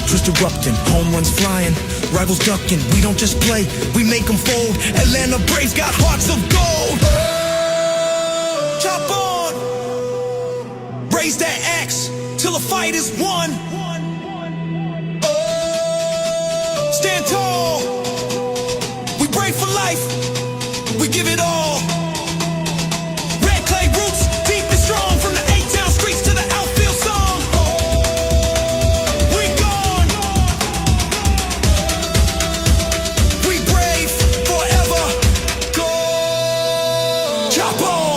Twist erupting, home runs flying, rivals ducking. We don't just play, we make them fold. Atlanta Braves got hearts of gold. Chop on, raise that axe till the fight is won. Stand tall, we brave for life, we give it all. Red clay roots, deep and strong, from the A-town streets to the outfield song. We gone, we brave forever. Go, chop on.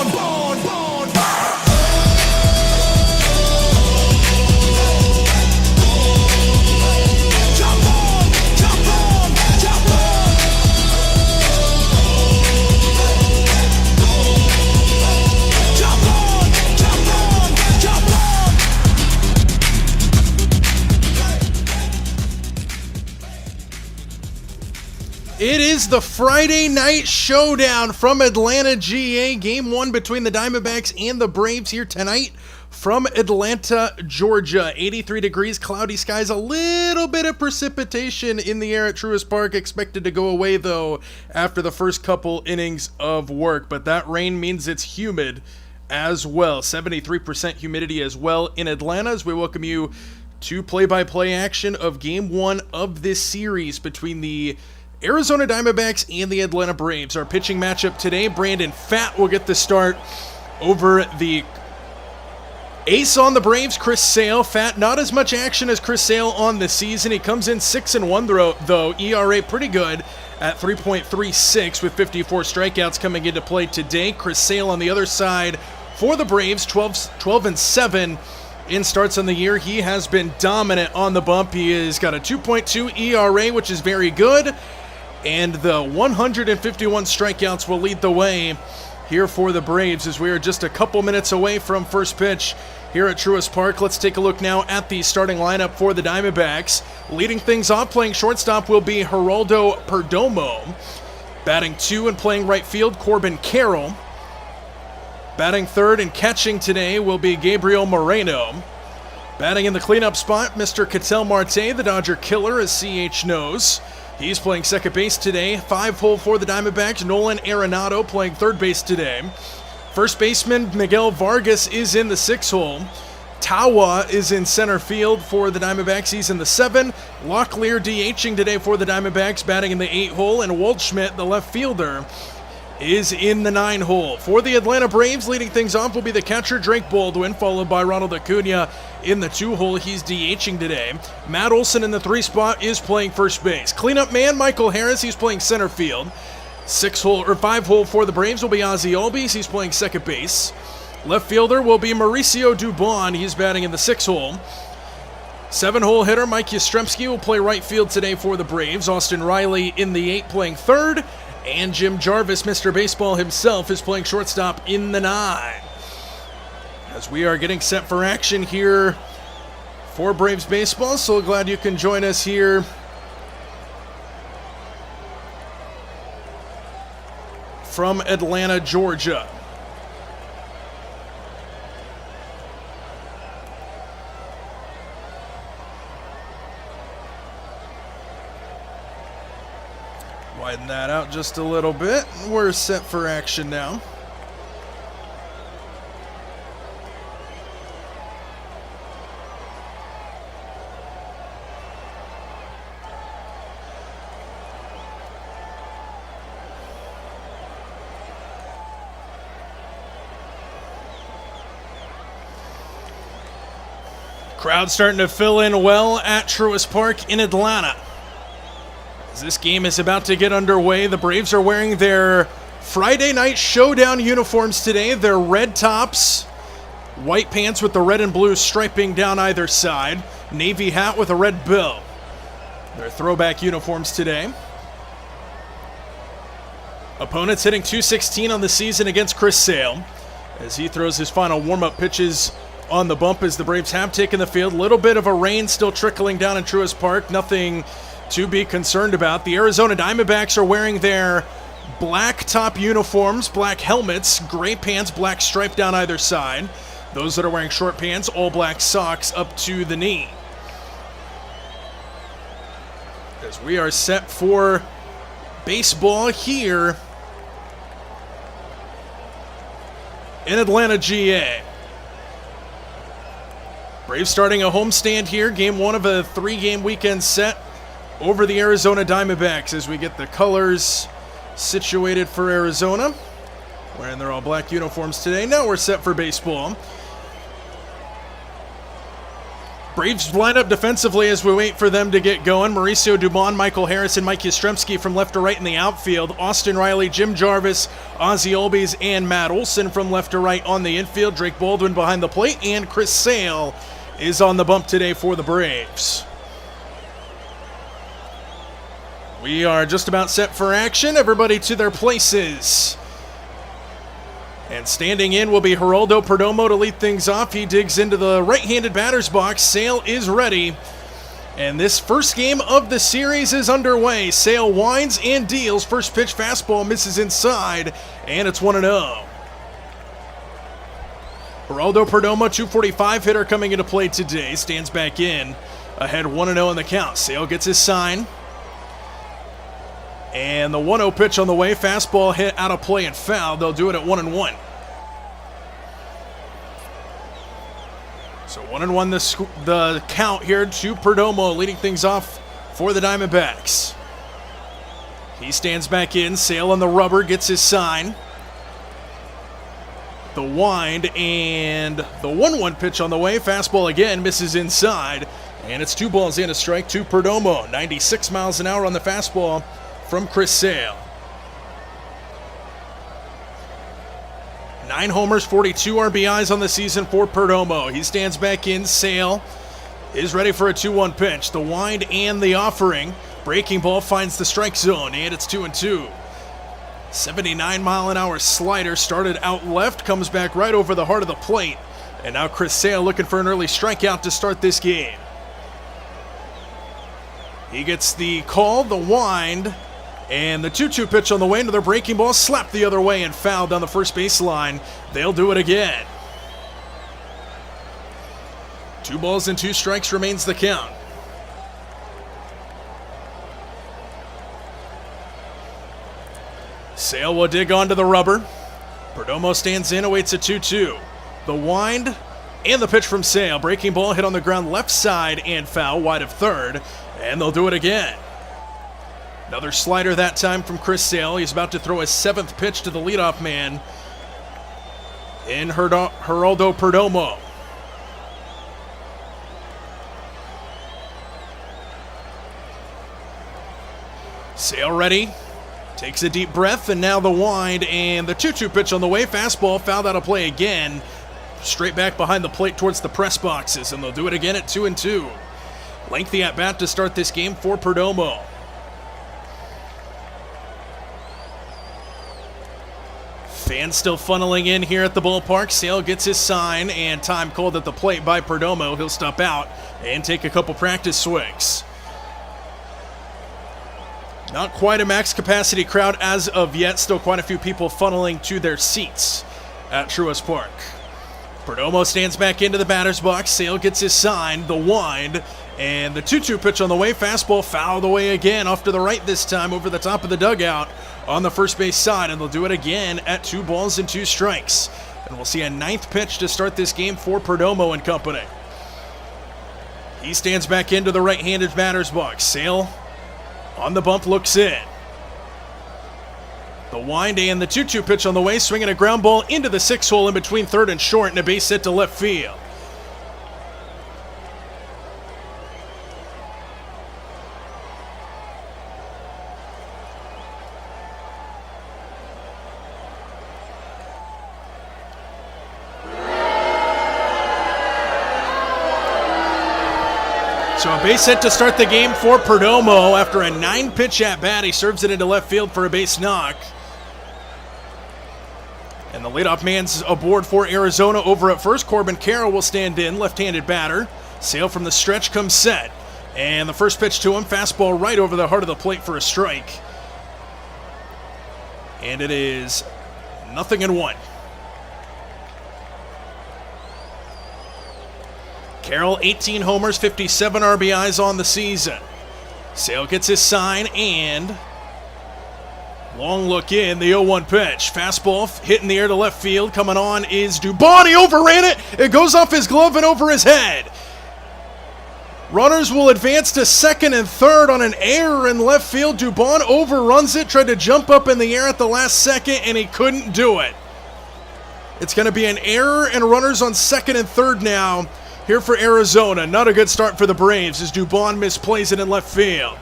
It is the Friday night showdown from Atlanta, GA. Game 1 between the Diamondbacks and the Braves here tonight from Atlanta, Georgia. 83 degrees, cloudy skies, a little bit of precipitation in the air at Truist Park. Expected to go away, though, after the first couple innings of work. But that rain means it's humid as well. 73% humidity as well in Atlanta, as we welcome you to play-by-play action of Game 1 of this series between the Arizona Diamondbacks and the Atlanta Braves. Our pitching matchup today, Brandon Pfaadt will get the start over the ace on the Braves, Chris Sale. Pfaadt, not as much action as Chris Sale on the season. He comes in 6-1 though. ERA pretty good at 3.36 with 54 strikeouts coming into play today. Chris Sale on the other side for the Braves, 12-7 in starts on the year. He has been dominant on the bump. He has got a 2.2 ERA, which is very good. And the 151 strikeouts will lead the way here for the Braves as we are just a couple minutes away from first pitch here at Truist Park. Let's take a look now at the starting lineup for the Diamondbacks. Leading things off, playing shortstop, will be Geraldo Perdomo. Batting 2 and playing right field, Corbin Carroll. Batting third and catching today will be Gabriel Moreno. Batting in the cleanup spot, Mr. Ketel Marte, the Dodger killer, as CH knows. He's playing second base today. 5-hole for the Diamondbacks. Nolan Arenado playing third base today. First baseman Miguel Vargas is in the 6-hole. Tawa is in center field for the Diamondbacks. He's in the 7. Locklear DHing today for the Diamondbacks, batting in the 8-hole. And Waldschmidt, the left fielder, is in the 9-hole. For the Atlanta Braves, leading things off will be the catcher Drake Baldwin, followed by Ronald Acuna in the 2-hole. He's DHing today. Matt Olson in the 3 spot is playing first base. Cleanup man Michael Harris, he's playing center field. 5-hole for the Braves will be Ozzie Albies, he's playing second base. Left fielder will be Mauricio Dubon, he's batting in the 6-hole. 7-hole hitter Mike Yastrzemski will play right field today for the Braves. Austin Riley in the 8 playing third. And Jim Jarvis, Mr. Baseball himself, is playing shortstop in the 9. As we are getting set for action here for Braves baseball, so glad you can join us here from Atlanta, Georgia. Widen that out just a little bit. We're set for action now. Crowd starting to fill in well at Truist Park in Atlanta. As this game is about to get underway, the Braves are wearing their Friday night showdown uniforms today. Their red tops, white pants with the red and blue striping down either side, navy hat with a red bill. Their throwback uniforms today. Opponents hitting .216 on the season against Chris Sale as he throws his final warm-up pitches on the bump as the Braves have taken the field. Little bit of a rain still trickling down in Truist Park. Nothing to be concerned about. The Arizona Diamondbacks are wearing their black top uniforms, black helmets, gray pants, black stripe down either side. Those that are wearing short pants, all black socks up to the knee. as we are set for baseball here in Atlanta, GA. Braves starting a homestand here, game one of a 3-game weekend set over the Arizona Diamondbacks as we get the colors situated for Arizona. Wearing their all black uniforms today. Now we're set for baseball. Braves line up defensively as we wait for them to get going. Mauricio Dubon, Michael Harris, and Mike Yastrzemski from left to right in the outfield. Austin Riley, Jim Jarvis, Ozzie Albies, and Matt Olson from left to right on the infield. Drake Baldwin behind the plate, and Chris Sale is on the bump today for the Braves. We are just about set for action. Everybody to their places. And standing in will be Geraldo Perdomo to lead things off. He digs into the right-handed batter's box. Sale is ready. And this first game of the series is underway. Sale winds and deals. First pitch fastball misses inside, and it's 1-0. Geraldo Perdomo, 245 hitter coming into play today. Stands back in. Ahead 1-0 in the count. Sale gets his sign. And the 1-0 pitch on the way. Fastball hit out of play and foul. They'll do it at 1-1. So 1-1 the count here to Perdomo, leading things off for the Diamondbacks. He stands back in. Sale on the rubber, gets his sign. The wind and the 1-1 pitch on the way. Fastball again, misses inside. And it's 2 balls and a strike to Perdomo. 96 miles an hour on the fastball from Chris Sale. 9 homers, 42 RBIs on the season for Perdomo. He stands back in. Sale is ready for a 2-1 pitch. The wind and the offering. Breaking ball finds the strike zone, and it's 2-2. 79-mile-an-hour slider started out left, comes back right over the heart of the plate. And now Chris Sale looking for an early strikeout to start this game. He gets the call, the wind, and the 2-2 pitch on the way into their breaking ball, slapped the other way and fouled down the first baseline. They'll do it again. 2 balls and 2 strikes remains the count. Sale will dig onto the rubber. Perdomo stands in, awaits a 2-2. The wind and the pitch from Sale. Breaking ball hit on the ground left side and foul wide of third. And they'll do it again. Another slider that time from Chris Sale. He's about to throw his 7th pitch to the leadoff man in Geraldo Perdomo. Sale ready. Takes a deep breath, and now the wind and the 2-2 pitch on the way. Fastball fouled out of play again. Straight back behind the plate towards the press boxes, and they'll do it again at 2-2. Lengthy at bat to start this game for Perdomo. Fans still funneling in here at the ballpark. Sale gets his sign, and time called at the plate by Perdomo. He'll step out and take a couple practice swings. Not quite a max capacity crowd as of yet. Still quite a few people funneling to their seats at Truist Park. Perdomo stands back into the batter's box. Sale gets his sign, the wind, and the 2-2 pitch on the way. Fastball fouled away again, off to the right this time, over the top of the dugout on the first base side, and they'll do it again at 2 balls and 2 strikes. And we'll see a 9th pitch to start this game for Perdomo and company. He stands back into the right-handed batter's box. Sale on the bump, looks in. The wind and the 2-2 pitch on the way, swinging a ground ball into the 6 hole in between third and short, and a base hit to left field. So a base hit to start the game for Perdomo. After a 9-pitch at-bat, he serves it into left field for a base knock. And the leadoff man's aboard for Arizona over at first. Corbin Carroll will stand in, left-handed batter. Sale from the stretch comes set. And the first pitch to him, fastball right over the heart of the plate for a strike. And it is 0-1. Carroll, 18 homers, 57 RBIs on the season. Sale gets his sign, and long look in, the 0-1 pitch. Fastball hit in the air to left field. Coming on is Dubon. He overran it. It goes off his glove and over his head. Runners will advance to second and third on an error in left field. Dubon overruns it, tried to jump up in the air at the last second, and he couldn't do it. It's going to be an error and runners on second and third now here for Arizona. Not a good start for the Braves as Dubon misplays it in left field.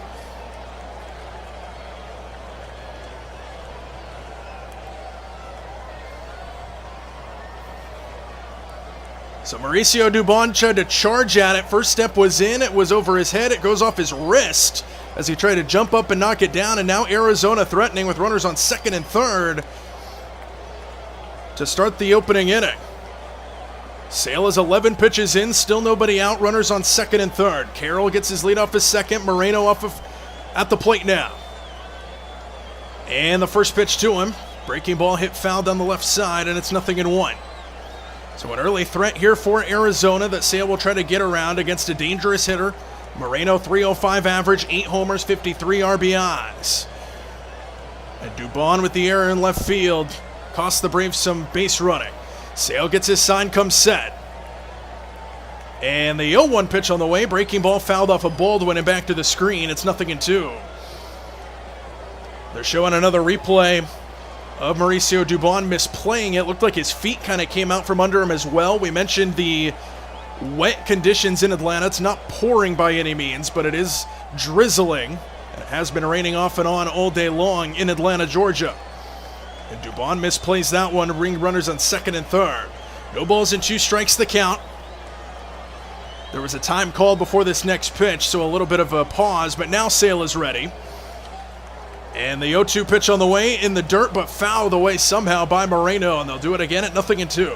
So Mauricio Dubon tried to charge at it. First step was in. It was over his head. It goes off his wrist as he tried to jump up and knock it down. And now Arizona threatening with runners on second and third to start the opening inning. Sale is 11 pitches in. Still nobody out. Runners on second and third. Carroll gets his lead off his second. Moreno at the plate now. And the first pitch to him. Breaking ball hit foul down the left side, and it's 0-1. So an early threat here for Arizona that Sale will try to get around against a dangerous hitter. Moreno, 305 average, 8 homers, 53 RBIs. And Dubon with the error in left field costs the Braves some base running. Sale gets his sign, comes set. And the 0-1 pitch on the way. Breaking ball fouled off of Baldwin and back to the screen. It's 0-2. They're showing another replay of Mauricio Dubon misplaying it. Looked like his feet kind of came out from under him as well. We mentioned the wet conditions in Atlanta. It's not pouring by any means, but it is drizzling. It has been raining off and on all day long in Atlanta, Georgia. And Dubon misplays that one to bring runners on second and third. No balls and 2 strikes the count. There was a time called before this next pitch, so a little bit of a pause, but now Sale is ready. And the 0-2 pitch on the way in the dirt, but fouled away somehow by Moreno, and they'll do it again at 0-2.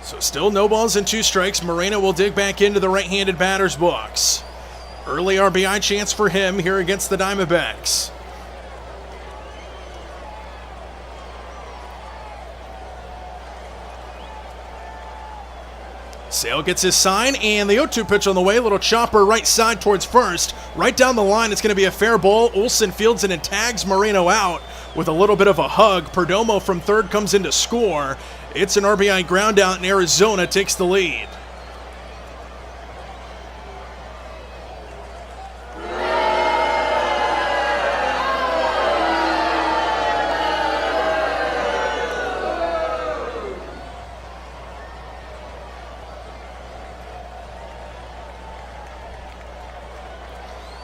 So still no balls and 2 strikes. Moreno will dig back into the right-handed batter's box. Early RBI chance for him here against the Diamondbacks. Sale gets his sign, and the 0-2 pitch on the way. Little chopper right side towards first. Right down the line, it's going to be a fair ball. Olsen fields it and tags Moreno out with a little bit of a hug. Perdomo from third comes in to score. It's an RBI ground out, and Arizona takes the lead.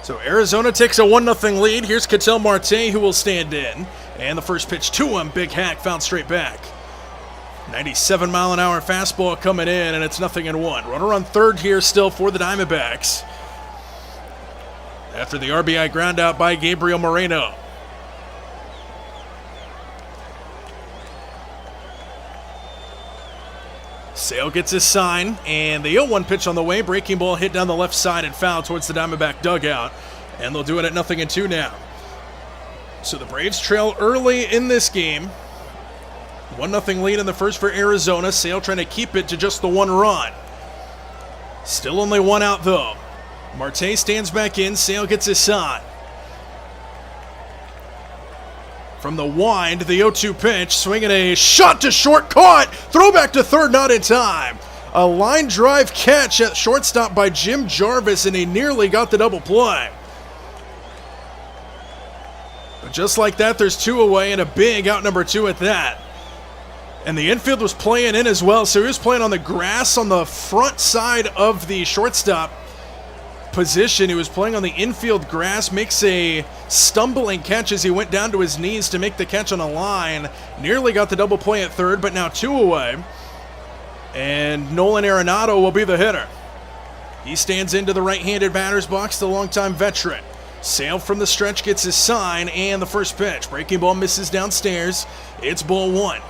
So Arizona takes a 1-0 lead. Here's Ketel Marte, who will stand in. And the first pitch to him, big hack, found straight back. 97-mile-an-hour fastball coming in, and it's 0-1. Runner on third here still for the Diamondbacks after the RBI ground out by Gabriel Moreno. Sale gets his sign, and the 0-1 pitch on the way. Breaking ball hit down the left side and foul towards the Diamondback dugout. And they'll do it at 0-2 now. So the Braves trail early in this game. 1-0 lead in the first for Arizona. Sale trying to keep it to just the 1 run. Still only 1 out though. Marte stands back in. Sale gets his sign. From the wind, the 0-2 pitch, swinging a shot to short, caught, throwback to third, not in time. A line drive catch at shortstop by Jim Jarvis, and he nearly got the double play. But just like that, there's 2 away, and a big out number 2 at that. And the infield was playing in as well, so he was playing on the grass on the front side of the shortstop position. He was playing on the infield grass, makes a stumbling catch as he went down to his knees to make the catch on a line. Nearly got the double play at third, but now 2 away. And Nolan Arenado will be the hitter. He stands into the right-handed batter's box, the longtime veteran. Sale from the stretch gets his sign, and the first pitch. Breaking ball misses downstairs. It's ball 1.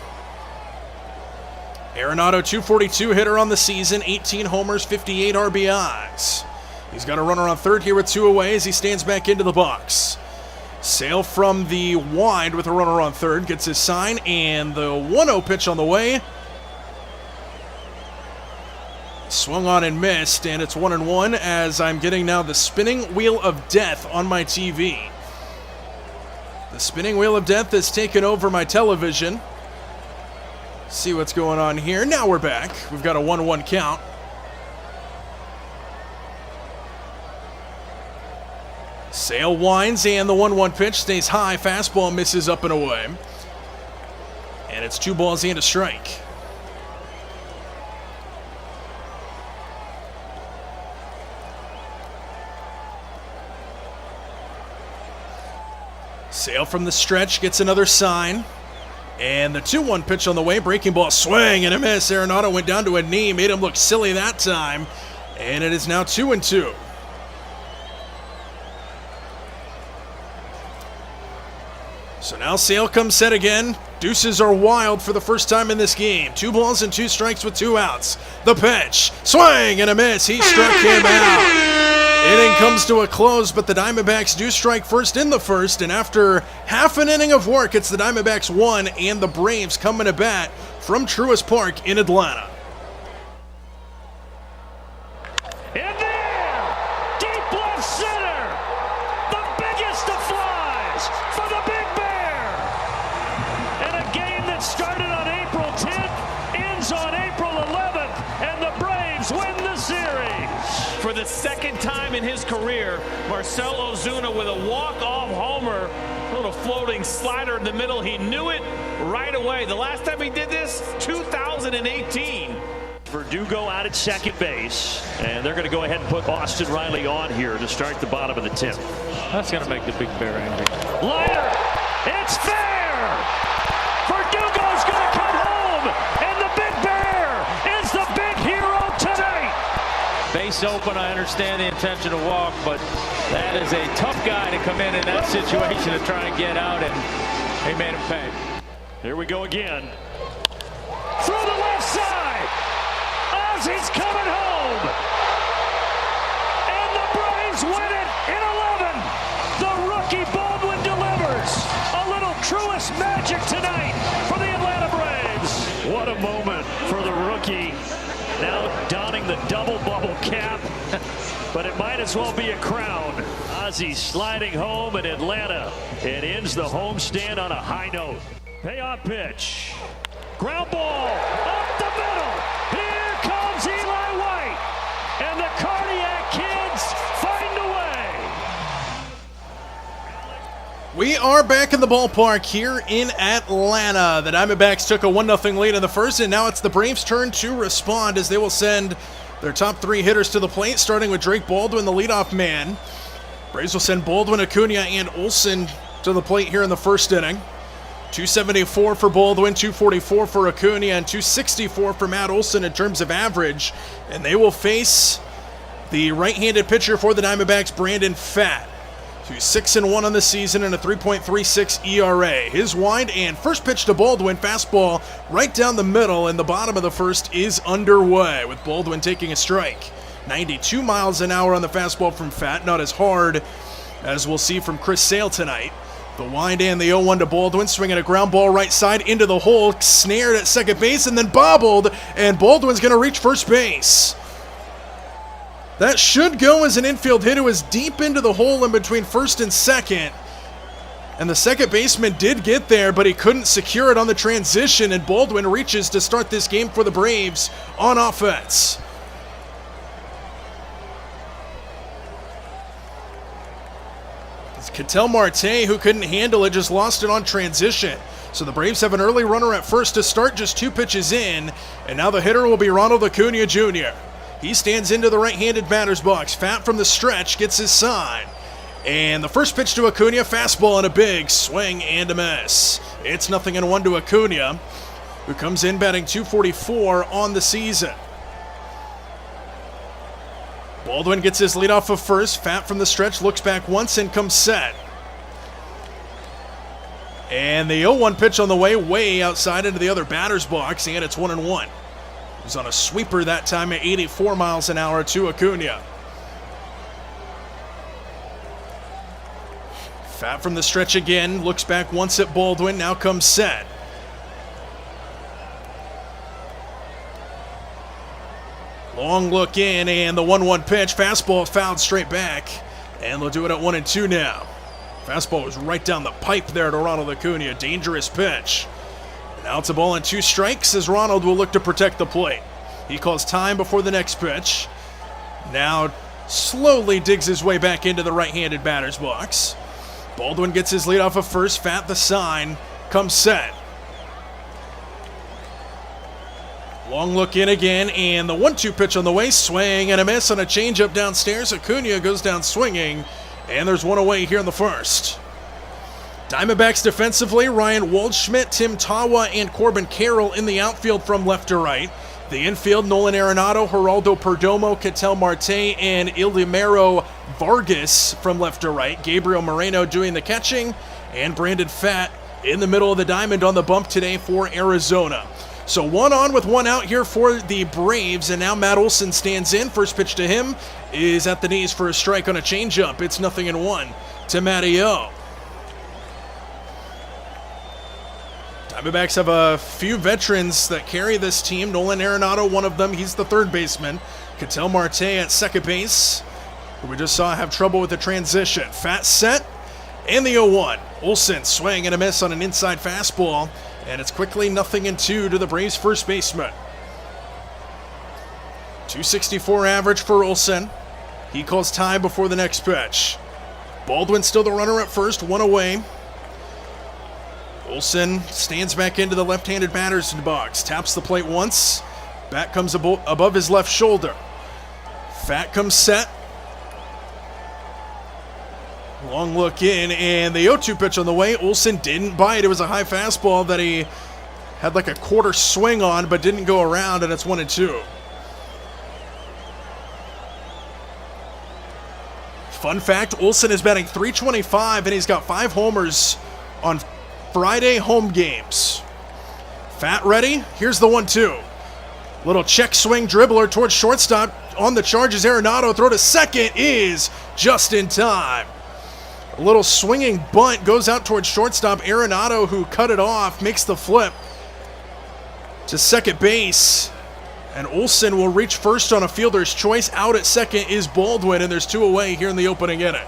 Arenado, 242 hitter on the season, 18 homers, 58 RBIs. He's got a runner on third here with 2 away as he stands back into the box. Sale from the wind with a runner on third, gets his sign, and the 1-0 pitch on the way. Swung on and missed, and it's 1-1 as I'm getting now the spinning wheel of death on my TV. The spinning wheel of death has taken over my television. See what's going on here. Now we're back. We've got a 1-1 count. Sale winds, and the 1-1 pitch stays high. Fastball misses up and away. And it's 2 balls and a strike. Sale from the stretch gets another sign. And the 2-1 pitch on the way. Breaking ball, swing and a miss. Arenado went down to a knee, made him look silly that time. And it is now 2-2. So now Sale comes set again. Deuces are wild for the first time in this game. 2 balls and 2 strikes with 2 outs. The pitch, swing and a miss. He struck him out. Inning comes to a close, but the Diamondbacks do strike first in the first, and after half an inning of work, it's the Diamondbacks 1 and the Braves coming to bat from Truist Park in Atlanta. In the air, deep left center, the biggest of flies for the Big Bear. And a game that started on April 10th ends on April 11th, and the Braves win the series. For the second time in his career, Marcell Ozuna with a walk-off homer, a little floating slider in the middle. He knew it right away. The last time he did this, 2018. Verdugo out at second base, and they're going to go ahead and put Austin Riley on here to start the bottom of the 10th. That's going to make the Big Bear angry. Liner, it's fair! Verdugo's going to come home, and the Big Bear is the big hero tonight! Base open, I understand the intention to walk, but that is a tough guy to come in that situation to try and get out, and he made him pay. Here we go again. Through the left side! Ozzy's coming home! And the Braves win it in 11! The rookie Baldwin delivers! A little Truist magic tonight for the Atlanta Braves! What a moment for the rookie. Now donning the double bubble cap, but it might as well be a crown. Ozzy sliding home in Atlanta. It ends the homestand on a high note. Payoff pitch. Ground ball up the middle. Here comes Eli White. And the Cardiac Kids find a way. We are back in the ballpark here in Atlanta. The Diamondbacks took a 1-0 lead in the first, and now it's the Braves' turn to respond as they will send their top 3 hitters to the plate, starting with Drake Baldwin, the leadoff man. Braves will send Baldwin, Acuna, and Olsen to the plate here in the first inning. 274 for Baldwin, 244 for Acuna, and 264 for Matt Olsen in terms of average. And they will face the right-handed pitcher for the Diamondbacks, Brandon Pfaadt, who's 6-1 on the season and a 3.36 ERA. His wind and first pitch to Baldwin, fastball right down the middle, and the bottom of the first is underway with Baldwin taking a strike. 92 miles an hour on the fastball from Pfaadt, not as hard as we'll see from Chris Sale tonight. The wind and the 0-1 to Baldwin, swinging a ground ball right side into the hole, snared at second base and then bobbled, and Baldwin's going to reach first base. That should go as an infield hit. It was deep into the hole in between first and second. And the second baseman did get there, but he couldn't secure it on the transition, and Baldwin reaches to start this game for the Braves on offense. It's Ketel Marte, who couldn't handle it, just lost it on transition. So the Braves have an early runner at first to start just 2 pitches in, and now the hitter will be Ronald Acuna Jr. He stands into the right-handed batter's box. Pfaadt from the stretch gets his sign. And the first pitch to Acuna, fastball and a big swing and a miss. It's 0-1 to Acuna, who comes in batting .244 on the season. Baldwin gets his lead off of first. Pfaadt from the stretch looks back once and comes set. And the 0-1 pitch on the way outside into the other batter's box, and it's 1-1. He was on a sweeper that time at 84 miles an hour to Acuna. Pfaadt from the stretch again, looks back once at Baldwin, now comes set. Long look in, and the 1-1 pitch. Fastball fouled straight back, and they'll do it at 1-2 now. Fastball was right down the pipe there to Ronald Acuna. Dangerous pitch. Now it's a ball and 2 strikes as Ronald will look to protect the plate. He calls time before the next pitch. Now slowly digs his way back into the right-handed batter's box. Baldwin gets his lead off of first. Fat the sign. Comes set. Long look in again, and the 1-2 pitch on the way. Swing and a miss on a changeup downstairs. Acuna goes down swinging, and there's one away here in the first. Diamondbacks defensively, Ryan Waldschmidt, Tim Tawa, and Corbin Carroll in the outfield from left to right. The infield, Nolan Arenado, Geraldo Perdomo, Ketel Marte, and Ildemaro Vargas from left to right. Gabriel Moreno doing the catching, and Brandon Pfaadt in the middle of the diamond on the bump today for Arizona. So 1 on with 1 out here for the Braves, and now Matt Olson stands in. First pitch to him is at the knees for a strike on a changeup. It's 0-1 to Matty O. Diamondbacks have a few veterans that carry this team. Nolan Arenado, one of them. He's the third baseman. Ketel Marte at second base, who we just saw have trouble with the transition. Pfaadt set, and the 0-1. Olson swing and a miss on an inside fastball, and it's quickly 0-2 to the Braves' first baseman. .264 average for Olson. He calls time before the next pitch. Baldwin still the runner at first, 1 away. Olson stands back into the left-handed batter's box, taps the plate once. Bat comes above his left shoulder. Pfaadt comes set. Long look in, and the 0-2 pitch on the way. Olson didn't bite. It was a high fastball that he had like a quarter swing on, but didn't go around, and it's 1-2. Fun fact, Olson is batting .325, and he's got 5 homers on Friday home games. Pfaadt ready? Here's the 1-2. Little check swing dribbler towards shortstop on the charges. Arenado throw to second is just in time. A little swinging bunt goes out towards shortstop. Arenado, who cut it off, makes the flip to second base. And Olson will reach first on a fielder's choice. Out at second is Baldwin, and there's 2 away here in the opening inning.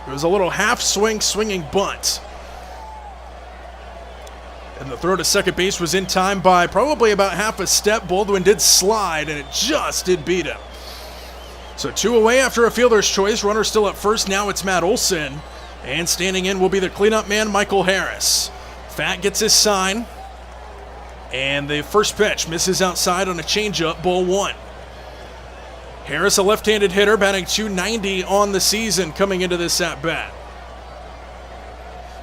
It was a little half swing, swinging bunt. And the throw to second base was in time by probably about half a step. Baldwin did slide, and it just did beat him. So 2 away after a fielder's choice. Runner still at first. Now it's Matt Olson. And standing in will be the cleanup man, Michael Harris. Pfaadt gets his sign. And the first pitch misses outside on a changeup, ball 1. Harris, a left-handed hitter, batting .290 on the season coming into this at-bat.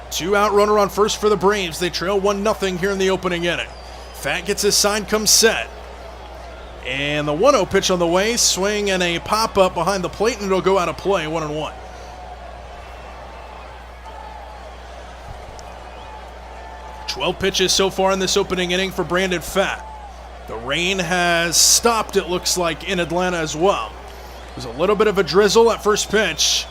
2-out runner on first for the Braves. They trail 1-0 here in the opening inning. Pfaadt gets his sign, comes set. And the 1-0 pitch on the way. Swing and a pop-up behind the plate, and it'll go out of play, 1-1. Twelve pitches so far in this opening inning for Brandon Pfaadt. The rain has stopped, it looks like, in Atlanta as well. There's a little bit of a drizzle at first pitch,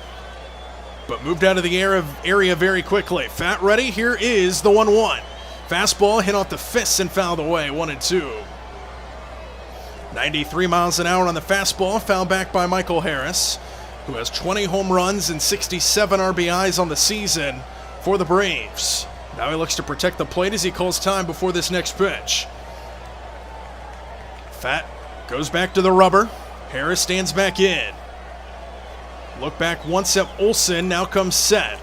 but moved out of the area very quickly. Pfaadt ready. Here is the 1-1. Fastball hit off the fists and fouled away, 1-2. 93 miles an hour on the fastball, fouled back by Michael Harris, who has 20 home runs and 67 RBIs on the season for the Braves. Now he looks to protect the plate as he calls time before this next pitch. Pfaadt goes back to the rubber. Harris stands back in. Look back once at Olson, now comes set.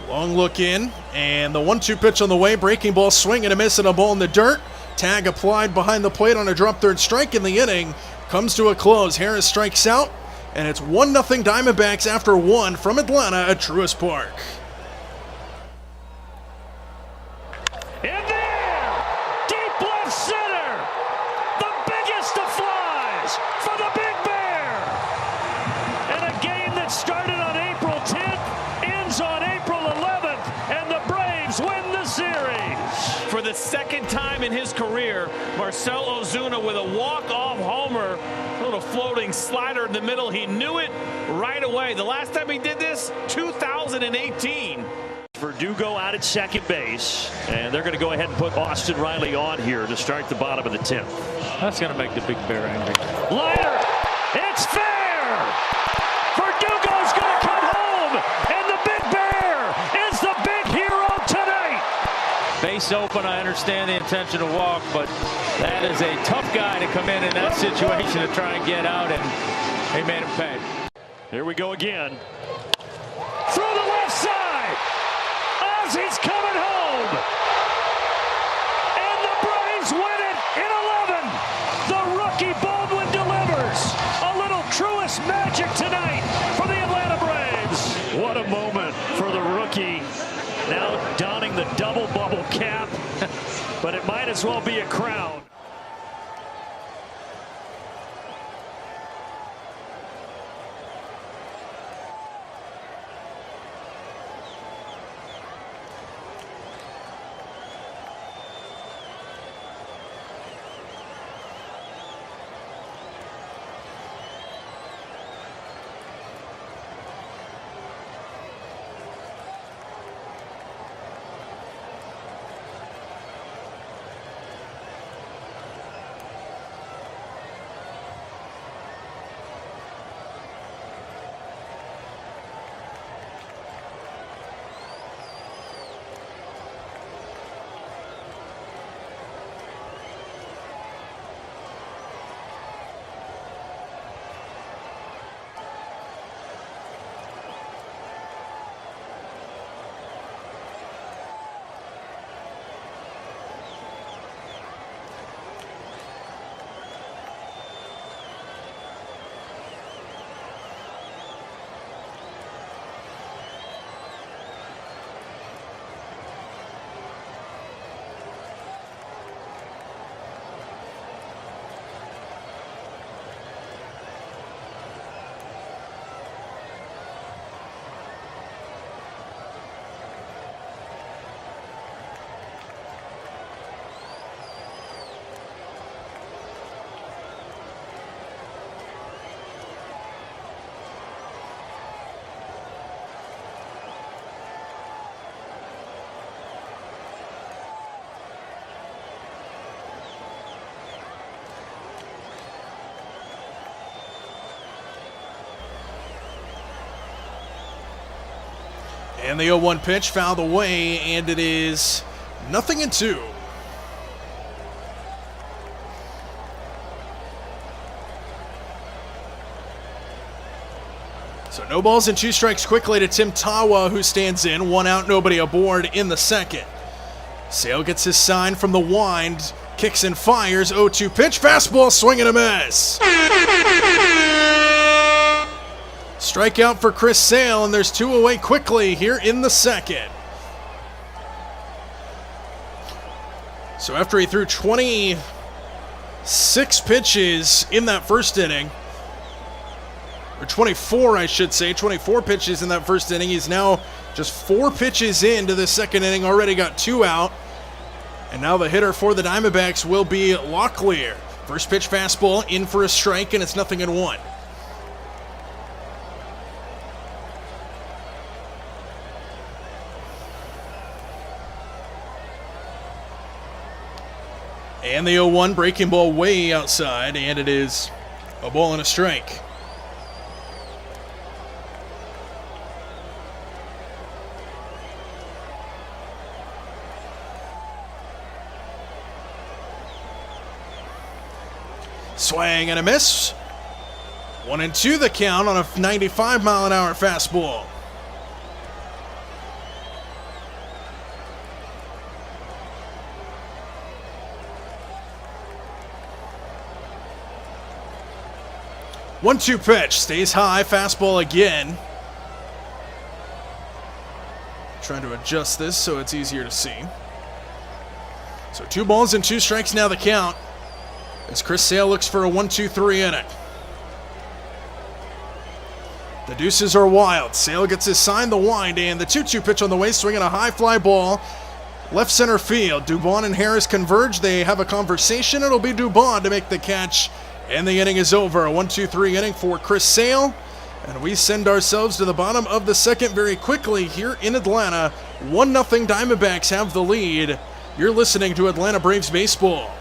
Long look in, and the 1-2 pitch on the way. Breaking ball, swing and a miss, and a ball in the dirt. Tag applied behind the plate on a drop third strike, and the inning comes to a close. Harris strikes out, and it's 1-0 Diamondbacks after 1 from Atlanta at Truist Park. In there! Deep left center! The biggest of flies for the Big Bear! And a game that started on April 10th ends on April 11th, and the Braves win the series! For the second time in his career, Marcell Ozuna with a walk-off homer. A little floating slider in the middle. He knew it right away. The last time he did this, 2018. Verdugo out at second base, and they're going to go ahead and put Austin Riley on here to start the bottom of the 10th. That's going to make the Big Bear angry. Liner, it's fair! Verdugo's going to come home, and the Big Bear is the big hero tonight! Base open, I understand the intention to walk, but that is a tough guy to come in that situation to try and get out, and he made him pay. Here we go again. Through the left side! Ozzy's coming home! And the Braves win it in 11! The rookie Baldwin delivers! A little Truist magic tonight for the Atlanta Braves! What a moment for the rookie. Now donning the double bubble cap, but it might as well be a crown. And the 0-1 pitch fouled away, and it is 0-2. So no balls and 2 strikes quickly to Tim Tawa, who stands in. 1 out, nobody aboard in the second. Sale gets his sign from the wind, kicks and fires. 0-2 pitch, fastball, swing and a miss. Strikeout for Chris Sale, and there's 2 away quickly here in the second. So after he threw 26 pitches in that first inning, or 24 I should say, 24 pitches in that first inning, he's now just 4 pitches into the second inning, already got 2 out. And now the hitter for the Diamondbacks will be Locklear. First pitch fastball in for a strike, and it's 0-1. And the 0-1 breaking ball way outside, and it is a ball and a strike. Swing and a miss. 1-2 the count on a 95-mile-an-hour fastball. One-two pitch, stays high, fastball again. Trying to adjust this so it's easier to see. So 2 balls and 2 strikes now the count, as Chris Sale looks for a 1-2-3 inning. The deuces are wild. Sale gets his sign, the wind, and the 2-2 pitch on the way, swinging a high fly ball. Left center field. Dubon and Harris converge. They have a conversation. It'll be Dubon to make the catch. And the inning is over. A 1-2-3 inning for Chris Sale. And we send ourselves to the bottom of the second very quickly here in Atlanta. 1-0 Diamondbacks have the lead. You're listening to Atlanta Braves Baseball.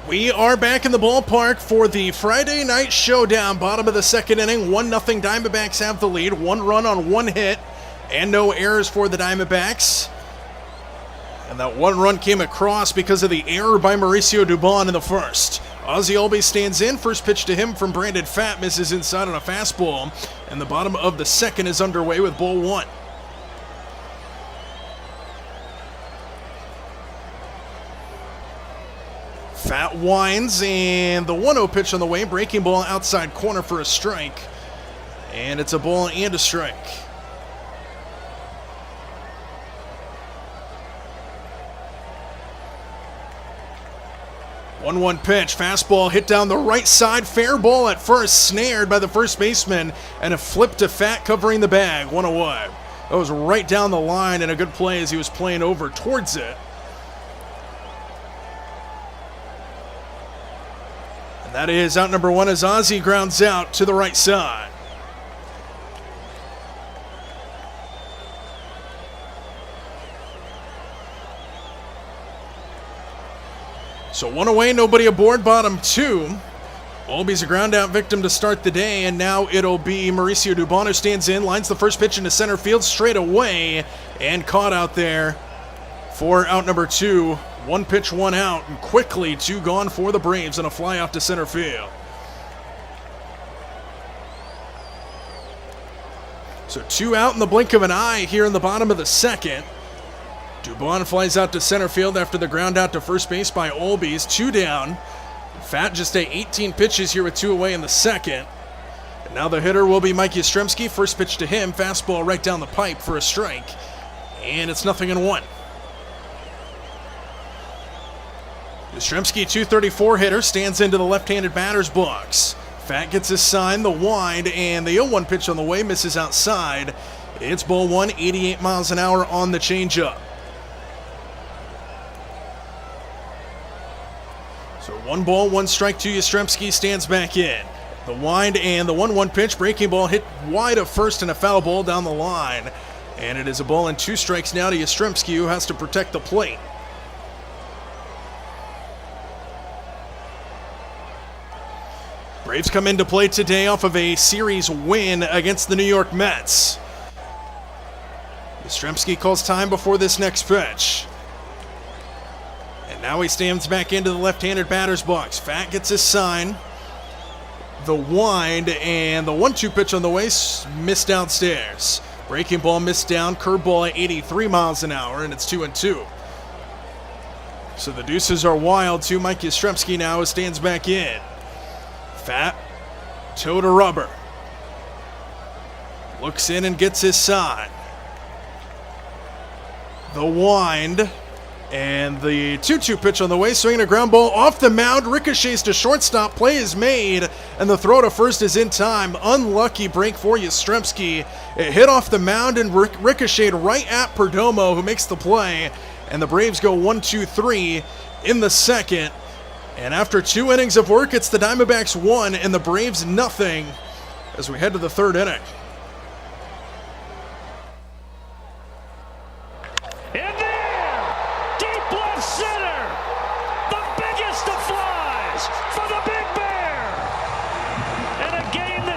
We are back in the ballpark for the Friday night showdown. Bottom of the second inning, 1-0 Diamondbacks have the lead. 1 run on 1 hit and no errors for the Diamondbacks. And that 1 run came across because of the error by Mauricio Dubon in the first. Ozzie Albies stands in. First pitch to him from Brandon Pfaadt misses inside on a fastball. And the bottom of the second is underway with ball 1. Pfaadt winds, and the 1-0 pitch on the way. Breaking ball outside corner for a strike. And it's a ball and a strike. One pitch, fastball hit down the right side, fair ball at first, snared by the first baseman, and a flip to Pfaadt covering the bag, 1 away. That was right down the line, and a good play as he was playing over towards it. And that is out number 1 as Ozzie grounds out to the right side. So 1 away, nobody aboard, bottom 2. Albies a ground out victim to start the day, and now it'll be Mauricio Dubon who stands in, lines the first pitch into center field straight away, and caught out there for out number 2. 1 pitch, 1 out, and quickly 2 gone for the Braves and a fly out to center field. So 2 out in the blink of an eye here in the bottom of the second. Dubon flies out to center field after the ground out to first base by Albies. 2 down. Pfaadt just 18 pitches here with 2 away in the second. And now the hitter will be Mike Yastrzemski. First pitch to him, fastball right down the pipe for a strike. And it's 0-1. Yastrzemski, 234 hitter, stands into the left-handed batter's box. Pfaadt gets his sign, the wind, and the 0-1 pitch on the way misses outside. It's ball 1, 88 miles an hour on the changeup. So 1 ball, 1 strike to Yastrzemski, stands back in. The wind and the 1-1 pitch, breaking ball hit wide of first and a foul ball down the line. And it is a ball and 2 strikes now to Yastrzemski, who has to protect the plate. Braves come into play today off of a series win against the New York Mets. Yastrzemski calls time before this next pitch. And now he stands back into the left-handed batter's box. Pfaadt gets his sign. The wind and the 1-2 pitch on the way missed downstairs. Breaking ball missed down, curveball at 83 miles an hour, and it's 2-2. So the deuces are wild to Mike Yastrzemski now, who stands back in. Pfaadt, toe to rubber. Looks in and gets his sign. The wind. And the 2-2 pitch on the way, swinging a ground ball off the mound, ricochets to shortstop, play is made, and the throw to first is in time. Unlucky break for Yastrzemski. It hit off the mound and ricocheted right at Perdomo, who makes the play, and the Braves go 1-2-3 in the second. And after 2 innings of work, it's the Diamondbacks 1 and the Braves nothing as we head to the third inning.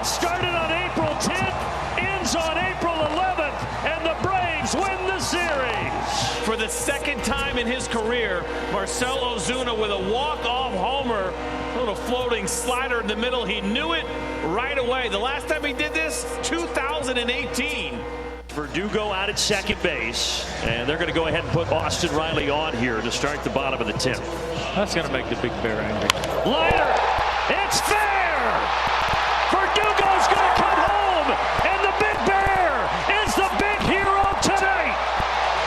Started on April 10th, ends on April 11th, and the Braves win the series. For the second time in his career, Marcell Ozuna with a walk-off homer, a little floating slider in the middle. He knew it right away. The last time he did this, 2018. Verdugo out at second base, and they're going to go ahead and put Austin Riley on here to start the bottom of the 10th. That's going to make the Big Bear angry. Liner, it's fair! Verdugo's going to come home, and the Big Bear is the big hero tonight.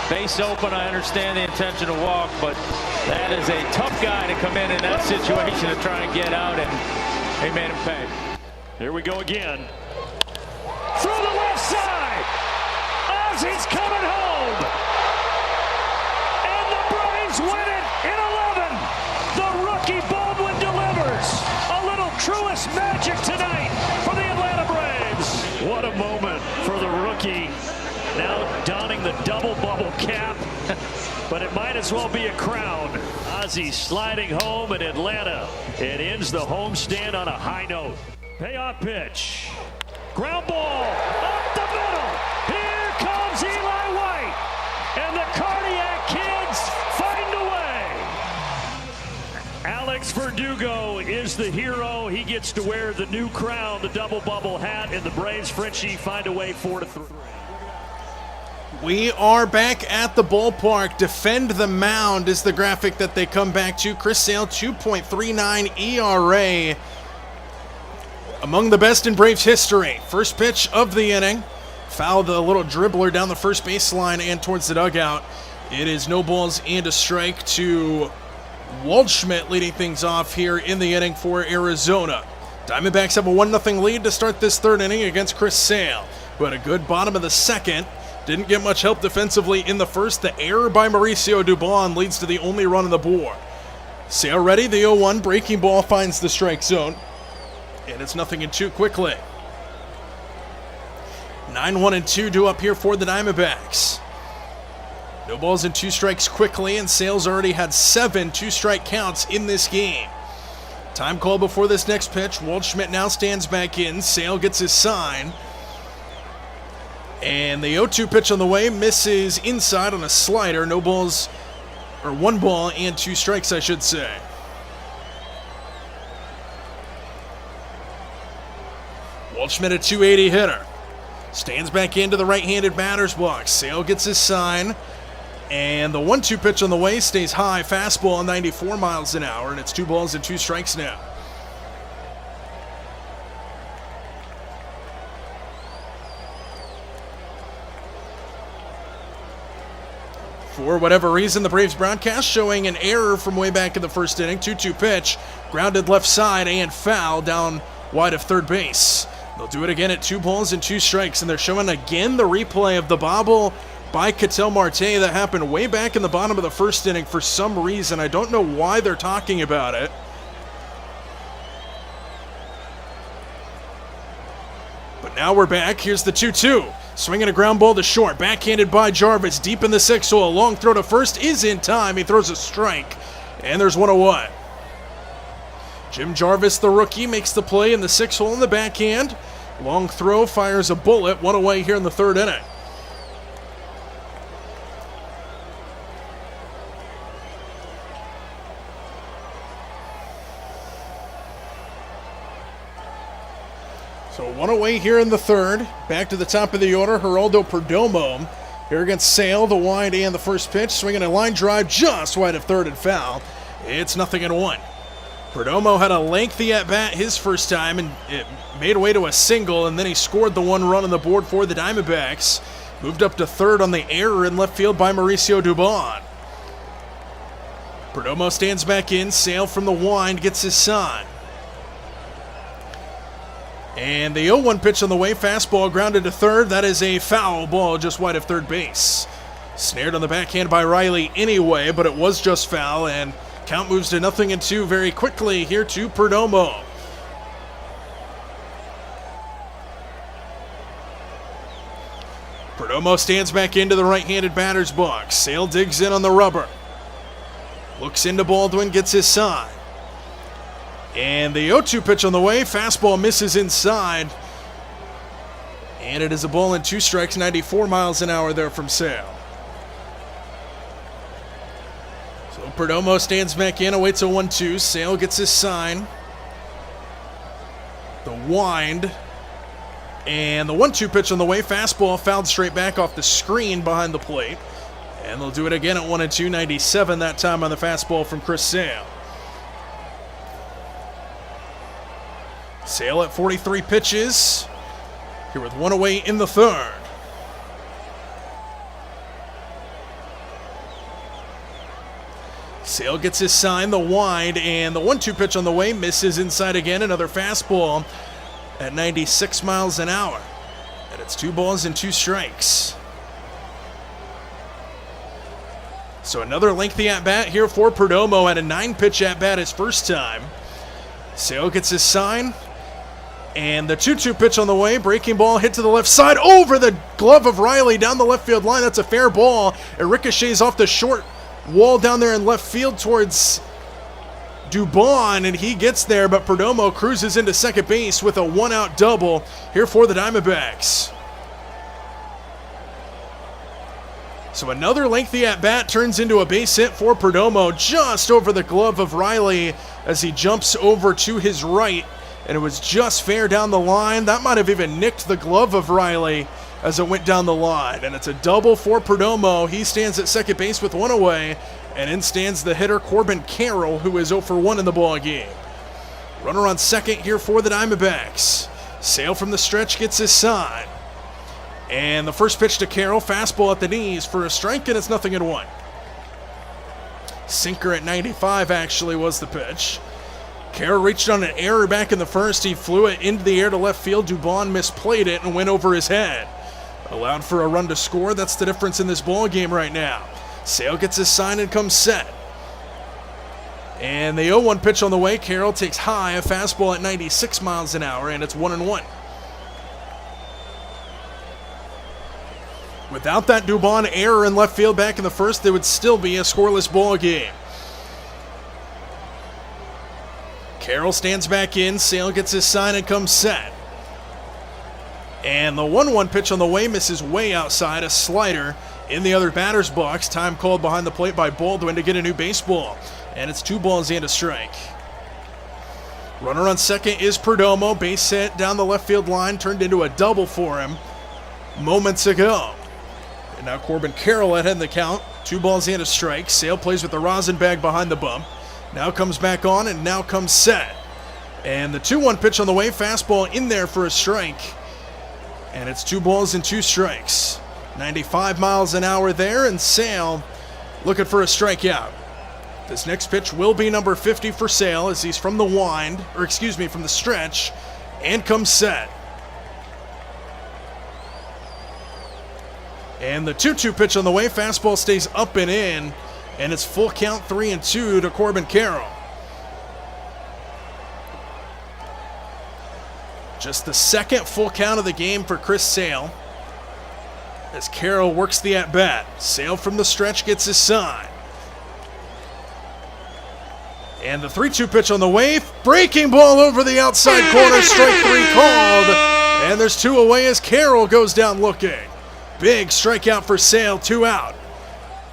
Base open, I understand the intention to walk, but that is a tough guy to come in that situation to try and get out, and they made him pay. Here we go again. Through the left side. Ozzy's coming home. And the Braves win it in 11. The rookie Baldwin delivers. A little Truist magic tonight for the Atlanta Braves. What a moment for the rookie. Now donning the double bubble cap, but it might as well be a crown. Ozzy sliding home in Atlanta. It ends the homestand on a high note. Payoff pitch. Ground ball up the middle. Here comes Eli White. And the Cardiac Kids find a way. Alex Verdugo is the hero. He gets to wear the new crown, the double bubble hat, and the Braves Frenchie find a way 4-3. We are back at the ballpark. Defend the mound is the graphic that they come back to. Chris Sale, 2.39 ERA. Among the best in Braves history. First pitch of the inning. Foul the little dribbler down the first baseline and towards the dugout. It is no balls and a strike to Waldschmidt leading things off here in the inning for Arizona. Diamondbacks have a 1-0 lead to start this third inning against Chris Sale, who had a good bottom of the second. Didn't get much help defensively in the first. The error by Mauricio Dubon leads to the only run on the board. Sale ready, the 0-1 breaking ball finds the strike zone. And it's 0-2 quickly. 9-1-2 due up here for the Diamondbacks. No balls and 2 strikes quickly, and Sale's already had 7 2-strike counts in this game. Time call before this next pitch. Waldschmidt now stands back in. Sale gets his sign. And the 0-2 pitch on the way misses inside on a slider. No balls, or 1 ball and 2 strikes, I should say. Waldschmidt, a 280 hitter. Stands back into the right-handed batter's box. Sale gets his sign. And the 1-2 pitch on the way stays high. Fastball 94 miles an hour. And it's 2 balls and 2 strikes now. For whatever reason, the Braves broadcast showing an error from way back in the first inning. 2-2 pitch. Grounded left side and foul down wide of third base. They'll do it again at 2 balls and 2 strikes, and they're showing again the replay of the bobble by Ketel Marte that happened way back in the bottom of the first inning for some reason. I don't know why they're talking about it. But now we're back. Here's the 2-2. Swinging a ground ball to short. Backhanded by Jarvis. Deep in the 6 hole. A long throw to first is in time. He throws a strike. And there's 1-1. Jim Jarvis, the rookie, makes the play in the 6 hole in the backhand. Long throw, fires a bullet. 1 away here in the third inning. So 1 away here in the third. Back to the top of the order, Geraldo Perdomo. Here against Sale, the wide and the first pitch. Swinging a line drive just wide of third and foul. It's 0-1. Perdomo had a lengthy at-bat his first time, and it made way to a single, and then he scored the 1 run on the board for the Diamondbacks. Moved up to third on the error in left field by Mauricio Dubon. Perdomo stands back in. Sale from the wind gets his sign. And the 0-1 pitch on the way. Fastball grounded to third. That is a foul ball just wide of third base. Snared on the backhand by Riley anyway, but it was just foul. And count moves to 0-2 very quickly here to Perdomo. Perdomo stands back into the right-handed batter's box. Sale digs in on the rubber. Looks into Baldwin, gets his sign. And the 0-2 pitch on the way. Fastball misses inside. And it is a ball and 2 strikes, 94 miles an hour there from Sale. So Perdomo stands back in, awaits a 1-2. Sale gets his sign. The wind. And the 1-2 pitch on the way. Fastball fouled straight back off the screen behind the plate. And they'll do it again at 1-2, 97 that time on the fastball from Chris Sale. Sale at 43 pitches. Here with one away in the third. Sale gets his sign, the wind, and the 1-2 pitch on the way. Misses inside again. Another fastball at 96 miles an hour. And it's 2 balls and 2 strikes. So another lengthy at-bat here for Perdomo at a 9-pitch at-bat his first time. Sale gets his sign. And the 2-2 pitch on the way. Breaking ball hit to the left side over the glove of Riley down the left field line. That's a fair ball. It ricochets off the short wall down there in left field towards Dubon, and he gets there, but Perdomo cruises into second base with a 1-out double here for the Diamondbacks. So another lengthy at-bat turns into a base hit for Perdomo just over the glove of Riley as he jumps over to his right, and it was just fair down the line. That might have even nicked the glove of Riley as it went down the line, and it's a double for Perdomo. He stands at second base with 1 away, and in stands the hitter Corbin Carroll, who is 0 for 1 in the ball game. Runner on second here for the Diamondbacks. Sale from the stretch gets his sign. And the first pitch to Carroll, fastball at the knees for a strike, and it's 0-1. Sinker at 95 actually was the pitch. Carroll reached on an error back in the first. He flew it into the air to left field. Dubon misplayed it and went over his head. Allowed for a run to score. That's the difference in this ball game right now. Sale gets his sign and comes set. And the 0-1 pitch on the way. Carroll takes high, a fastball at 96 miles an hour, and it's 1-1. Without that Dubon error in left field back in the first, there would still be a scoreless ball game. Carroll stands back in. Sale gets his sign and comes set. And the 1-1 pitch on the way misses way outside, a slider in the other batter's box. Time called behind the plate by Baldwin to get a new baseball. And it's 2 balls and a strike. Runner on second is Perdomo. Base hit down the left field line, turned into a double for him moments ago. And now Corbin Carroll ahead in the count. 2 balls and a strike. Sale plays with the rosin bag behind the bump. Now comes back on and now comes set. And the 2-1 pitch on the way. Fastball in there for a strike. And it's 2 balls and 2 strikes. 95 miles an hour there, and Sale looking for a strikeout. This next pitch will be number 50 for Sale as he's from the wind, or excuse me, from the stretch, and comes set. And the 2-2 pitch on the way. Fastball stays up and in, and it's full count 3-2 to Corbin Carroll. Just the second full count of the game for Chris Sale as Carroll works the at-bat. Sale from the stretch gets his sign. And the 3-2 pitch on the way. Breaking ball over the outside corner. Strike 3 called. And there's 2 away as Carroll goes down looking. Big strikeout for Sale, 2 out.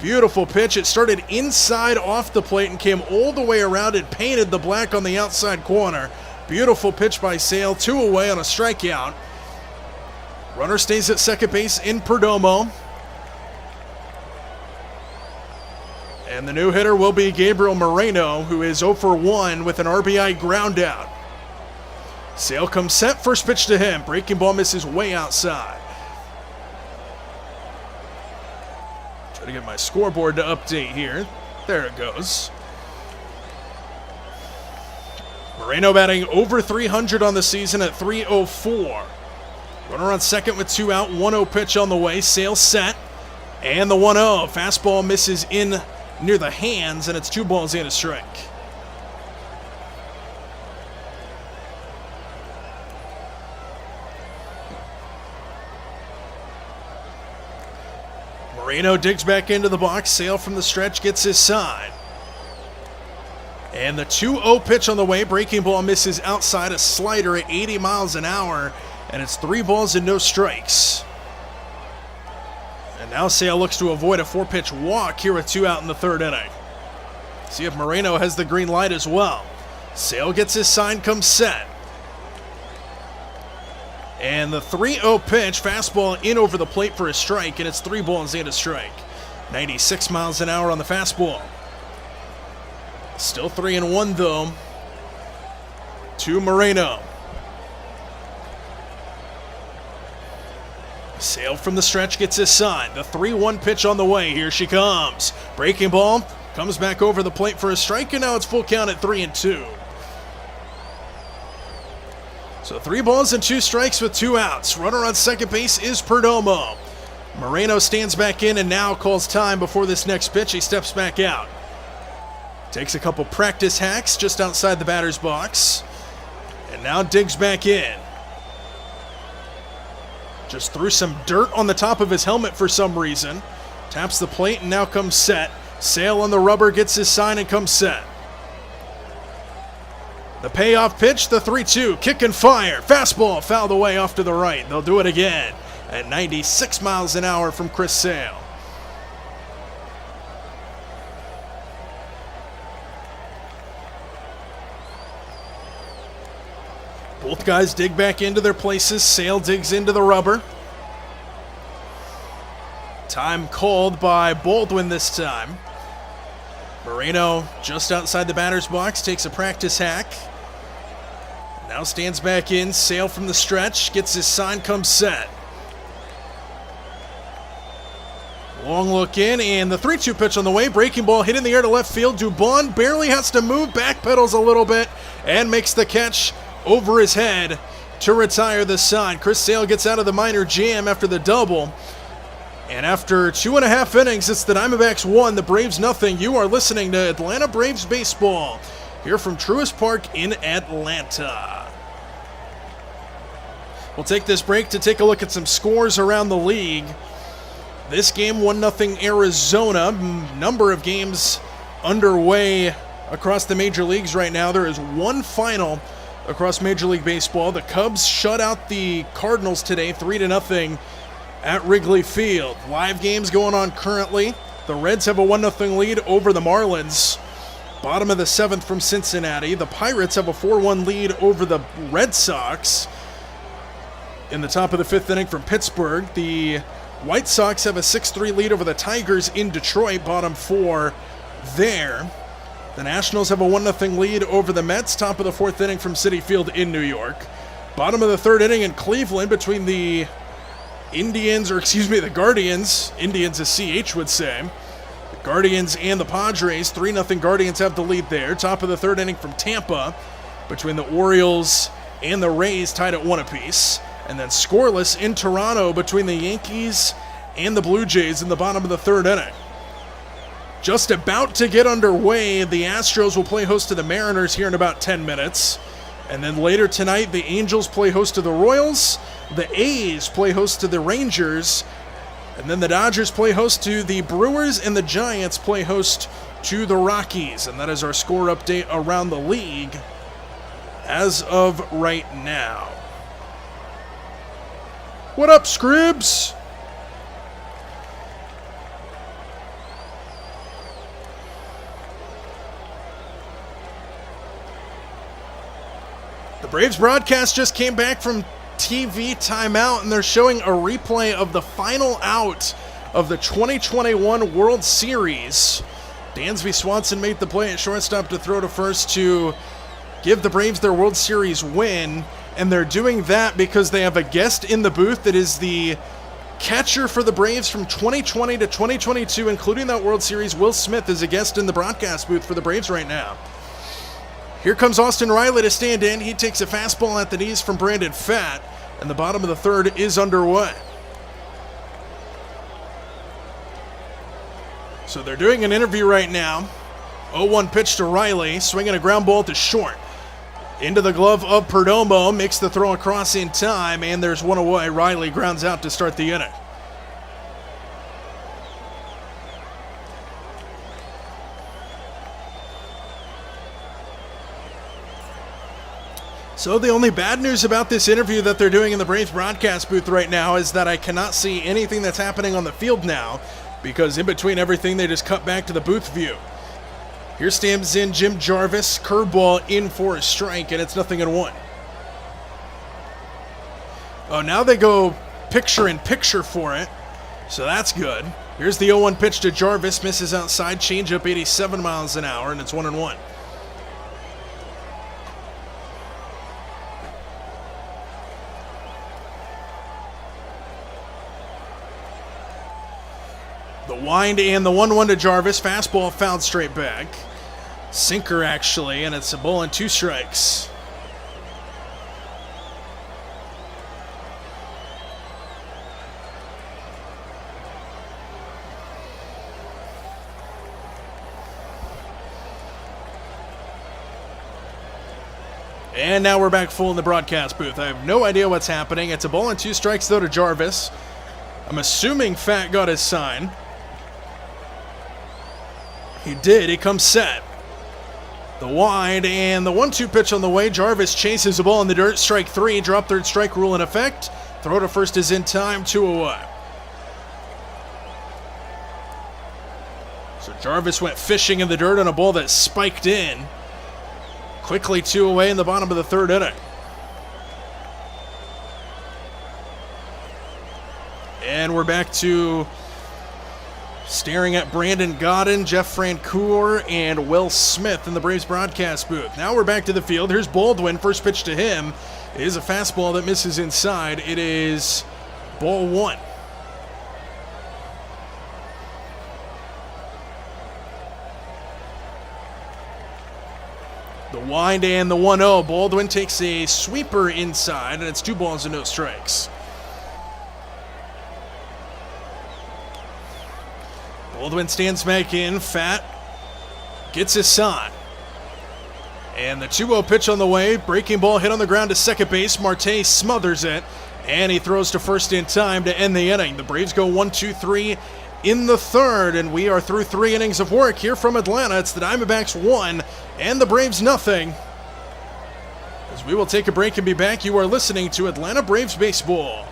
Beautiful pitch. It started inside off the plate and came all the way around. It painted the black on the outside corner. Beautiful pitch by Sale, 2 away on a strikeout. Runner stays at second base in Perdomo. And the new hitter will be Gabriel Moreno, who is 0 for 1 with an RBI ground out. Sale comes set, first pitch to him. Breaking ball misses way outside. Try to get my scoreboard to update here. There it goes. Moreno batting over 300 on the season at 304. Runner on second with 2 out, 1-0 pitch on the way. Sale set, and the 1-0. Fastball misses in near the hands, and it's 2 balls and a strike. Moreno digs back into the box. Sale from the stretch gets his sign. And the 2-0 pitch on the way. Breaking ball misses outside, a slider at 80 miles an hour. And it's 3 balls and no strikes. And now Sale looks to avoid a 4-pitch walk here with 2 out in the 3rd inning. See if Moreno has the green light as well. Sale gets his sign, comes set. And the 3-0 pitch, fastball in over the plate for a strike, and it's 3 balls and a strike. 96 miles an hour on the fastball. Still 3-1 though. To Moreno. Sale from the stretch gets his sign. The 3-1 pitch on the way. Here she comes. Breaking ball comes back over the plate for a strike, and now it's full count at 3-2. So 3 balls and 2 strikes with 2 outs. Runner on second base is Perdomo. Moreno stands back in and now calls time before this next pitch. He steps back out. Takes a couple practice hacks just outside the batter's box. And now digs back in. Just threw some dirt on the top of his helmet for some reason. Taps the plate and now comes set. Sale on the rubber, gets his sign and comes set. The payoff pitch, the 3-2, kick and fire. Fastball fouled away off to the right. They'll do it again at 96 miles an hour from Chris Sale. Both guys dig back into their places. Sale digs into the rubber. Time called by Baldwin this time. Moreno just outside the batter's box, takes a practice hack. Now stands back in. Sale from the stretch, gets his sign, comes set. Long look in, and the 3-2 pitch on the way. Breaking ball hit in the air to left field. Dubon barely has to move, backpedals a little bit, and makes the catch over his head to retire the sign. Chris Sale gets out of the minor jam after the double. And after 2.5 innings, it's the Diamondbacks 1, the Braves nothing. You are listening to Atlanta Braves Baseball here from Truist Park in Atlanta. We'll take this break to take a look at some scores around the league. This game, 1-0 Arizona. Number of games underway across the major leagues right now. There is one final across Major League Baseball. The Cubs shut out the Cardinals today, 3-0 at Wrigley Field. Live games going on currently. The Reds have a 1-0 lead over the Marlins. Bottom of the 7th from Cincinnati. The Pirates have a 4-1 lead over the Red Sox. In the top of the 5th inning from Pittsburgh, the White Sox have a 6-3 lead over the Tigers in Detroit, bottom 4 there. The Nationals have a 1-0 lead over the Mets, top of the 4th inning from Citi Field in New York. Bottom of the 3rd inning in Cleveland between the the Guardians. Indians, as CH would say. The Guardians and the Padres. 3-0 Guardians have the lead there. Top of the 3rd inning from Tampa between the Orioles and the Rays, tied at 1 apiece. And then scoreless in Toronto between the Yankees and the Blue Jays in the bottom of the 3rd inning. Just about to get underway, the Astros will play host to the Mariners here in about 10 minutes. And then later tonight, the Angels play host to the Royals. The A's play host to the Rangers. And then the Dodgers play host to the Brewers, and the Giants play host to the Rockies. And that is our score update around the league as of right now. What up, Scribs? The Braves broadcast just came back from TV timeout, and they're showing a replay of the final out of the 2021 World Series. Dansby Swanson made the play at shortstop to throw to first to give the Braves their World Series win, and they're doing that because they have a guest in the booth that is the catcher for the Braves from 2020 to 2022, including that World Series, Will Smith, is a guest in the broadcast booth for the Braves right now. Here comes Austin Riley to stand in. He takes a fastball at the knees from Brandon Pfaadt, and the bottom of the third is underway. So they're doing an interview right now. 0-1 pitch to Riley, swinging a ground ball to short. Into the glove of Perdomo, makes the throw across in time, and there's one away. Riley grounds out to start the inning. So the only bad news about this interview that they're doing in the Braves broadcast booth right now is that I cannot see anything that's happening on the field now, because in between everything, they just cut back to the booth view. Here stands in Jim Jarvis, curveball in for a strike, and it's 0-1. Oh, now they go picture-in-picture for it, so that's good. Here's the 0-1 pitch to Jarvis, misses outside, changeup 87 miles an hour, and it's 1-1. The wind and the 1-1 to Jarvis. Fastball fouled straight back. Sinker, actually, and it's a ball and 2 strikes. And now we're back full in the broadcast booth. I have no idea what's happening. It's a ball and 2 strikes, though, to Jarvis. I'm assuming Pfaadt got his sign. He did. He comes set. The wide and the 1-2 pitch on the way. Jarvis chases the ball in the dirt. Strike 3. Drop third strike rule in effect. Throw to first is in time. 2 away. So Jarvis went fishing in the dirt on a ball that spiked in. Quickly 2 away in the bottom of the third inning. And we're back to staring at Brandon Gaudin, Jeff Francoeur, and Will Smith in the Braves broadcast booth. Now we're back to the field. Here's Baldwin. First pitch to him is a fastball that misses inside. It is ball 1. The wind and the 1-0. Baldwin takes a sweeper inside, and it's 2 balls and no strikes. Baldwin stands back in. Pfaadt gets his sign. And the 2-0 pitch on the way. Breaking ball hit on the ground to second base. Marte smothers it. And he throws to first in time to end the inning. The Braves go 1-2-3 in the third. And we are through 3 innings of work here from Atlanta. It's the Diamondbacks 1 and the Braves nothing. As we will take a break and be back, you are listening to Atlanta Braves Baseball.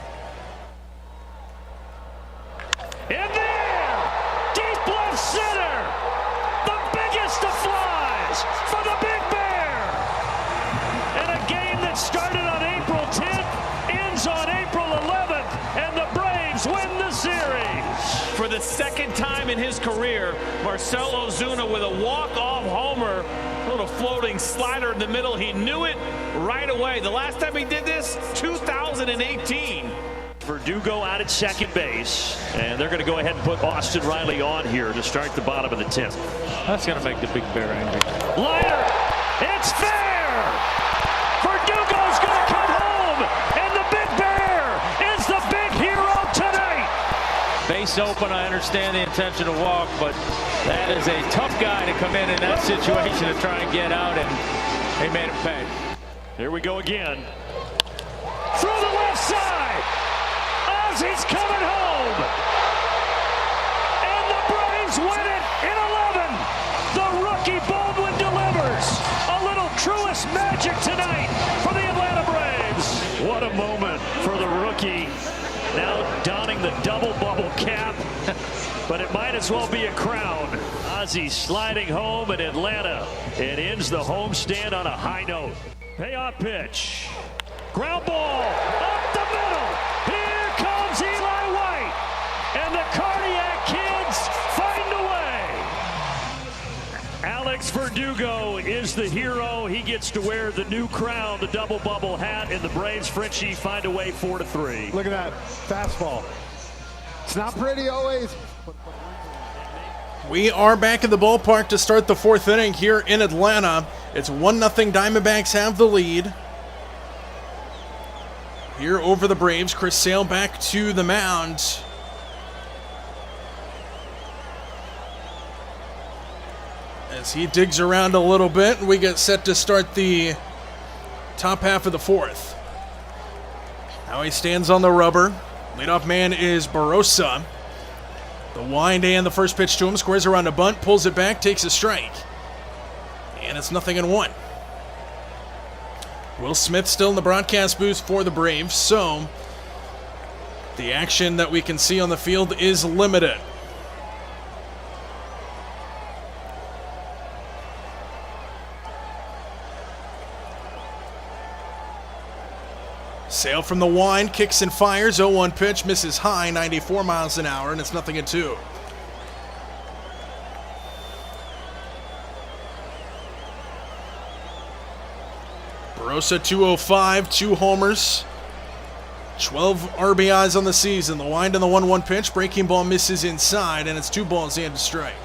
For the second time in his career, Marcell Ozuna with a walk-off homer, a little floating slider in the middle. He knew it right away. The last time he did this, 2018. Verdugo out at second base, and they're going to go ahead and put Austin Riley on here to start the bottom of the 10th. That's going to make the Big Bear angry. Liner, it's fair! Verdugo's going to come home, and the Big Bear is the big hero tonight! Base open, I understand the intention to walk, but that is a tough guy to come in that situation to try and get out, and he made him pay. Here we go again. Through the left side! Ozzy's coming home! And the Braves win it in 11! The rookie Baldwin delivers! A little Truist magic tonight for the Atlanta Braves! What a moment for the rookie. Now donning the double bubble cap, but it might as well be a crown. Ozzy sliding home in Atlanta. It ends the homestand on a high note. Payoff pitch. Ground ball up the middle. Here comes Eli White. And the Cardiac Kids find a way. Alex Verdugo is the hero. He gets to wear the new crown, the double bubble hat, and the Braves Frenchie find a way 4-3. Look at that fastball. It's not pretty always. We are back in the ballpark to start the fourth inning here in Atlanta. It's 1-0. Diamondbacks have the lead. Here over the Braves, Chris Sale back to the mound. As he digs around a little bit, we get set to start the top half of the fourth. Now he stands on the rubber. Leadoff man is Barossa. The wind and the first pitch to him, squares around a bunt, pulls it back, takes a strike. And it's 0-1. Will Smith still in the broadcast booth for the Braves, so the action that we can see on the field is limited. Sale from the wind, kicks and fires, 0-1 pitch, misses high, 94 miles an hour, and it's 0-2. Barossa 205, 2 homers, 12 RBIs on the season. The wind and the 1-1 pitch, breaking ball misses inside, and it's 2 balls and a strike.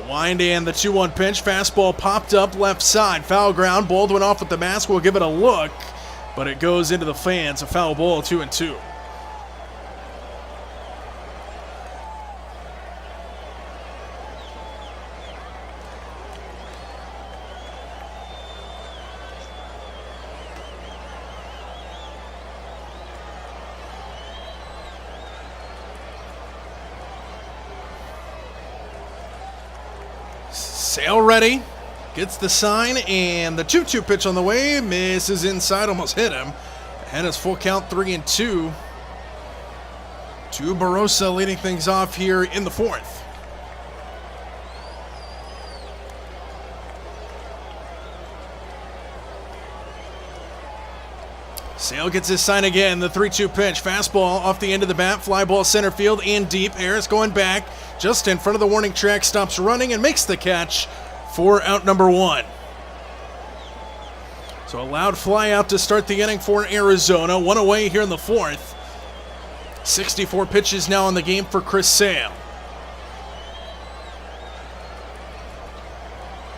Wind and the 2-1 pitch. Fastball popped up left side. Foul ground. Baldwin off with the mask. We'll give it a look, but it goes into the fans. A foul ball, 2-2. Sale ready, gets the sign, and the 2-2 pitch on the way, misses inside, almost hit him. And it's full count, 3-2. To Barossa leading things off here in the fourth. Sale gets his sign again, the 3-2 pitch. Fastball off the end of the bat, fly ball center field and deep. Harris going back, just in front of the warning track, stops running and makes the catch for out number 1. So a loud fly out to start the inning for Arizona. 1 away here in the fourth. 64 pitches now in the game for Chris Sale.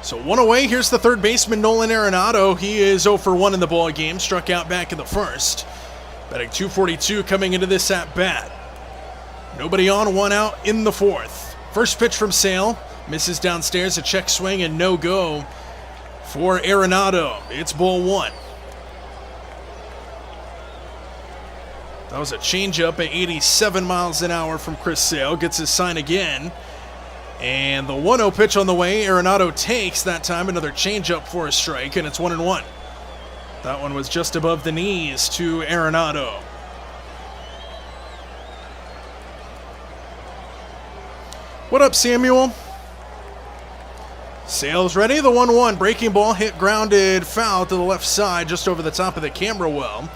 So 1 away, here's the third baseman, Nolan Arenado. He is 0 for 1 in the ball game, struck out back in the first. Batting .242 coming into this at-bat. Nobody on, 1 out in the fourth. First pitch from Sale, misses downstairs, a check swing and no go for Arenado. It's ball 1. That was a changeup at 87 miles an hour from Chris Sale. Gets his sign again. And the 1-0 pitch on the way, Arenado takes that time another changeup for a strike, and it's 1-1. That one was just above the knees to Arenado. What up, Samuel? Sale's ready, the 1-1. Breaking ball hit grounded foul to the left side, just over the top of the camera well.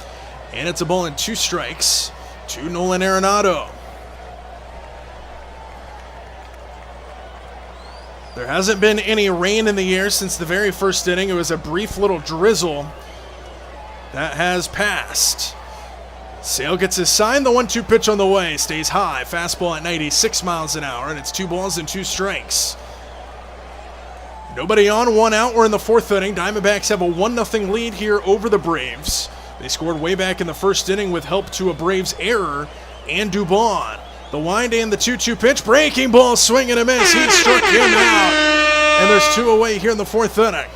And it's a ball and 2 strikes to Nolan Arenado. There hasn't been any rain in the air since the very first inning. It was a brief little drizzle that has passed. Sale gets his sign. The 1-2 pitch on the way. Stays high. Fastball at 96 miles an hour, and it's 2 balls and 2 strikes. Nobody on, 1 out. We're in the fourth inning. Diamondbacks have a 1-0 lead here over the Braves. They scored way back in the first inning with help to a Braves error and Dubon. The wind and the 2-2 pitch. Breaking ball, swing and a miss. He struck him out. And there's 2 away here in the fourth inning.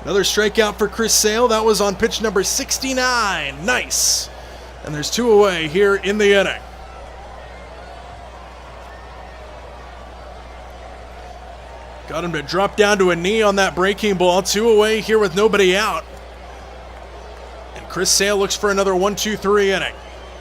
Another strikeout for Chris Sale. That was on pitch number 69. Nice. And there's 2 away here in the inning. Got him to drop down to a knee on that breaking ball. 2 away here with nobody out. And Chris Sale looks for another 1-2-3 inning.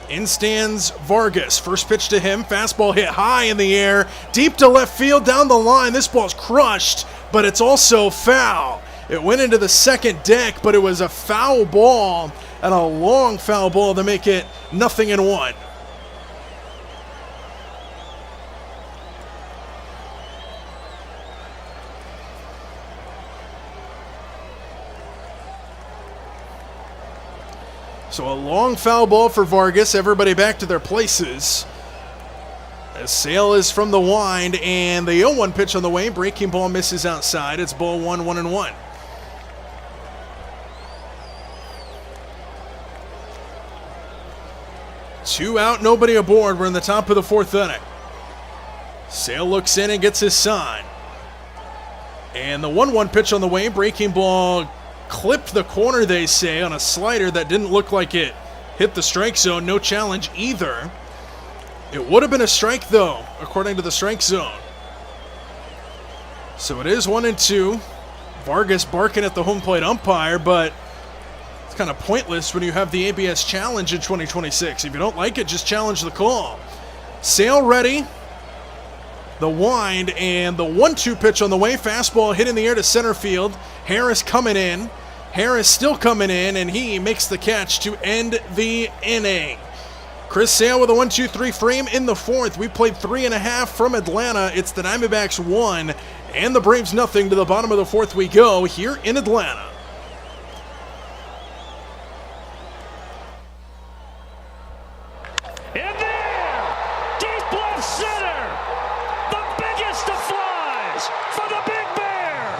In stands Vargas. First pitch to him. Fastball hit high in the air. Deep to left field down the line. This ball's crushed, but it's also foul. It went into the second deck, but it was a foul ball and a long foul ball to make it 0-1. So a long foul ball for Vargas. Everybody back to their places. As Sale is from the wind, and the 0-1 pitch on the way. Breaking ball misses outside. It's ball 1, 1-1. Two out, nobody aboard. We're in the top of the fourth inning. Sale looks in and gets his sign. And the 1-1 pitch on the way. Breaking ball clipped the corner, they say, on a slider that didn't look like it hit the strike zone. No challenge either. It would have been a strike, though, according to the strike zone. So it is 1-2. Vargas barking at the home plate umpire, but it's kind of pointless when you have the ABS challenge in 2026. If you don't like it, just challenge the call. Sale ready. The wind and the 1-2 pitch on the way. Fastball hit in the air to center field. Harris coming in. Harris still coming in, and he makes the catch to end the inning. Chris Sale with a 1-2-3 frame in the fourth. We played 3.5 from Atlanta. It's the Diamondbacks 1 and the Braves nothing. To the bottom of the fourth we go here in Atlanta. In there, deep left center, the biggest of flies for the Big Bear.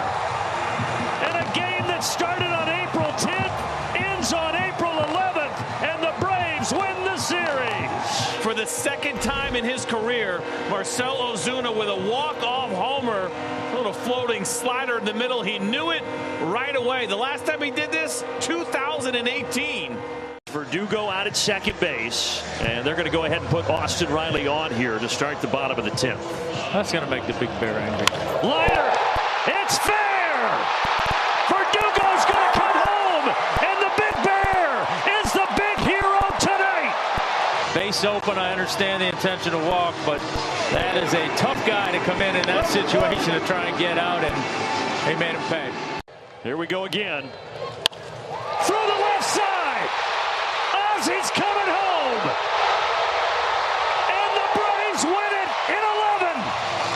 And a game that started on April 10th ends on April 11th, and the Braves win the series. For the second time in his career, Marcell Ozuna with a walk-off homer, a little floating slider in the middle. He knew it right away. The last time he did this, 2018. Verdugo out at second base, and they're going to go ahead and put Austin Riley on here to start the bottom of the 10th. That's going to make the Big Bear angry. Liner, it's fair! Verdugo's going to come home, and the Big Bear is the big hero tonight! Base open, I understand the intention to walk, but that is a tough guy to come in that situation to try and get out, and he made him pay. Here we go again. Through the left side! Ozzy's coming home! And the Braves win it in 11!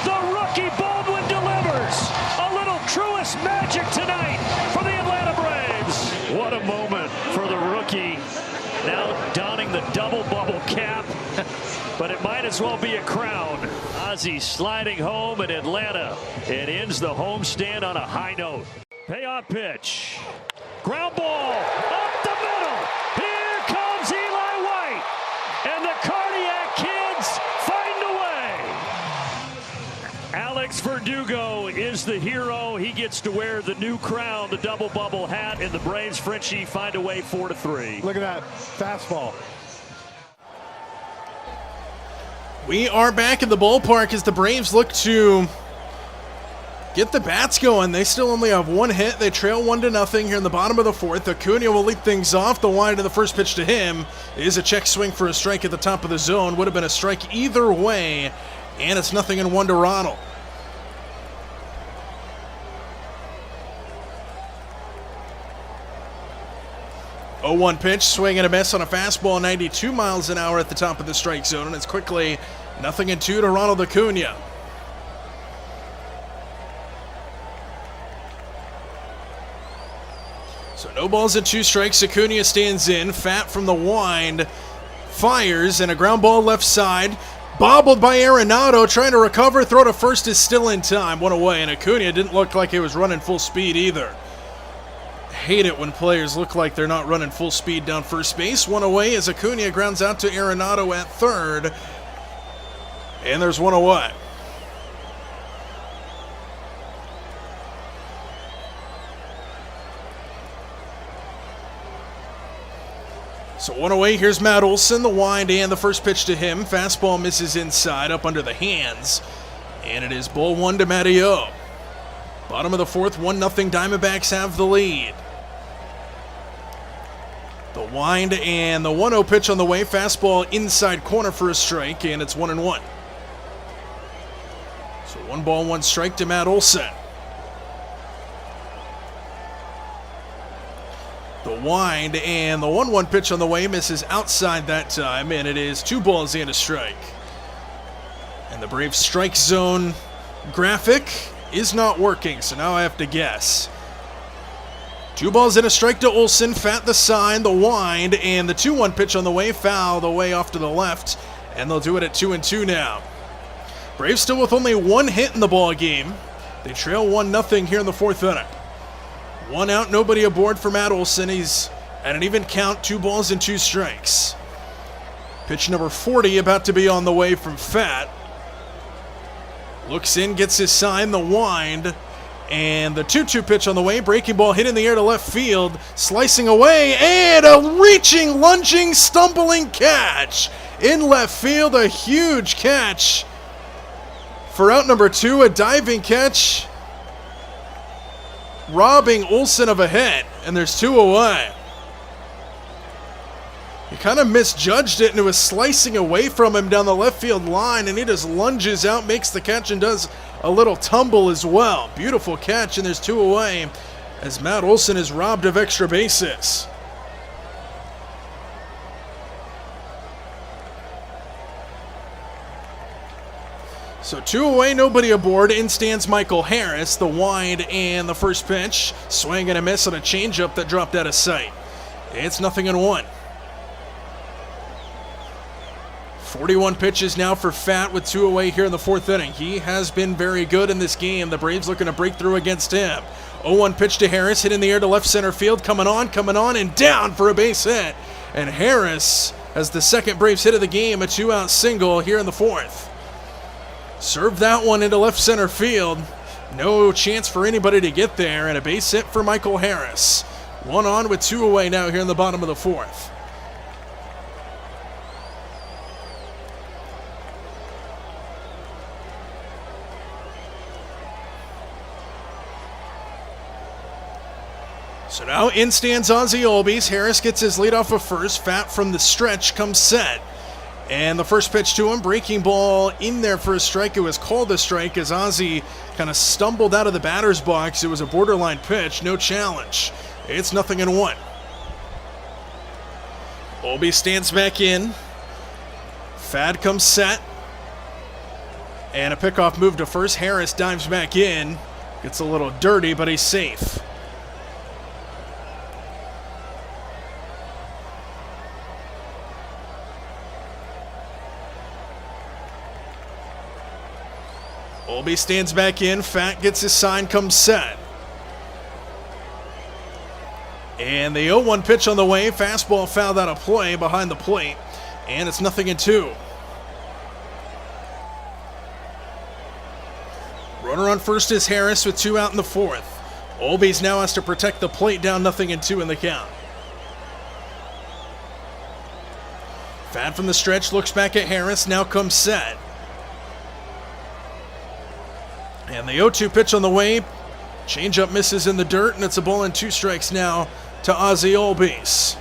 The rookie Baldwin delivers! A little Truist magic tonight for the Atlanta Braves! What a moment for the rookie. Now donning the double bubble cap, but it might as well be a crown. Ozzy sliding home in Atlanta. It ends the homestand on a high note. Payoff pitch. Ground ball up the middle. Here comes Eli White. And the Cardiac Kids find a way. Alex Verdugo is the hero. He gets to wear the new crown, the double bubble hat, and the Braves Frenchie find a way 4-3. Look at that fastball. We are back in the ballpark as the Braves look to get the bats going. They still only have one hit. They trail 1-0 here in the bottom of the fourth. Acuna will lead things off. The wind of the first pitch to him is a check swing for a strike at the top of the zone. Would have been a strike either way, and it's 0-1 to Ronald. Oh, 1 pitch, swing and a miss on a fastball, 92 miles an hour at the top of the strike zone, and it's quickly 0-2 to Ronald Acuna. So no balls and 2 strikes. Acuna stands in. Fat from the wind. Fires, and a ground ball left side. Bobbled by Arenado, trying to recover. Throw to first is still in time. 1 away, and Acuna didn't look like he was running full speed either. Hate it when players look like they're not running full speed down first base. 1 away as Acuna grounds out to Arenado at third. And there's 1 away. So 1 away, here's Matt Olson, the wind and the first pitch to him. Fastball misses inside, up under the hands. And it is ball 1 to Matty O. Bottom of the fourth, 1-0 Diamondbacks have the lead. The wind and the 1-0 pitch on the way. Fastball inside corner for a strike, and it's 1-1. So 1 ball, 1 strike to Matt Olson. The wind and the 1-1 pitch on the way misses outside that time, and it is 2 balls and a strike. And the Braves strike zone graphic is not working, so now I have to guess. 2 balls and a strike to Olsen. Fat the sign, the wind, and the 2-1 pitch on the way. Foul the way off to the left, and they'll do it at 2-2 now. Braves still with only 1 hit in the ball game. They trail 1-0 here in the 4th inning. 1 out, nobody aboard for Matt Olsen. He's at an even count, 2 balls and 2 strikes. Pitch number 40 about to be on the way from Fat. Looks in, gets his sign, the wind, and the 2-2 pitch on the way. Breaking ball hit in the air to left field, slicing away, and a reaching, lunging, stumbling catch in left field. A huge catch for out number 2, a diving catch, robbing Olsen of a hit, and there's 2 away. He kind of misjudged it, and it was slicing away from him down the left field line, and he just lunges out, makes the catch, and does a little tumble as well. Beautiful catch, and there's 2 away as Matt Olsen is robbed of extra bases. So 2 away, nobody aboard. In stands Michael Harris, the wind and the first pitch. Swing and a miss on a changeup that dropped out of sight. It's 0-1. 41 pitches now for Fat with 2 away here in the 4th inning. He has been very good in this game. The Braves looking to break through against him. 0-1 pitch to Harris, hit in the air to left center field. Coming on, and down for a base hit. And Harris has the second Braves hit of the game, a 2-out single here in the 4th. Served that one into left center field. No chance for anybody to get there, and a base hit for Michael Harris. 1 on with 2 away now here in the bottom of the 4th. So now in stands Ozzie Albies. Harris gets his lead off of first. Fat from the stretch comes set. And the first pitch to him, breaking ball in there for a strike. It was called a strike as Ozzie kind of stumbled out of the batter's box. It was a borderline pitch, no challenge. It's 0-1. Albies stands back in. Fad comes set. And a pickoff move to first. Harris dives back in. Gets a little dirty, but he's safe. Albies stands back in. Fat gets his sign, comes set. And the 0-1 pitch on the way. Fastball fouled out of play behind the plate. And it's 0-2. Runner on first is Harris with 2 out in the 4th. Albies now has to protect the plate, down 0-2 in the count. Fat from the stretch, looks back at Harris, now comes set. And the 0-2 pitch on the way. Changeup misses in the dirt, and it's a ball and 2 strikes now to Ozzie Albies,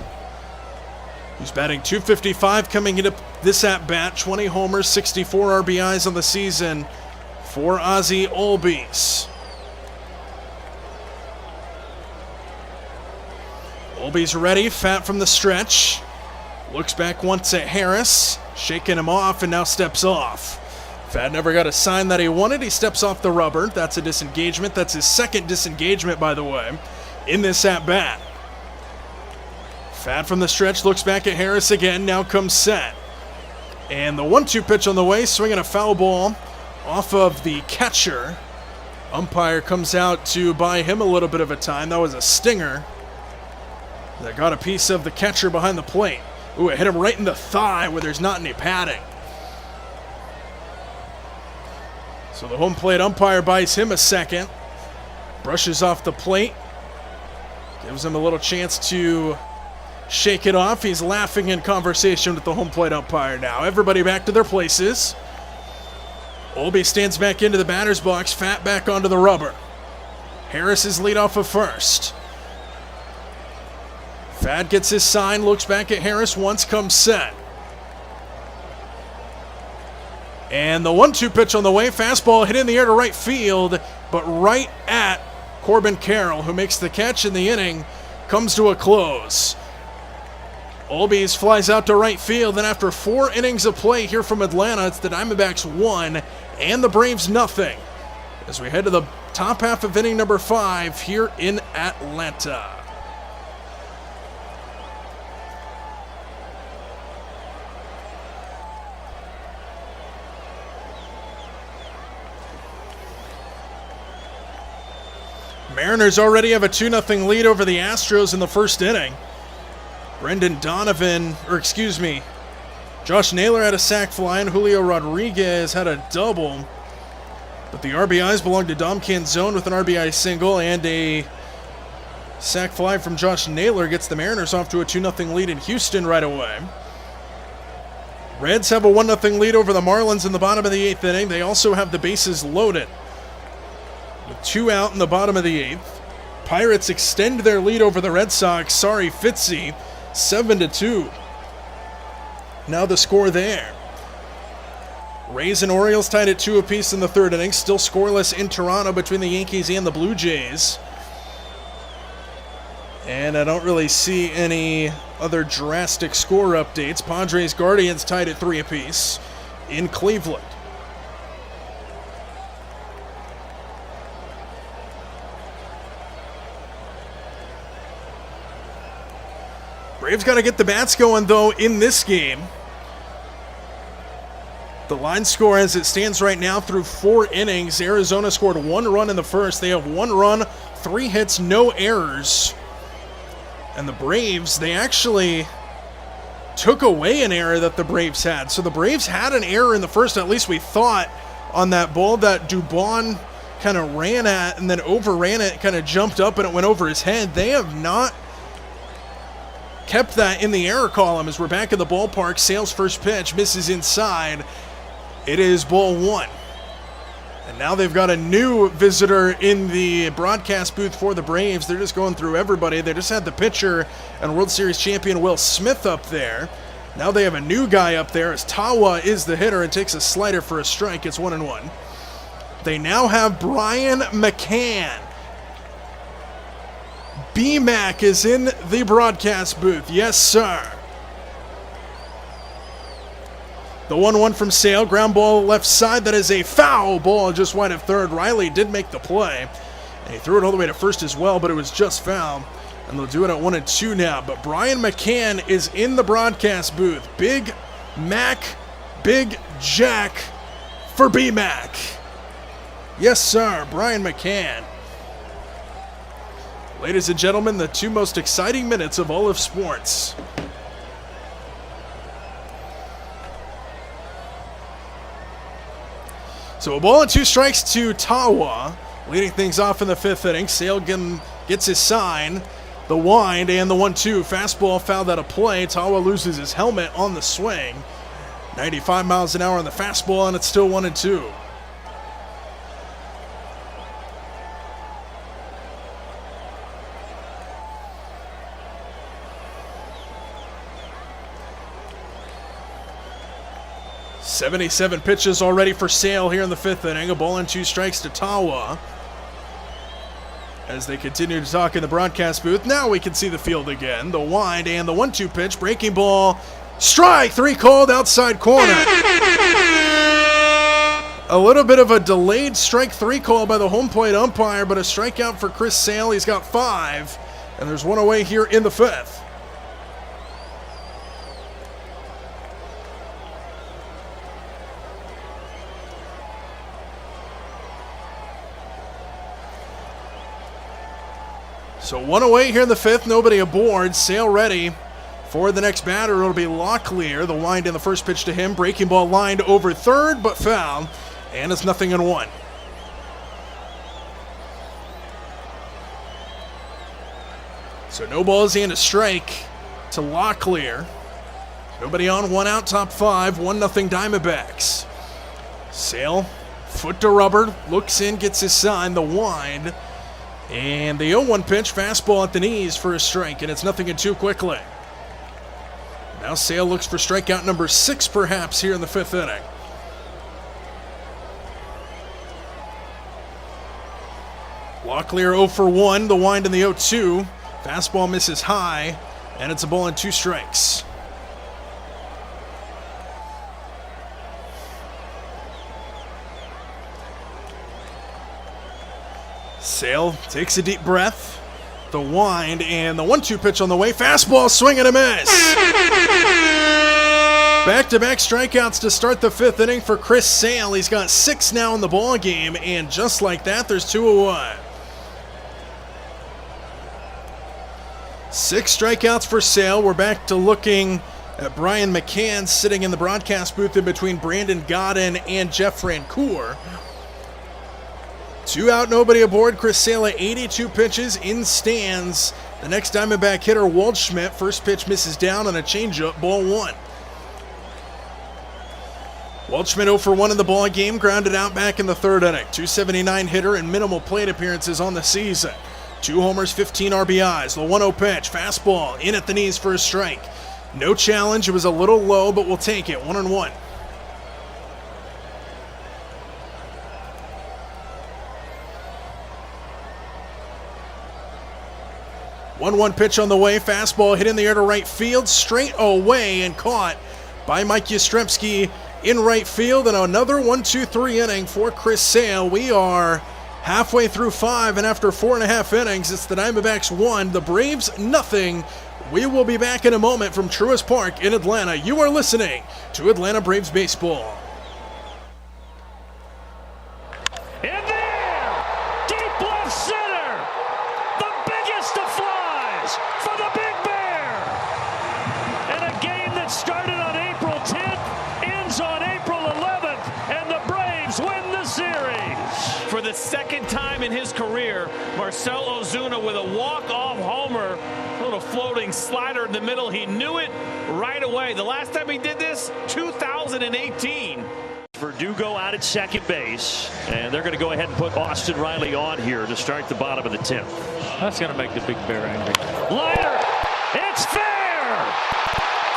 who's batting .255 coming into this at-bat. 20 homers, 64 RBIs on the season for Ozzie Albies. Albies ready, Fat from the stretch. Looks back once at Harris, shaking him off, and now steps off. Fat never got a sign that he wanted. He steps off the rubber. That's a disengagement. That's his second disengagement, by the way, in this at-bat. Fat from the stretch looks back at Harris again. Now comes set. And the 1-2 pitch on the way, swinging a foul ball off of the catcher. Umpire comes out to buy him a little bit of a time. That was a stinger that got a piece of the catcher behind the plate. Ooh, it hit him right in the thigh where there's not any padding. So the home plate umpire buys him a second. Brushes off the plate. Gives him a little chance to shake it off. He's laughing in conversation with the home plate umpire now. Everybody back to their places. Albies stands back into the batter's box. Fat back onto the rubber. Harris is lead off of first. Fat gets his sign, looks back at Harris once, comes set. And the 1-2 pitch on the way. Fastball hit in the air to right field, but right at Corbin Carroll, who makes the catch, in the inning comes to a close. Albies flies out to right field, and after 4 innings of play here from Atlanta, it's the Diamondbacks 1 and the Braves 0. As we head to the top half of inning number 5 here in Atlanta. Mariners already have a 2-0 lead over the Astros in the first inning. Josh Naylor had a sac fly and Julio Rodriguez had a double. But the RBIs belong to Dom Canzone with an RBI single, and a sac fly from Josh Naylor gets the Mariners off to a 2-0 lead in Houston right away. Reds have a 1-0 lead over the Marlins in the bottom of the 8th inning. They also have the bases loaded, with 2 out in the bottom of the 8th. Pirates extend their lead over the Red Sox. Sorry, Fitzy, 7-2. Now the score there. Rays and Orioles tied at 2 apiece in the 3rd inning. Still scoreless in Toronto between the Yankees and the Blue Jays. And I don't really see any other drastic score updates. Padres Guardians tied at 3 apiece in Cleveland. Braves got to get the bats going, though, in this game. The line score as it stands right now through 4 innings. Arizona scored 1 run in the first. They have 1 run, 3 hits, no errors. And the Braves, they actually took away an error that the Braves had. So the Braves had an error in the first, at least we thought, on that ball that Dubon kind of ran at and then overran it, kind of jumped up and it went over his head. They have not kept that in the error column as we're back in the ballpark. Sale's first pitch misses inside. It is ball 1. And now they've got a new visitor in the broadcast booth for the Braves. They're just going through everybody. They just had the pitcher and World Series champion Will Smith up there. Now they have a new guy up there as Tawa is the hitter and takes a slider for a strike. It's 1-1. They now have Brian McCann. B-Mac is in the broadcast booth. Yes, sir. The 1-1 from Sale. Ground ball left side. That is a foul ball just wide of third. Riley did make the play. And he threw it all the way to first as well, but it was just foul. And they'll do it at 1-2 now. But Brian McCann is in the broadcast booth. Big Mac, Big Jack for B-Mac. Yes, sir. Brian McCann. Ladies and gentlemen, the 2 most exciting minutes of all of sports. So a ball and 2 strikes to Tawa, leading things off in the 5th inning. Sale gets his sign, the wind, and the 1-2. Fastball fouled out of play. Tawa loses his helmet on the swing. 95 miles an hour on the fastball, and it's still 1-2. "77 pitches already for Sale here in the 5th inning. A ball and 2 strikes to Tawa. As they continue to talk in the broadcast booth, now we can see the field again. The wind and the 1-2 pitch. Breaking ball. Strike 3 called outside corner. A little bit of a delayed strike 3 call by the home plate umpire, but a strikeout for Chris Sale. He's got 5. And there's 1 away here in the 5th. So 1 away here in the 5th, nobody aboard. Sale ready for the next batter. It'll be Locklear. The wind in the first pitch to him. Breaking ball lined over third, but foul. And it's 0-1. So no balls and a strike to Locklear. Nobody on, 1 out, top 5. 1-0 Diamondbacks. Sale, foot to rubber, looks in, gets his sign. The wind. And the 0-1 pitch, fastball at the knees for a strike, and it's 0-2 quickly. Now Sale looks for strikeout number 6 perhaps here in the 5th inning. Locklear 0 for 1, the wind in the 0-2. Fastball misses high, and it's a ball and 2 strikes. Sale takes a deep breath. The wind and the 1-2 pitch on the way. Fastball, swing and a miss. Back-to-back strikeouts to start the 5th inning for Chris Sale. He's got 6 now in the ball game, and just like that, there's 2 away. 6 strikeouts for Sale. We're back to looking at Brian McCann sitting in the broadcast booth in between Brandon Godden and Jeff Francoeur. 2 out, nobody aboard. Chris Sale at 82 pitches in stands. The next Diamondback hitter, Waldschmidt. First pitch misses down on a changeup, ball 1. Waldschmidt 0 for 1 in the ball game, grounded out back in the 3rd inning. 279 hitter and minimal plate appearances on the season. 2 homers, 15 RBIs. The 1-0 pitch, fastball in at the knees for a strike. No challenge. It was a little low, but we'll take it. 1-1. One pitch on the way. Fastball hit in the air to right field, straight away and caught by Mike Yastrzemski in right field. And another 1-2-3 inning for Chris Sale. We are halfway through 5, and after 4.5 innings, it's the Diamondbacks 1, the Braves nothing. We will be back in a moment from Truist Park in Atlanta. You are listening to Atlanta Braves Baseball. In there, deep left center, the biggest of flies for the Big Bear. And a game that started on April 10th ends on April 11th, and the Braves win the series. For the second time in his career, Marcell Ozuna with a walk-off homer, a little floating slider in the middle. He knew it right away. The last time he did this, 2018. Verdugo out at second base, and they're going to go ahead and put Austin Riley on here to start the bottom of the 10th. That's going to make the Big Bear angry. Liner, it's fair!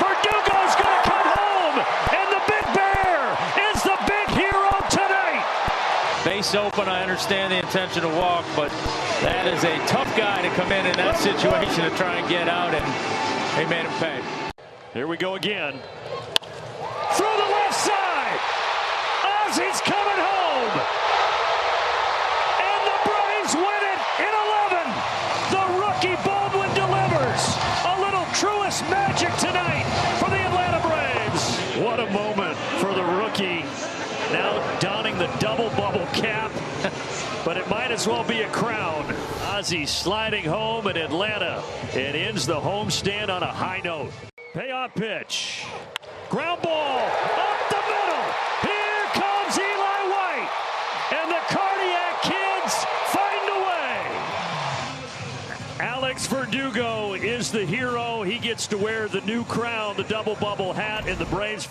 Verdugo's going to come home, and the Big Bear is the big hero tonight! Base open, I understand the intention to walk, but that is a tough guy to come in that situation to try and get out, and they made him pay. Here we go again. Through the left side! Ozzy's coming home! And the Braves win it in 11! The rookie Baldwin delivers! A little Truist magic tonight for the Atlanta Braves! What a moment for the rookie. Now donning the double bubble cap, but it might as well be a crown. Ozzy sliding home in Atlanta. It ends the homestand on a high note. Payoff pitch. Ground ball up the middle. Here comes Eli White. And the Cardiac Kids find a way. Alex Verdugo is the hero. He gets to wear the new crown, the double bubble hat, and the Braves.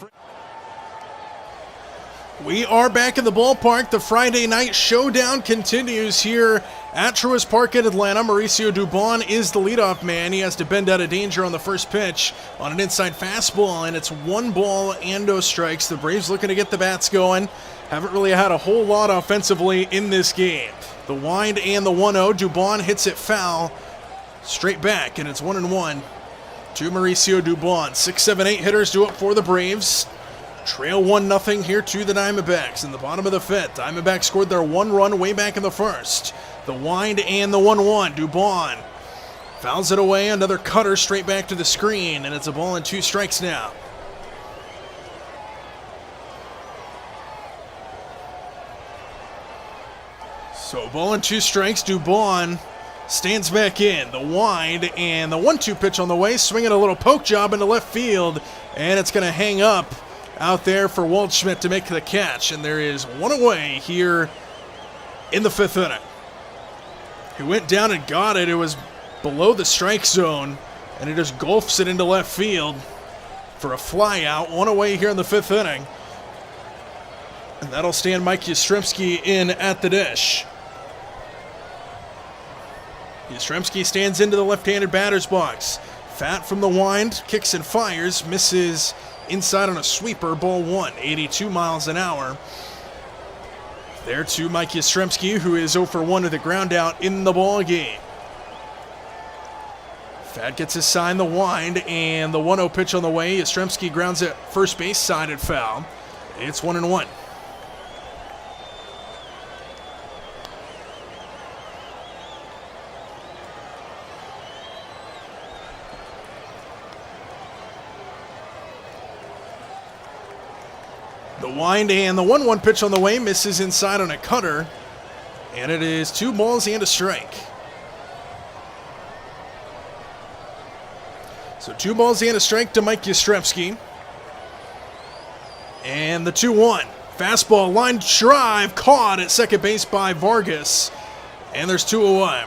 We are back in the ballpark. The Friday night showdown continues here at Truist Park in Atlanta. Mauricio Dubon is the leadoff man. He has to bend out of danger on the first pitch on an inside fastball, and it's 1 ball and no strikes. The Braves looking to get the bats going. Haven't really had a whole lot offensively in this game. The wind and the 1-0. Dubon hits it foul straight back, and it's 1-1 to Mauricio Dubon. 6, 7, 8 hitters do it for the Braves. Trail 1-0 here to the Diamondbacks in the bottom of the 5th. Diamondbacks scored their 1 run way back in the 1st. The wind and the 1-1. Dubon fouls it away. Another cutter straight back to the screen, and it's a ball and 2 strikes now. So ball and 2 strikes. Dubon stands back in. The wind and the 1-2 pitch on the way. Swinging a little poke job into left field, and it's going to hang up out there for Waldschmidt to make the catch, and there is 1 away here in the 5th inning. He went down and got it. It was below the strike zone, and he just golfs it into left field for a fly out. 1 away here in the 5th inning, and that'll stand Mike Yastrzemski in at the dish. Yastrzemski stands into the left-handed batter's box. Fat from the wind, kicks and fires, misses inside on a sweeper, ball 1, 82 miles an hour. There to Mike Yastrzemski, who is 0 for 1 with a ground out in the ball game. Fat gets his sign, the wind, and the 1-0 pitch on the way. Yastrzemski grounds it first base side at foul. It's 1-1. The wind and the 1-1 pitch on the way misses inside on a cutter, and it is 2 balls and a strike. So 2 balls and a strike to Mike Yastrzemski. And the 2-1. Fastball, line drive, caught at second base by Vargas. And there's 2 away.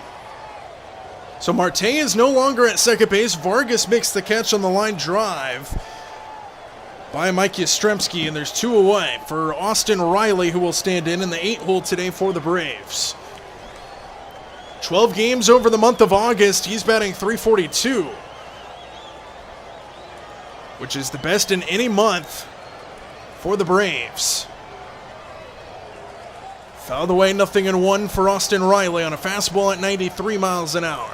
So Marte is no longer at second base. Vargas makes the catch on the line drive by Mike Yastrzemski, and there's 2 away for Austin Riley, who will stand in the 8-hole today for the Braves. 12 games over the month of August. He's batting .342, which is the best in any month for the Braves. Fouled away, 0-1 for Austin Riley on a fastball at 93 miles an hour.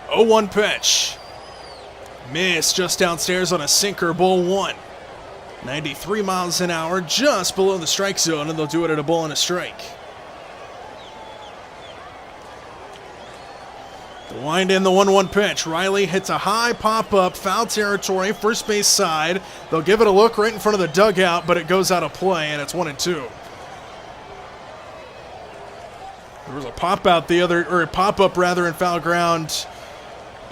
Oh, 1 pitch. Miss just downstairs on a sinker, ball 1. 93 miles an hour, just below the strike zone, and they'll do it at a ball and a strike. The wind in, the 1-1 pitch. Riley hits a high pop-up, foul territory, first base side. They'll give it a look right in front of the dugout, but it goes out of play, and it's 1-2. There was a pop-up in foul ground.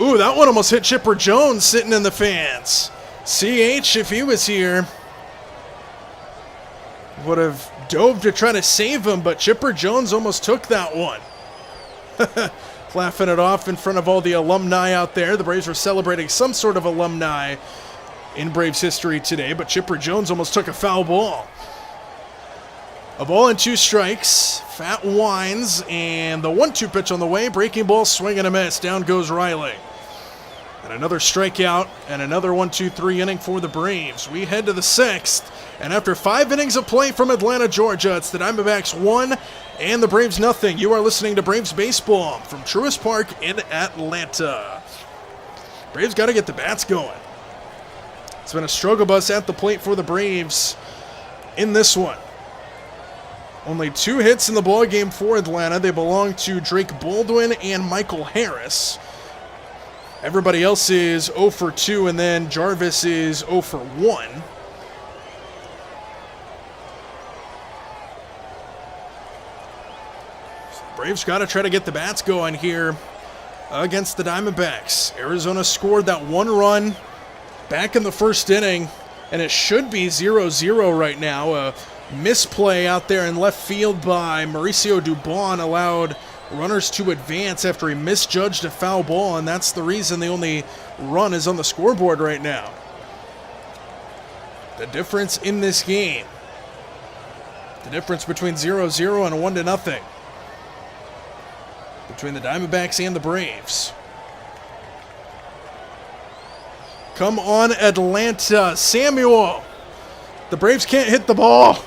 Ooh, that one almost hit Chipper Jones sitting in the fans. CH, if he was here, would have dove to try to save him, but Chipper Jones almost took that one. Laughing it off in front of all the alumni out there. The Braves were celebrating some sort of alumni in Braves history today, but Chipper Jones almost took a foul ball. A ball and 2 strikes. Fat winds, and the 1-2 pitch on the way. Breaking ball, swing and a miss. Down goes Riley. And another strikeout, and another 1-2-3 inning for the Braves. We head to the 6th, and after 5 innings of play from Atlanta, Georgia, it's the Diamondbacks 1 and the Braves 0. You are listening to Braves Baseball from Truist Park in Atlanta. Braves got to get the bats going. It's been a struggle bus at the plate for the Braves in this one. Only 2 hits in the ballgame for Atlanta. They belong to Drake Baldwin and Michael Harris. Everybody else is 0 for 2, and then Jarvis is 0 for 1. So the Braves got to try to get the bats going here against the Diamondbacks. Arizona scored that 1 run back in the first inning, and it should be 0-0 right now. A misplay out there in left field by Mauricio Dubon allowed runners to advance after he misjudged a foul ball, and that's the reason the only run is on the scoreboard right now. The difference in this game, the difference between 0-0 and 1-0 between the Diamondbacks and the Braves. Come on, Atlanta. Samuel. The Braves can't hit the ball.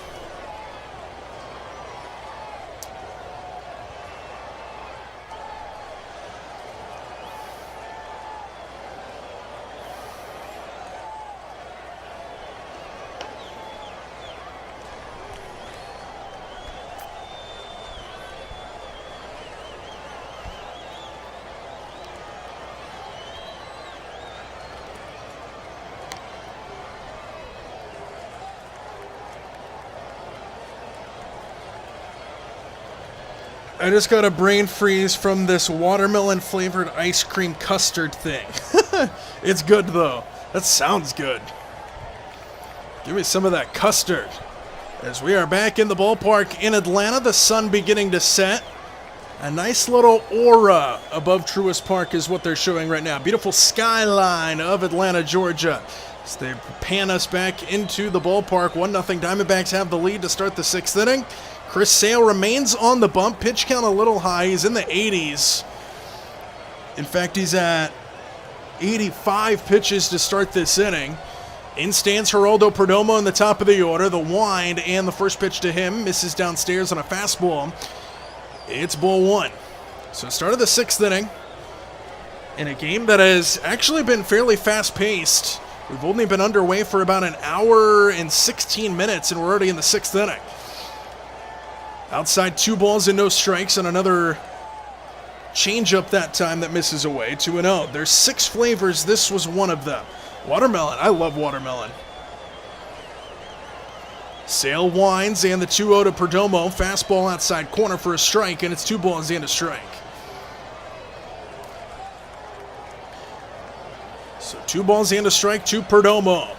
I just got a brain freeze from this watermelon flavored ice cream custard thing. It's good though. That sounds good. Give me some of that custard. As we are back in the ballpark in Atlanta, the sun beginning to set. A nice little aura above Truist Park is what they're showing right now. Beautiful skyline of Atlanta, Georgia. As they pan us back into the ballpark. 1-0 Diamondbacks have the lead to start the 6th inning. Chris Sale remains on the bump. Pitch count a little high. He's in the 80s. In fact, he's at 85 pitches to start this inning. In stands Geraldo Perdomo in the top of the order. The wind and the first pitch to him misses downstairs on a fastball. It's ball 1. So start of the 6th inning in a game that has actually been fairly fast-paced. We've only been underway for about an hour and 16 minutes, and we're already in the 6th inning. Outside 2 balls and no strikes on another changeup that time that misses away. 2-0. There's 6 flavors. This was one of them. Watermelon. I love watermelon. Sale winds, and the 2-0 to Perdomo. Fastball outside corner for a strike, and it's 2 balls and a strike. So 2 balls and a strike to Perdomo.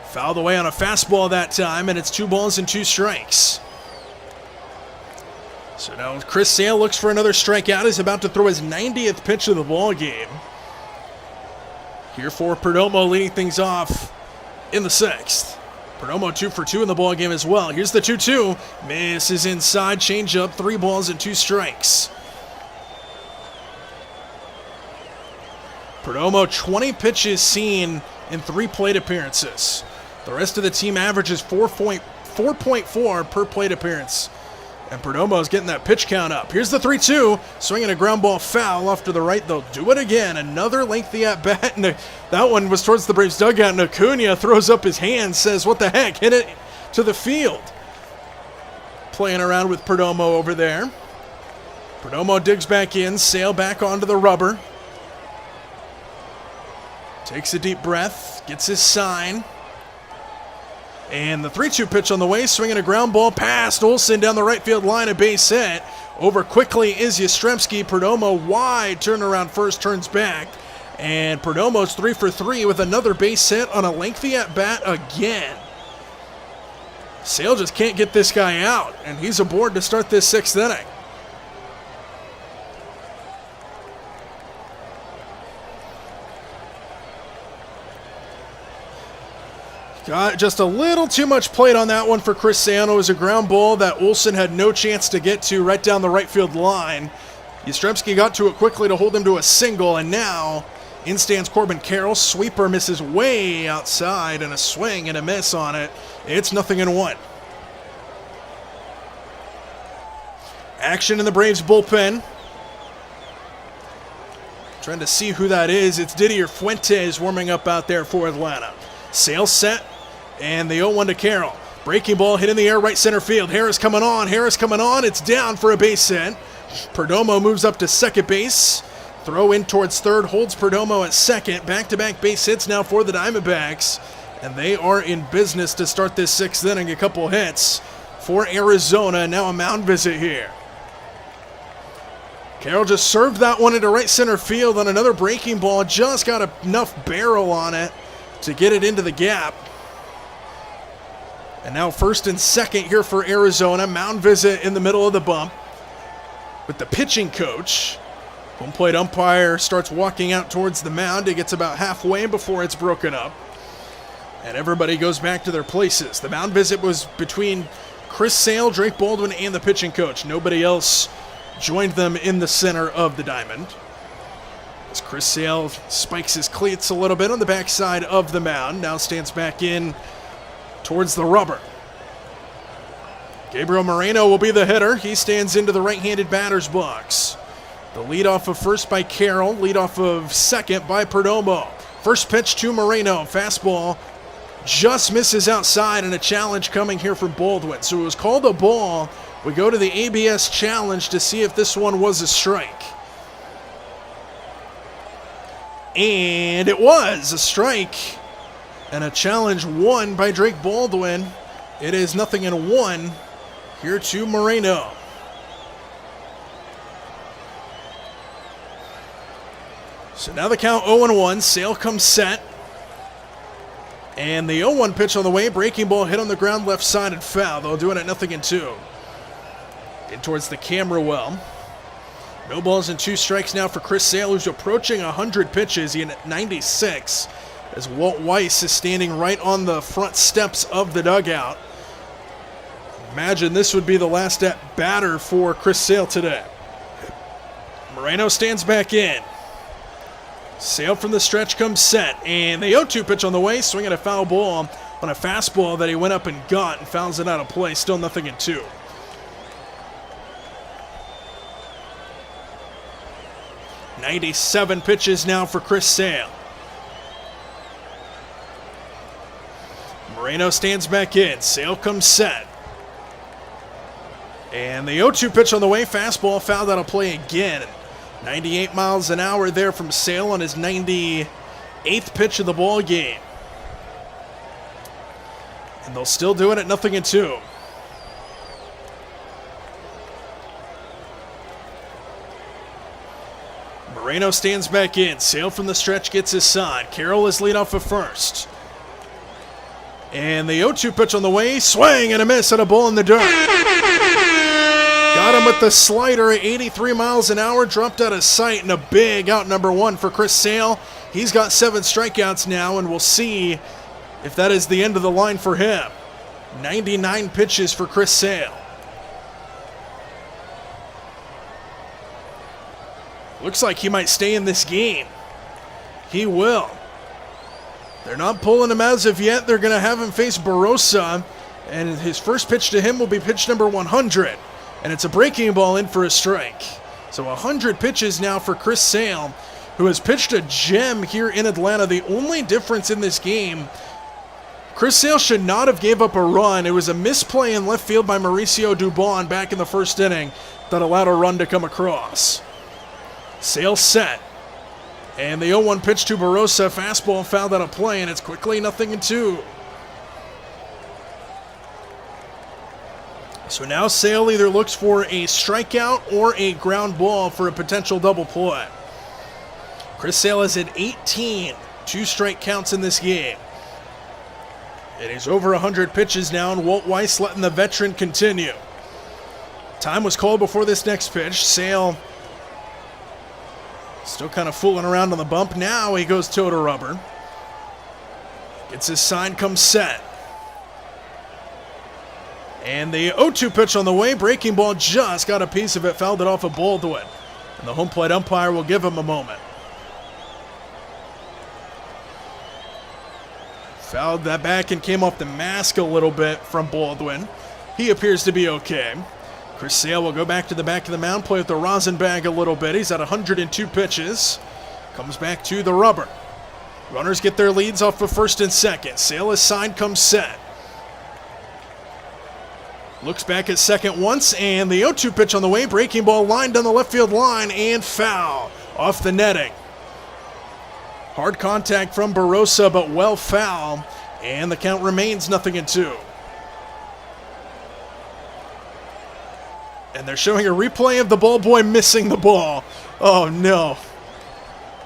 Fouled away on a fastball that time, and it's 2 balls and 2 strikes. So now Chris Sale looks for another strikeout. He's about to throw his 90th pitch of the ball game. Here for Perdomo, leading things off in the 6th. Perdomo 2 for 2 in the ball game as well. Here's the 2-2. Misses inside, changeup, 3 balls and 2 strikes. Perdomo, 20 pitches in 3 plate appearances. The rest of the team averages 4.4 per plate appearance. And Perdomo's getting that pitch count up. Here's the 3-2. Swinging a ground ball foul off to the right. They'll do it again. Another lengthy at-bat. And that one was towards the Braves dugout. And Acuna throws up his hand, says, what the heck? Hit it to the field. Playing around with Perdomo over there. Perdomo digs back in. Sale back onto the rubber. Takes a deep breath. Gets his sign. And the 3-2 pitch on the way, swinging a ground ball past Olsen down the right field line, a base hit. Over quickly is Yastrzemski. Perdomo wide, turnaround first, turns back. And Perdomo's 3 for 3 with another base hit on a lengthy at-bat again. Sale just can't get this guy out, and he's aboard to start this 6th inning. Got just a little too much plate on that one for Chris Sale. It was a ground ball that Olsen had no chance to get to right down the right field line. Yastrzemski got to it quickly to hold him to a single, and now in stands Corbin Carroll. Sweeper misses way outside, and a swing and a miss on it. It's 0-1. Action in the Braves bullpen. Trying to see who that is. It's Didier Fuentes warming up out there for Atlanta. Sale set. And the 0-1 to Carroll. Breaking ball hit in the air right center field. Harris coming on. It's down for a base hit. Perdomo moves up to second base. Throw in towards third. Holds Perdomo at second. Back-to-back base hits now for the Diamondbacks. And they are in business to start this 6th inning. A couple hits for Arizona. Now a mound visit here. Carroll just served that one into right center field on another breaking ball. Just got enough barrel on it to get it into the gap. And now first and second here for Arizona. Mound visit in the middle of the bump with the pitching coach. Home plate umpire starts walking out towards the mound. He gets about halfway before it's broken up. And everybody goes back to their places. The mound visit was between Chris Sale, Drake Baldwin, and the pitching coach. Nobody else joined them in the center of the diamond. As Chris Sale spikes his cleats a little bit on the backside of the mound. Now stands back in towards the rubber. Gabriel Moreno will be the hitter. He stands into the right-handed batter's box. The leadoff of first by Carroll. Leadoff of second by Perdomo. First pitch to Moreno. Fastball just misses outside, and a challenge coming here from Baldwin. So it was called a ball. We go to the ABS challenge to see if this one was a strike. And it was a strike. And a challenge won by Drake Baldwin. It is 0-1 here to Moreno. So now the count 0-1. Sale comes set. And the 0-1 pitch on the way. Breaking ball hit on the ground left side and foul. They'll do it at 0-2. In towards the camera well. No balls and 2 strikes now for Chris Sale, who's approaching 100 pitches. He's at 96. As Walt Weiss is standing right on the front steps of the dugout. Imagine this would be the last at batter for Chris Sale today. Moreno stands back in. Sale from the stretch comes set. And the 0-2 pitch on the way, swinging a foul ball on a fastball that he went up and got and fouls it out of play. Still 0-2. "97 pitches now for Chris Sale. Moreno stands back in. Sale comes set. And the 0-2 pitch on the way. Fastball fouled out of play again. 98 miles an hour there from Sale on his 98th pitch of the ball game. And they'll still do it at 0-2. Moreno stands back in. Sale from the stretch gets his side. Carroll is lead off at first. And the 0-2 pitch on the way. Swing and a miss and a ball in the dirt. Got him with the slider at 83 miles an hour. Dropped out of sight and a big out number 1 for Chris Sale. He's got 7 strikeouts now, and we'll see if that is the end of the line for him. 99 pitches for Chris Sale. Looks like he might stay in this game. He will. They're not pulling him as of yet. They're going to have him face Barossa, and his first pitch to him will be pitch number 100. And it's a breaking ball in for a strike. So 100 pitches now for Chris Sale, who has pitched a gem here in Atlanta. The only difference in this game, Chris Sale should not have gave up a run. It was a misplay in left field by Mauricio Dubon back in the first inning that allowed a run to come across. Sale set. And the 0-1 pitch to Barossa. Fastball fouled out of play, and it's quickly 0-2. So now Sale either looks for a strikeout or a ground ball for a potential double play. Chris Sale has had 18 two-strike counts in this game. And he's over 100 pitches now, and Walt Weiss letting the veteran continue. Time was called before this next pitch. Sale still kind of fooling around on the bump. Now he goes toe to rubber. Gets his sign, comes set. And the 0-2 pitch on the way. Breaking ball just got a piece of it, fouled it off of Baldwin. And the home plate umpire will give him a moment. Fouled that back and came off the mask a little bit from Baldwin. He appears to be okay. Chris Sale will go back to the back of the mound, play with the rosin bag a little bit. He's at 102 pitches. Comes back to the rubber. Runners get their leads off of first and second. Sale is signed, comes set. Looks back at second once, and the 0-2 pitch on the way. Breaking ball lined on the left field line, and foul off the netting. Hard contact from Barossa, but well foul, and the count remains 0-2. And they're showing a replay of the ball boy missing the ball. Oh, no.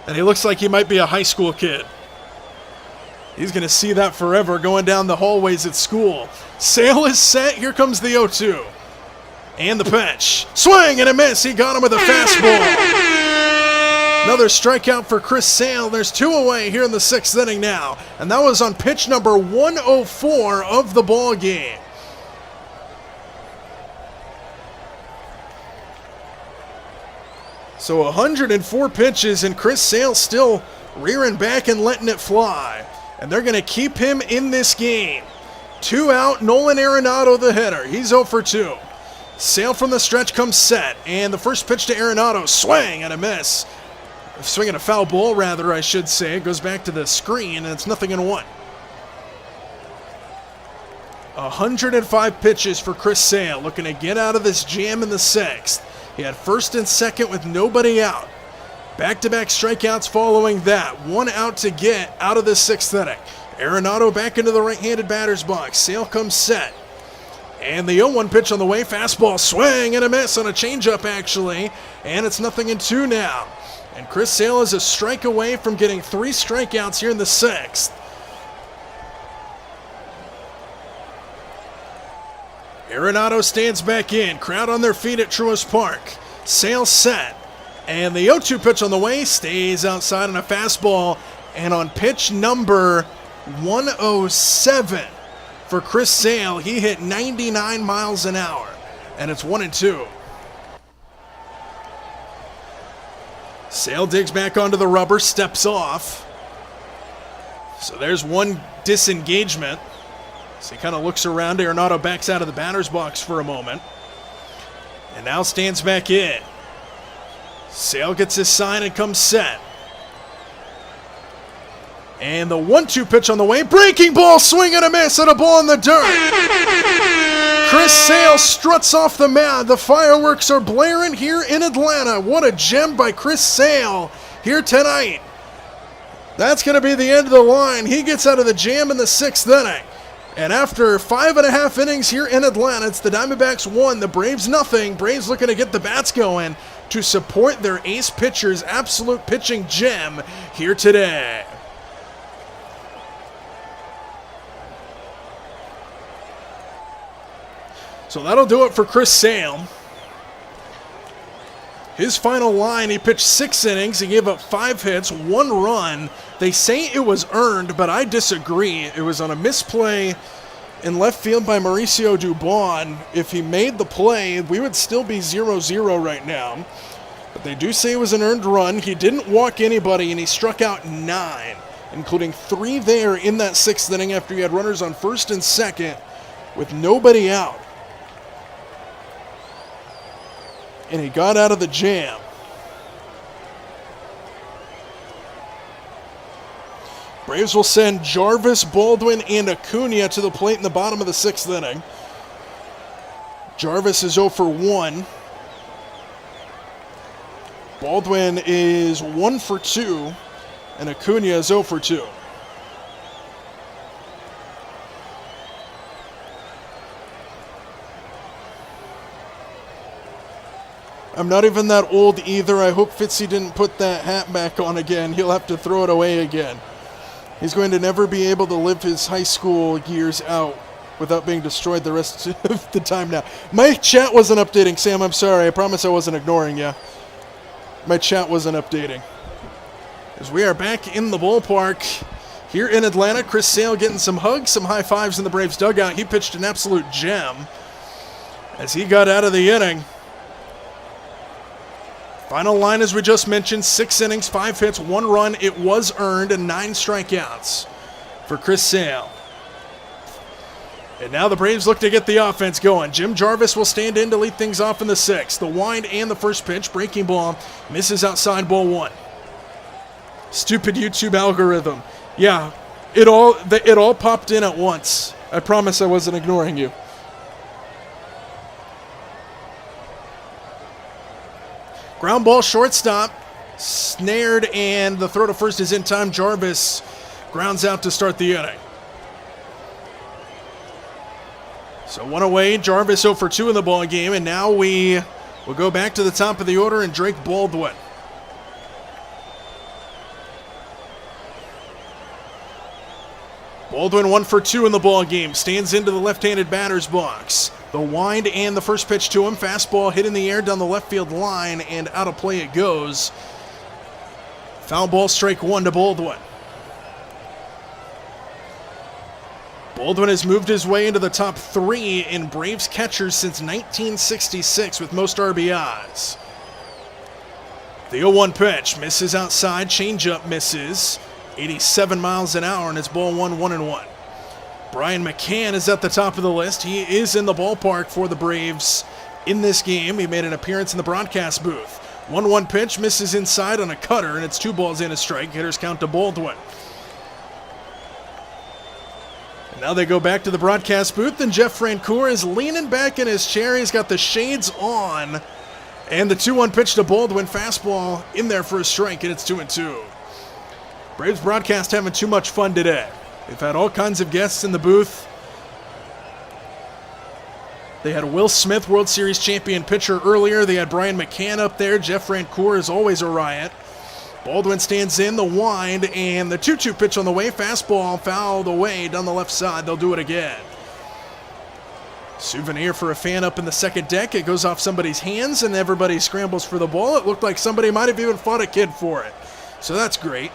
And he looks like he might be a high school kid. He's going to see that forever going down the hallways at school. Sale is set. Here comes the 0-2. And the pitch. Swing and a miss. He got him with a fastball. Another strikeout for Chris Sale. There's 2 away here in the 6th inning now. And that was on pitch number 104 of the ball game. So 104 pitches, and Chris Sale still rearing back and letting it fly. And they're going to keep him in this game. 2 out, Nolan Arenado the hitter. He's 0 for 2. Sale from the stretch comes set, and the first pitch to Arenado, swing and a miss. Swing and a foul ball, rather, I should say. It goes back to the screen, and it's 0-1. 105 pitches for Chris Sale, looking to get out of this jam in the 6th. He had first and second with nobody out. Back-to-back strikeouts following that. 1 out to get out of the 6th inning. Arenado back into the right-handed batter's box. Sale comes set. And the 0-1 pitch on the way. Fastball, swing and a miss on a changeup, actually. And it's 0-2 now. And Chris Sale is a strike away from getting 3 strikeouts here in the 6th. Arenado stands back in. Crowd on their feet at Truist Park. Sale set. And the 0-2 pitch on the way stays outside on a fastball. And on pitch number 107 for Chris Sale, he hit 99 miles an hour. And it's 1-2. Sale digs back onto the rubber, steps off. So there's one disengagement. So he kind of looks around. Arenado backs out of the batter's box for a moment. And now stands back in. Sale gets his sign and comes set. And the 1-2 pitch on the way. Breaking ball, swing and a miss, and a ball in the dirt. Chris Sale struts off the mat. The fireworks are blaring here in Atlanta. What a gem by Chris Sale here tonight. That's going to be the end of the line. He gets out of the jam in the 6th inning. And after 5.5 innings here in Atlanta, it's the Diamondbacks 1, the Braves nothing. Braves looking to get the bats going to support their ace pitcher's absolute pitching gem here today. So that'll do it for Chris Sale. His final line, he pitched 6 innings. He gave up 5 hits, 1 run. They say it was earned, but I disagree. It was on a misplay in left field by Mauricio Dubon. If he made the play, we would still be 0-0 right now. But they do say it was an earned run. He didn't walk anybody, and he struck out 9, including 3 there in that 6th inning after he had runners on 1st and 2nd with nobody out. And he got out of the jam. Braves will send Jarvis, Baldwin, and Acuna to the plate in the bottom of the 6th inning. Jarvis is 0 for 1. Baldwin is 1 for 2. And Acuna is 0 for 2. I'm not even that old either. I hope Fitzy didn't put that hat back on again. He'll have to throw it away again. He's going to never be able to live his high school years out without being destroyed the rest of the time now. My chat wasn't updating, Sam. I'm sorry. I promise I wasn't ignoring you. My chat wasn't updating. As we are back in the ballpark here in Atlanta, Chris Sale getting some hugs, some high fives in the Braves dugout. He pitched an absolute gem as he got out of the inning. Final line, as we just mentioned, 6 innings, 5 hits, 1 run. It was earned, and 9 strikeouts for Chris Sale. And now the Braves look to get the offense going. Jim Jarvis will stand in to lead things off in the 6th. The wind and the first pitch, breaking ball, misses outside, ball 1. Stupid YouTube algorithm. Yeah, it all popped in at once. I promise I wasn't ignoring you. Ground ball, shortstop, snared, and the throw to first is in time. Jarvis grounds out to start the inning. So 1 away, Jarvis 0 for 2 in the ball game, and now we will go back to the top of the order and Drake Baldwin. Baldwin 1 for 2 in the ball game, stands into the left-handed batter's box. The wind and the first pitch to him. Fastball hit in the air down the left field line, and out of play it goes. Foul ball, strike 1 to Baldwin. Baldwin has moved his way into the top 3 in Braves catchers since 1966 with most RBIs. The 0-1 pitch misses outside. Changeup misses. 87 miles an hour, and it's ball 1, 1-1. Brian McCann is at the top of the list. He is in the ballpark for the Braves in this game. He made an appearance in the broadcast booth. 1-1 pitch misses inside on a cutter, and it's 2 balls and a strike. Hitters count to Baldwin. And now they go back to the broadcast booth, and Jeff Francoeur is leaning back in his chair. He's got the shades on, and the 2-1 pitch to Baldwin. Fastball in there for a strike, and it's 2-2. Braves broadcast having too much fun today. They've had all kinds of guests in the booth. They had a Will Smith, World Series champion pitcher earlier. They had Brian McCann up there. Jeff Francoeur is always a riot. Baldwin stands in, the wind, and the 2-2 pitch on the way. Fastball fouled away down the left side. They'll do it again. Souvenir for a fan up in the second deck. It goes off somebody's hands, and everybody scrambles for the ball. It looked like somebody might have even fought a kid for it. So that's great.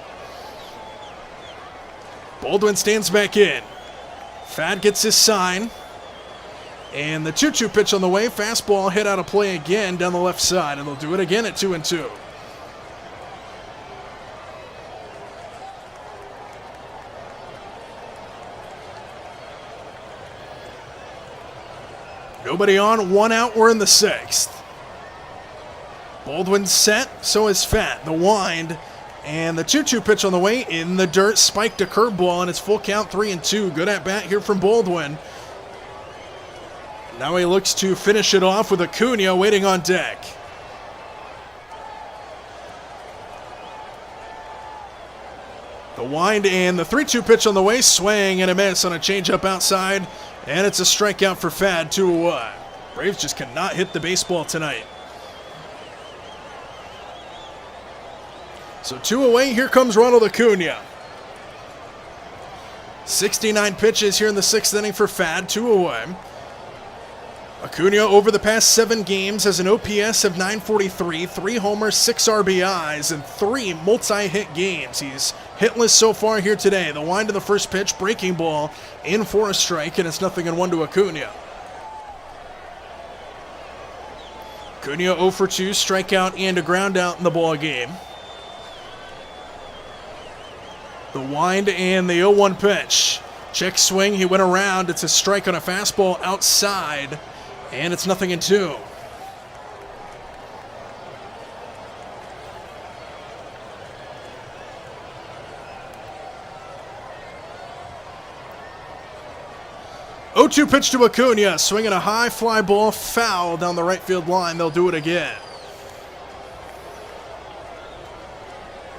Baldwin stands back in. Fad gets his sign. And the 2-2 pitch on the way. Fastball hit out of play again down the left side. And they'll do it again at 2-2. Nobody on, 1 out. We're in the 6th. Baldwin's set, so is Fat. The wind. And the 2-2 pitch on the way in the dirt, spiked a curveball, and it's full count 3-2. Good at bat here from Baldwin. Now he looks to finish it off with Acuna waiting on deck. The wind and the 3-2 pitch on the way, swing and a miss on a changeup outside, and it's a strikeout for Fad, 2-1. Braves just cannot hit the baseball tonight. So 2 away, here comes Ronald Acuna. 69 pitches here in the 6th inning for Fad, 2 away. Acuna over the past 7 games has an OPS of 943, 3 homers, 6 RBIs, and 3 multi-hit games. He's hitless so far here today. The wind of the first pitch, breaking ball, in for a strike, and it's 0-1 to Acuna. Acuna 0 for 2, strikeout and a ground out in the ball game. The wind and the 0-1 pitch. Check swing, he went around. It's a strike on a fastball outside, and it's 0-2. Oh, 2 pitch to Acuna, swinging a high fly ball, foul down the right field line. They'll do it again.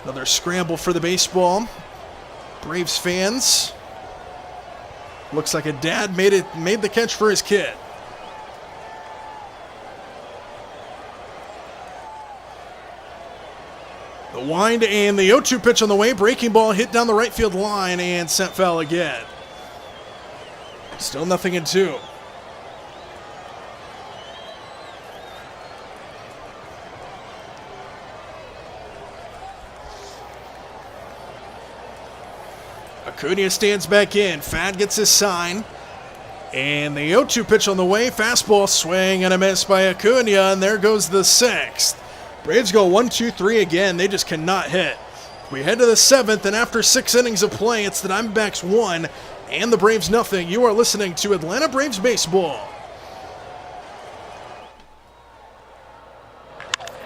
Another scramble for the baseball. Braves fans. Looks like a dad made the catch for his kid. The wind and the 0-2 pitch on the way. Breaking ball hit down the right field line and sent foul again. Still 0-2. Acuna stands back in. Fad gets his sign. And the 0-2 pitch on the way. Fastball swing and a miss by Acuna. And there goes the 6th. Braves go 1-2-3 again. They just cannot hit. We head to the 7th, and after 6 innings of play, it's the Diamondbacks 1 and the Braves 0. You are listening to Atlanta Braves Baseball.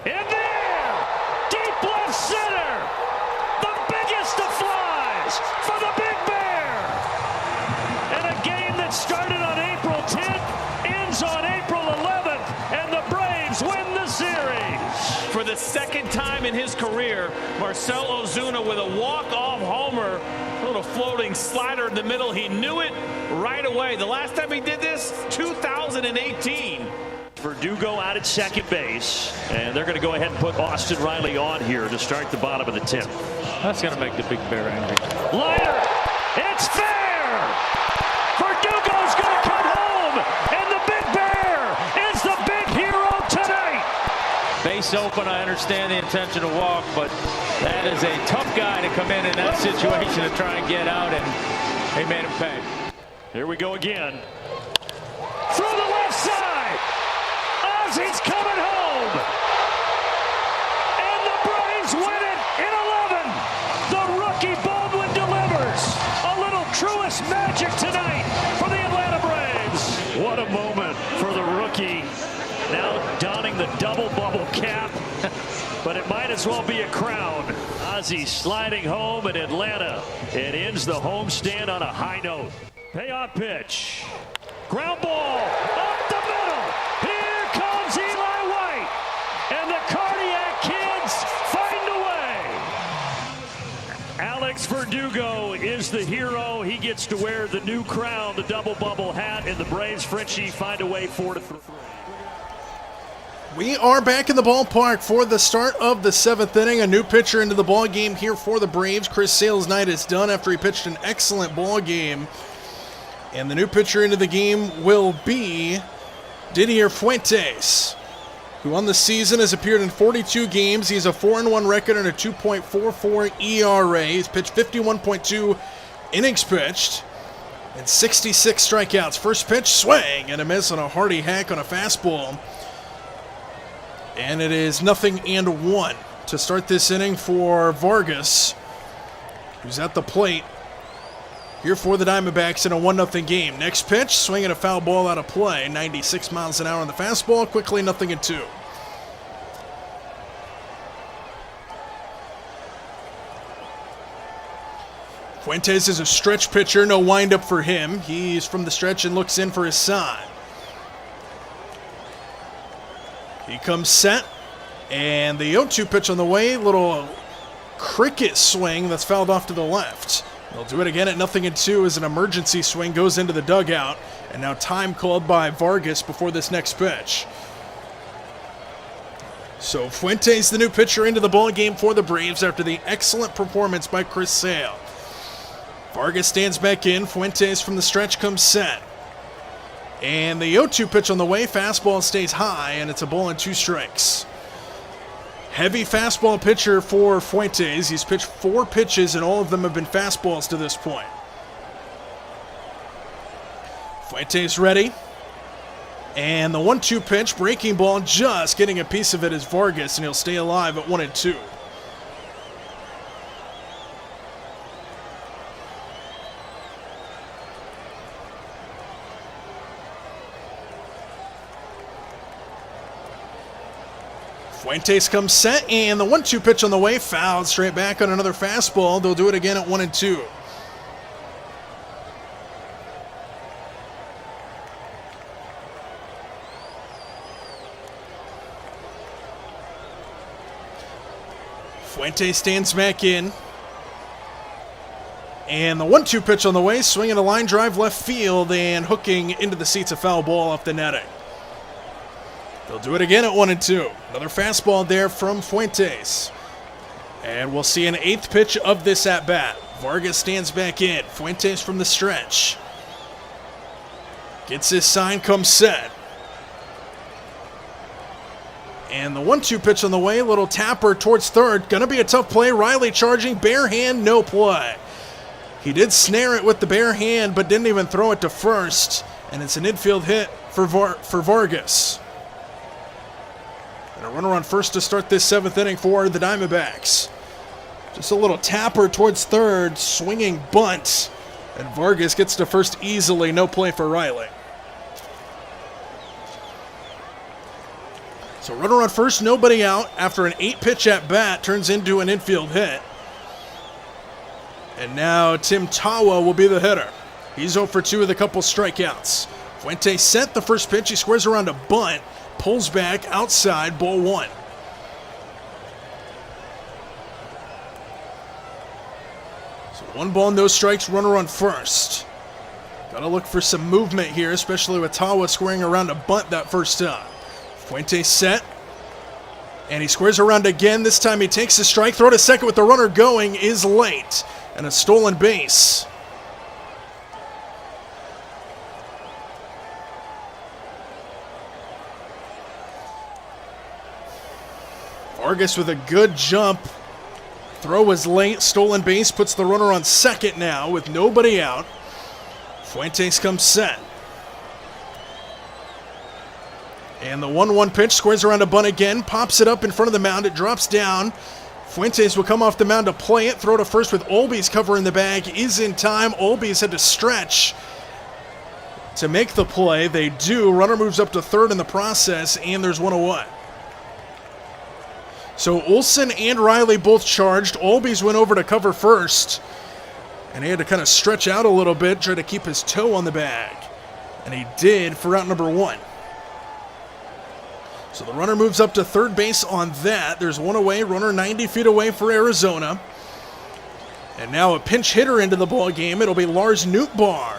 In the air, deep left center, the biggest of flies for the Big Bear. And a game that started on April 10th ends on April 11th, and the Braves win the series. For the 2nd time in his career, Marcell Ozuna with a walk-off homer, a little floating slider in the middle. He knew it right away. The last time he did this, 2018. Verdugo out at second base, and they're going to go ahead and put Austin Riley on here to start the bottom of the 10th. That's going to make the Big Bear angry. Liner, it's fair! Verdugo's going to come home, and the Big Bear is the big hero tonight! Base open, I understand the intention to walk, but that is a tough guy to come in that situation to try and get out, and they made him pay. Here we go again. Through the left side! Ozzy's coming home! And the Braves win it in 11! The rookie Baldwin delivers! A little Truist magic tonight for the Atlanta Braves! What a moment for the rookie. Now donning the double bubble cap, but it might as well be a crown. Ozzy sliding home in Atlanta. It ends the homestand on a high note. Payoff pitch. Ground ball up the middle. Here comes Eli White. And the Cardiac Kids find a way. Alex Verdugo is the hero. He gets to wear the new crown, the double bubble hat, and the Braves Frenchie find a way 4-3. We are back in the ballpark for the start of the 7th inning. A new pitcher into the ball game here for the Braves. Chris Sale's night is done after he pitched an excellent ball game. And the new pitcher into the game will be Didier Fuentes, who on the season has appeared in 42 games. He's a 4-1 record and a 2.44 ERA. He's pitched 51.2 innings pitched and 66 strikeouts. First pitch, swing and a miss on a hearty hack on a fastball. And it is 0-1 to start this inning for Vargas, who's at the plate here for the Diamondbacks in a 1-0 game. Next pitch, swinging a foul ball out of play. 96 miles an hour on the fastball, quickly 0-2. Fuentes is a stretch pitcher, no windup for him. He's from the stretch and looks in for his side. He comes set, and the 0-2 pitch on the way. Little cricket swing that's fouled off to the left. They'll do it again at 0-2 as an emergency swing goes into the dugout. And now time called by Vargas before this next pitch. So Fuentes, the new pitcher, into the ball game for the Braves after the excellent performance by Chris Sale. Vargas stands back in. Fuentes from the stretch comes set. And the 0-2 pitch on the way. Fastball stays high, and it's a ball and 2 strikes. Heavy fastball pitcher for Fuentes. He's pitched 4 pitches, and all of them have been fastballs to this point. Fuentes ready. And the 1-2 pitch, breaking ball, just getting a piece of it is Vargas, and he'll stay alive at 1-2. Fuentes comes set, and the 1-2 pitch on the way, fouled straight back on another fastball. They'll do it again at 1-2. Fuentes stands back in. And the 1-2 pitch on the way, swinging a line drive left field and hooking into the seats, a foul ball off the netting. They'll do it again at 1-2. Another fastball there from Fuentes. And we'll see an 8th pitch of this at-bat. Vargas stands back in. Fuentes from the stretch. Gets his sign, comes set. And the 1-2 pitch on the way, little tapper towards third. Gonna be a tough play. Riley charging, bare hand, no play. He did snare it with the bare hand, but didn't even throw it to first. And it's an infield hit for Vargas. And a runner on first to start this 7th inning for the Diamondbacks. Just a little tapper towards third, swinging bunt. And Vargas gets to first easily, no play for Riley. So runner on first, nobody out after an 8-pitch at bat turns into an infield hit. And now Tim Tawa will be the hitter. He's 0 for 2 with a couple strikeouts. Fuentes set the first pitch. He squares around a bunt, pulls back outside, ball 1. So 1 ball, no strikes, runner on first. Got to look for some movement here, especially with Tawa squaring around a bunt that first time. Fuentes set, and he squares around again. This time he takes the strike. Throw to second with the runner going is late, and a stolen base. Vargas with a good jump. Throw was late. Stolen base puts the runner on second now with nobody out. Fuentes comes set. And the 1-1 pitch, squares around a bunt again, pops it up in front of the mound, it drops down. Fuentes will come off the mound to play it, throw to first with Olbies covering the bag, is in time. Olbies had to stretch to make the play. They do. Runner moves up to third in the process, and there's 1 away. So Olsen and Riley both charged. Olbies went over to cover first, and he had to kind of stretch out a little bit, try to keep his toe on the bag. And he did for out number 1. So the runner moves up to third base on that. There's 1 away, runner 90 feet away for Arizona. And now a pinch hitter into the ball game. It'll be Lars Nootbaar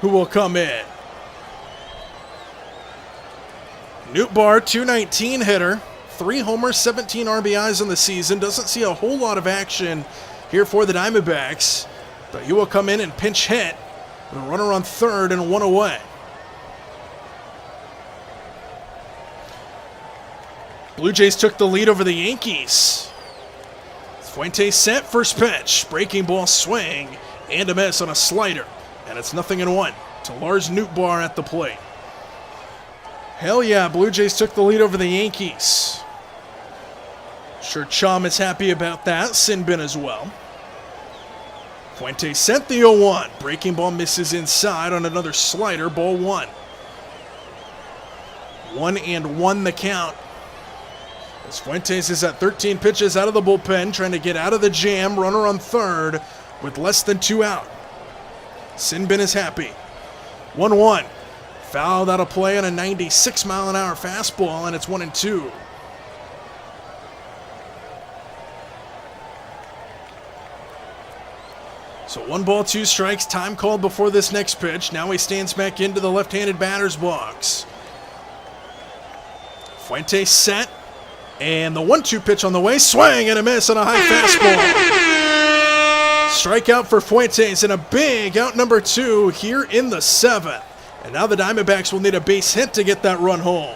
who will come in. Nootbaar, 219 hitter, 3 homers, 17 RBIs in the season. Doesn't see a whole lot of action here for the Diamondbacks, but he will come in and pinch hit with a runner on third and 1 away. Blue Jays took the lead over the Yankees. Fuentes set, first pitch, breaking ball swing, and a miss on a slider. And it's 0-1 to Lars Nootbaar at the plate. Hell yeah, Blue Jays took the lead over the Yankees. Sure Chum is happy about that, Sinbin as well. Fuentes sent the 0-1, breaking ball misses inside on another slider, ball 1. 1-1 the count. As Fuentes is at 13 pitches out of the bullpen, trying to get out of the jam, runner on third with less than 2 out. Sinbin is happy. 1-1. Foul, that'll play on a 96-mile-an-hour fastball, and it's 1-2. So 1 ball, 2 strikes, time called before this next pitch. Now he stands back into the left-handed batter's box. Fuentes set, and the 1-2 pitch on the way. Swing and a miss on a high fastball. Strikeout for Fuentes and a big out number 2 here in the 7th. And now the Diamondbacks will need a base hit to get that run home.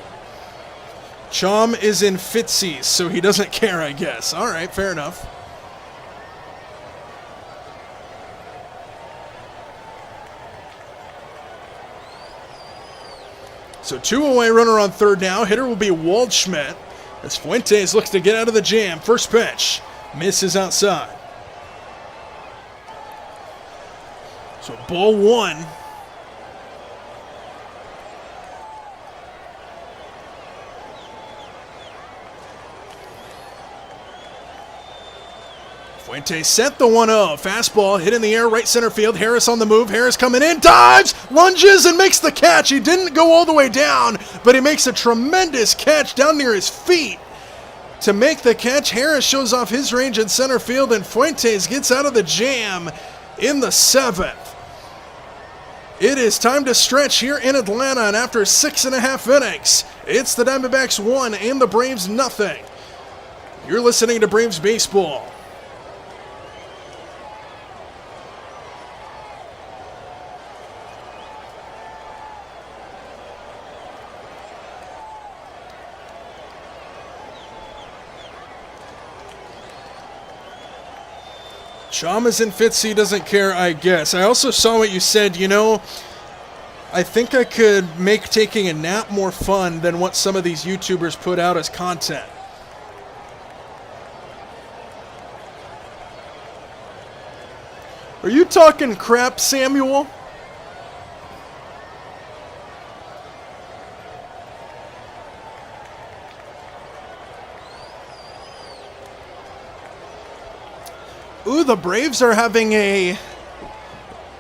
Chom is in fitsies, so he doesn't care, I guess. All right, fair enough. So 2 away, runner on third now. Hitter will be Waldschmidt as Fuentes looks to get out of the jam. First pitch, misses outside. So ball 1. Fuentes sent the 1-0. Fastball hit in the air, right center field. Harris on the move. Harris coming in, dives, lunges, and makes the catch. He didn't go all the way down, but he makes a tremendous catch down near his feet to make the catch. Harris shows off his range in center field, and Fuentes gets out of the jam in the 7th. It is time to stretch here in Atlanta, and after 6.5 innings, it's the Diamondbacks 1 and the Braves nothing. You're listening to Braves Baseball. Chom is in fits, he doesn't care, I guess. I also saw what you said, you know, I think I could make taking a nap more fun than what some of these YouTubers put out as content. Are you talking crap, Samuel? Ooh, the Braves are having a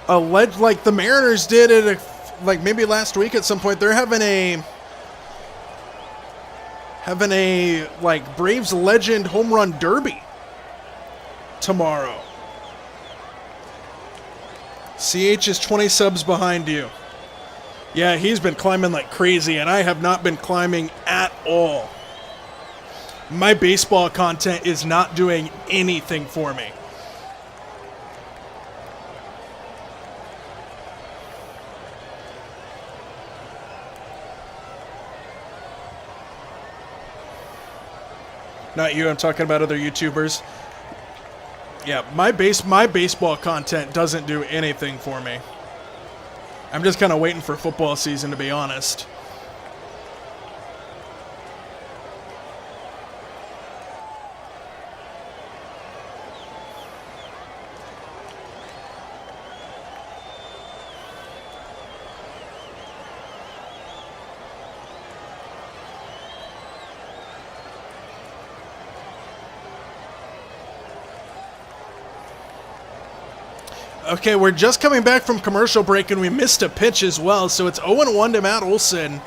like the Mariners did it like maybe last week at some point. They're having a like Braves legend home run derby tomorrow. CH is 20 subs behind you. Yeah, he's been climbing like crazy, and I have not been climbing at all. My baseball content is not doing anything for me. Not you, I'm talking about other YouTubers. Yeah, my baseball content doesn't do anything for me. I'm just kind of waiting for football season, to be honest. Okay, we're just coming back from commercial break, and we missed a pitch as well, so it's 0-1 to Matt Olson.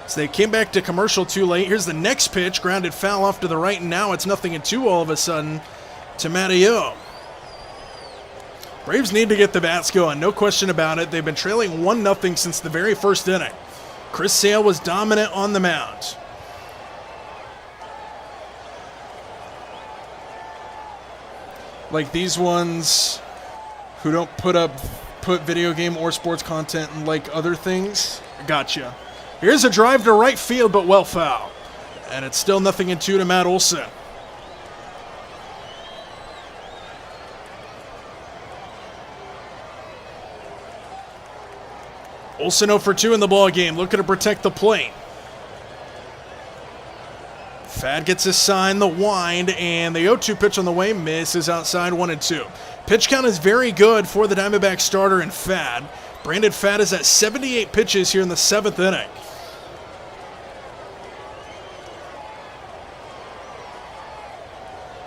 So they came back to commercial too late. Here's the next pitch, grounded foul off to the right, and now it's 0-2 all of a sudden to Matteo. Braves need to get the bats going, no question about it. They've been trailing 1-0 since the very first inning. Chris Sale was dominant on the mound. Like these ones who don't put video game or sports content and like other things. Gotcha. Here's a drive to right field, but well foul. And it's still 0-2 to Matt Olson. Olson 0 for 2 in the ball game, looking to protect the plate. Fad gets his sign, the wind, and the 0-2 pitch on the way misses outside 1-2. Pitch count is very good for the Diamondback starter in Fad. Brandon Fad is at 78 pitches here in the 7th inning.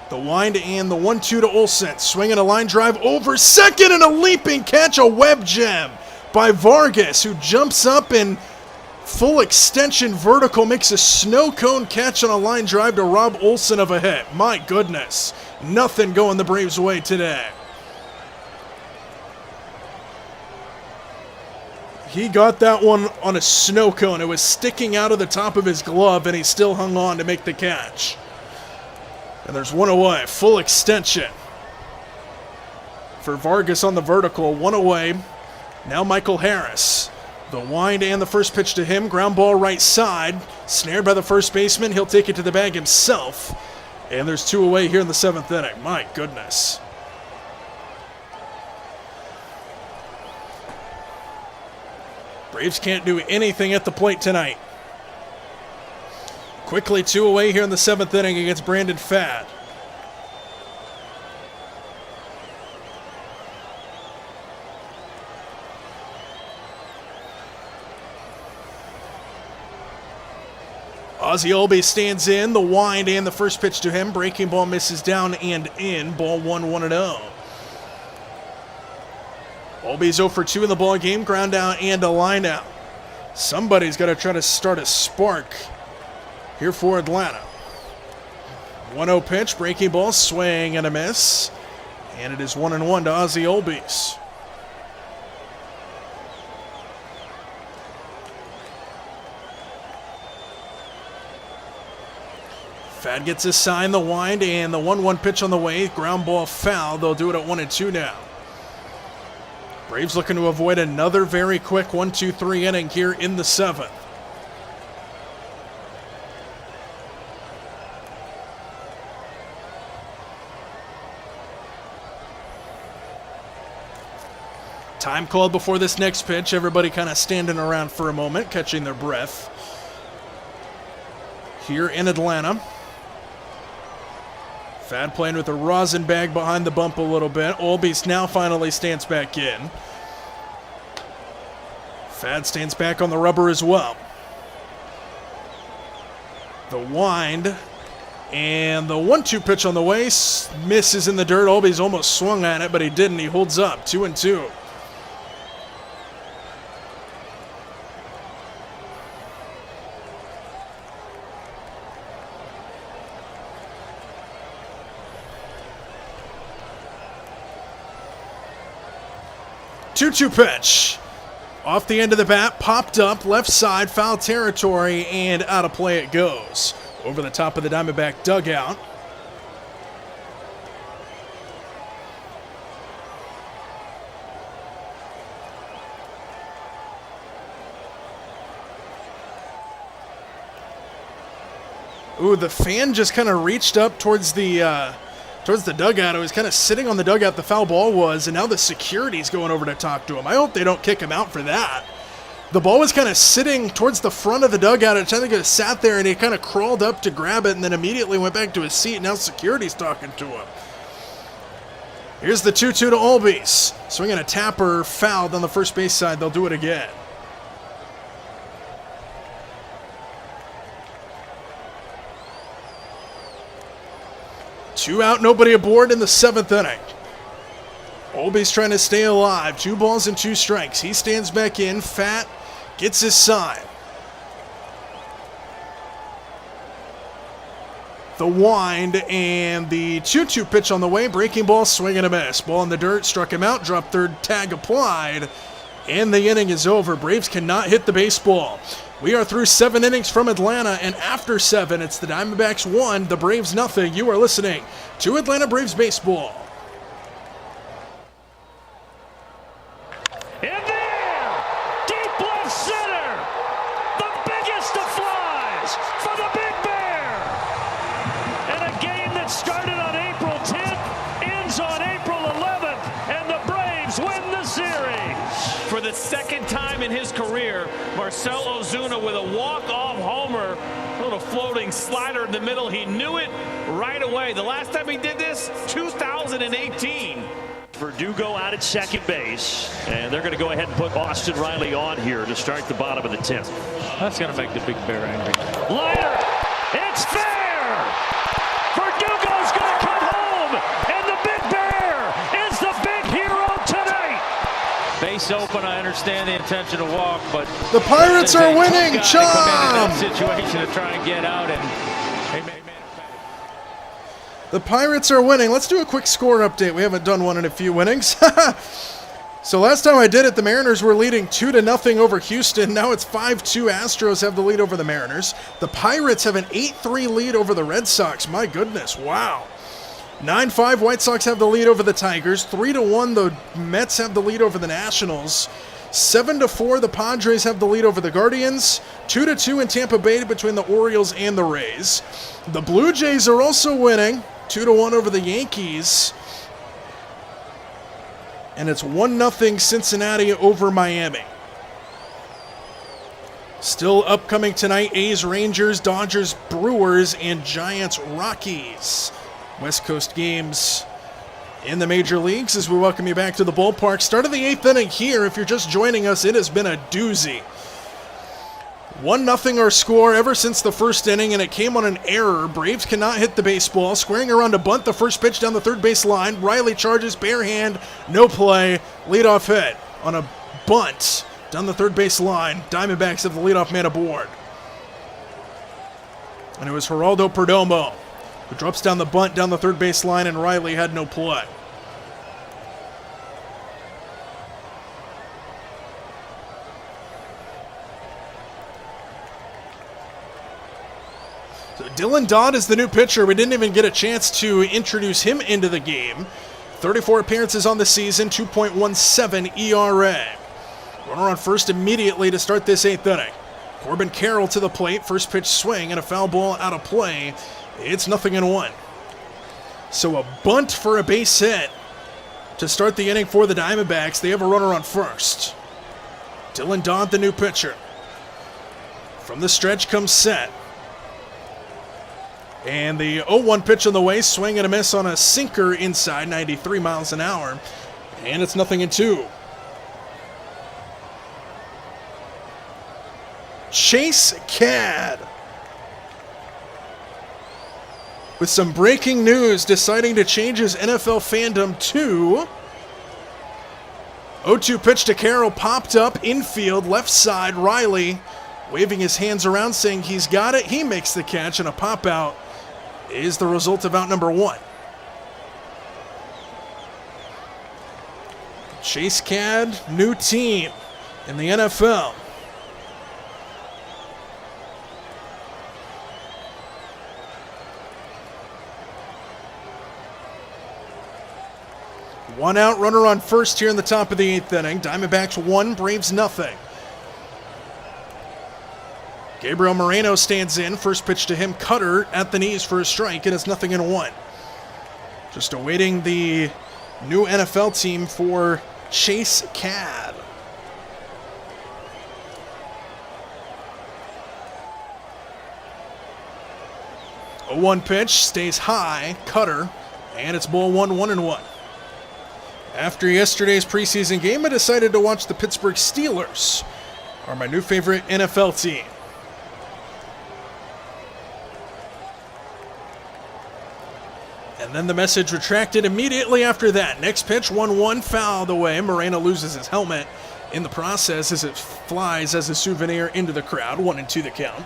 The wind and the 1-2 to Olson. Swinging a line drive over second and a leaping catch, a web gem by Vargas, who jumps up and Full extension vertical, makes a snow cone catch on a line drive to Rob Olsen of a hit. My goodness, nothing going the Braves' way today. He got that one on a snow cone. It was sticking out of the top of his glove, and he still hung on to make the catch. And there's one away, full extension. For Vargas on the vertical, one away. Now Michael Harris. The wind and the first pitch to him. Ground ball right side. Snared by the first baseman. He'll take it to the bag himself. And there's two away here in the 7th inning. My goodness. Braves can't do anything at the plate tonight. Quickly two away here in the 7th inning against Brandon Pfaadt. Ozzie Albies stands in, the wind and the first pitch to him. Breaking ball misses down and in. Ball 1-1-0. Albies 0 for 2 in the ball game. Ground down and a line out. Somebody's got to try to start a spark here for Atlanta. 1-0 pitch, breaking ball, swing and a miss. And it is 1-1 to Ozzie Albies. Pfaadt gets his sign, the wind, and the 1-1 pitch on the way. Ground ball foul. They'll do it at 1-2 now. Braves looking to avoid another very quick 1-2-3 inning here in the 7th. Time called before this next pitch. Everybody kind of standing around for a moment, catching their breath. Here in Atlanta. Pfaadt playing with a rosin bag behind the bump a little bit. Albies now finally stands back in. Pfaadt stands back on the rubber as well. The wind and the 1-2 pitch on the way. Misses in the dirt. Albies almost swung at it, but he didn't. He holds up 2-2. Two-two pitch. Off the end of the bat, popped up, left side, foul territory, and out of play it goes. Over the top of the Diamondback dugout. Ooh, the fan just kind of reached up towards the dugout. It was kind of sitting on the dugout the foul ball was, and now the security's going over to talk to him. I hope they don't kick him out for that. The ball was kind of sitting towards the front of the dugout. I think it sat there, and he kind of crawled up to grab it and then immediately went back to his seat. Now security's talking to him. Here's the 2-2 to Albies. Swinging a tapper, fouled on the first base side. They'll do it again. Two out, nobody aboard in the 7th inning. Albies trying to stay alive. 2 balls and 2 strikes. He stands back in. Pfaadt gets his sign. The wind and the 2-2 pitch on the way. Breaking ball, swing and a miss. Ball in the dirt, struck him out. Drop third, tag applied. And the inning is over. Braves cannot hit the baseball. We are through 7 innings from Atlanta, and after 7, it's the Diamondbacks 1, the Braves nothing. You are listening to Atlanta Braves Baseball. In the air, deep left center, the biggest of flies for the Big Bear. And a game that started on April 10th ends on April 11th, and the Braves win the series. For the second time in his career, Marcell Ozuna with a walk-off homer, a little floating slider in the middle. He knew it right away. The last time he did this, 2018. Verdugo out at second base, and they're going to go ahead and put Austin Riley on here to start the bottom of the 10th. That's going to make the Big Bear angry. Liner, it's fair! Verdugo's going to come home, and the Big Bear is the big hero tonight! face open. I understand the intention to walk, but The Pirates are winning. Come in in Chom! that situation to try and get out, and they may The Pirates are winning. Let's do a quick score update. We haven't done one in a few innings. So last time I did it, the Mariners were leading 2-0 over Houston. Now it's 5-2. Astros have the lead over the Mariners. The Pirates have an 8-3 lead over the Red Sox. My goodness, wow. 9-5, White Sox have the lead over the Tigers. 3-1, the Mets have the lead over the Nationals. 7-4, the Padres have the lead over the Guardians. 2-2 in Tampa Bay between the Orioles and the Rays. The Blue Jays are also winning, 2-1 over the Yankees. And it's 1-0 Cincinnati over Miami. Still upcoming tonight, A's, Rangers, Dodgers, Brewers, and Giants, Rockies. West Coast games in the major leagues as we welcome you back to the ballpark. Start of the 8th inning here. If you're just joining us, it has been a doozy. 1-0 our score ever since the first inning, and it came on an error. Braves cannot hit the baseball. Squaring around to bunt the first pitch down the third base line. Riley charges, bare hand, no play. Leadoff hit on a bunt down the third base line. Diamondbacks have the leadoff man aboard. And it was Geraldo Perdomo who drops down the bunt down the third base line, and Riley had no play. So Dylan Dodd is the new pitcher. We didn't even get a chance to introduce him into the game. 34 appearances on the season, 2.17 ERA. Runner on first immediately to start this 8th inning. Corbin Carroll to the plate, first pitch swing, and a foul ball out of play. It's 0-1. So a bunt for a base hit to start the inning for the Diamondbacks. They have a runner on first. Dylan Dodd, the new pitcher. From the stretch comes set. And the 0-1 pitch on the way, swing and a miss on a sinker inside, 93 miles an hour. And it's 0-2. Chase Cad, with some breaking news, deciding to change his NFL fandom to 0-2 pitch to Carroll, popped up, infield, left side, Riley waving his hands around saying he's got it. He makes the catch, and a pop out is the result of out number 1. Chase Cad, new team in the NFL. One out, runner on first here in the top of the 8th inning. Diamondbacks 1, Braves 0. Gabriel Moreno stands in. First pitch to him, cutter at the knees for a strike, and it's 0-1. Just awaiting the new NFL team for Chase Cad. A 1 pitch, stays high, cutter, and it's ball 1, 1-1. After yesterday's preseason game, I decided to watch the Pittsburgh Steelers, are my new favorite NFL team. And then the message retracted immediately after that. Next pitch, 1-1, fouled away. Moreno loses his helmet in the process as it flies as a souvenir into the crowd. 1-2 the count.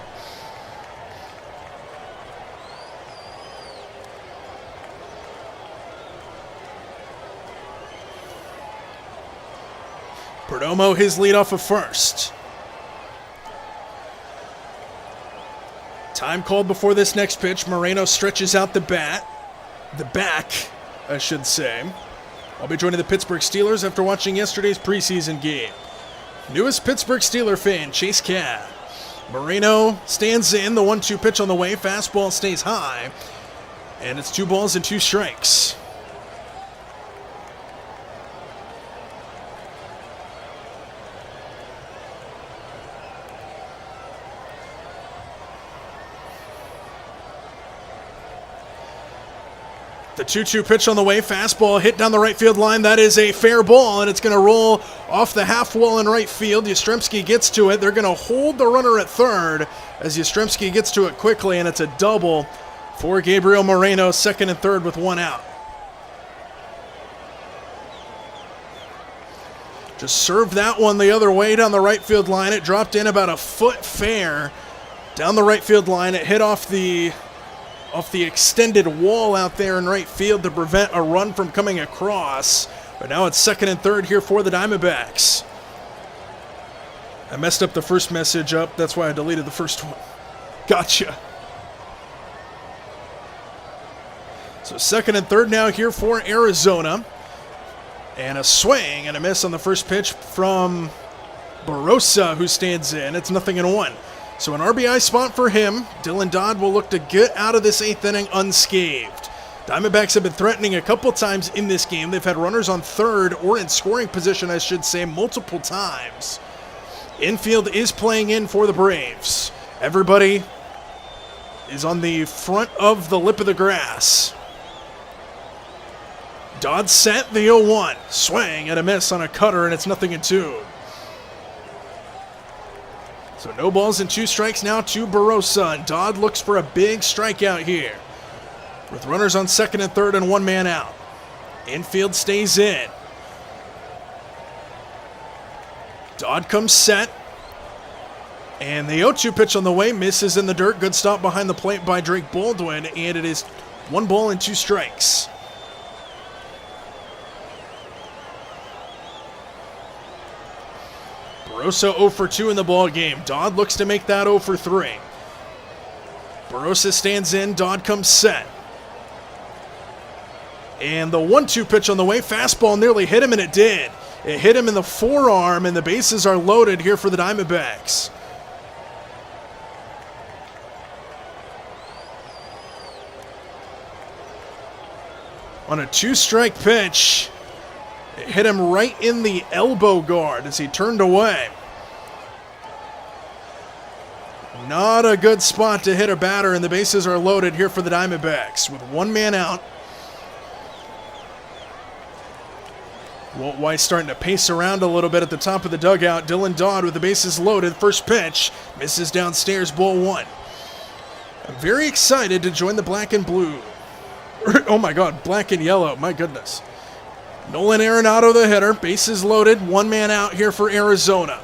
Perdomo, his lead off of first. Time called before this next pitch. Moreno stretches out the back, I should say. I'll be joining the Pittsburgh Steelers after watching yesterday's preseason game. Newest Pittsburgh Steeler fan, Chase Cad. Moreno stands in, the 1-2 pitch on the way. Fastball stays high, and it's 2 balls and 2 strikes. The 2-2 pitch on the way, fastball hit down the right field line. That is a fair ball, and it's going to roll off the half wall in right field. Yastrzemski gets to it. They're going to hold the runner at third as Yastrzemski gets to it quickly, and it's a double for Gabriel Moreno, second and third with 1 out. Just served that one the other way down the right field line. It dropped in about a foot fair down the right field line. It hit off the extended wall out there in right field to prevent a run from coming across. But now it's second and third here for the Diamondbacks. I messed up the first message up. That's why I deleted the first one. Gotcha. So second and third now here for Arizona. And a swing and a miss on the first pitch from Barossa, who stands in. It's 0-1. So an RBI spot for him. Dylan Dodd will look to get out of this eighth inning unscathed. Diamondbacks have been threatening a couple times in this game. They've had runners on third, or in scoring position, I should say, multiple times. Infield is playing in for the Braves. Everybody is on the front of the lip of the grass. Dodd set the 0-1. Swing and a miss on a cutter, and it's 0-2. So no balls and 2 strikes now to Barossa, and Dodd looks for a big strikeout here. With runners on second and third and 1 man out. Infield stays in. Dodd comes set. And the 0-2 pitch on the way misses in the dirt. Good stop behind the plate by Drake Baldwin, and it is 1 ball and 2 strikes. Barossa 0 for 2 in the ball game. Dodd looks to make that 0 for 3. Barossa stands in. Dodd comes set. And the 1-2 pitch on the way. Fastball nearly hit him, and it did. It hit him in the forearm, and the bases are loaded here for the Diamondbacks. On a 2-strike pitch, it hit him right in the elbow guard as he turned away. Not a good spot to hit a batter, and the bases are loaded here for the Diamondbacks with 1 man out. Walt Weiss starting to pace around a little bit at the top of the dugout. Dylan Dodd with the bases loaded. First pitch misses downstairs, ball 1. I'm very excited to join the black and blue. Oh my God, black and yellow, my goodness. Nolan Arenado, the hitter, bases loaded, 1 man out here for Arizona.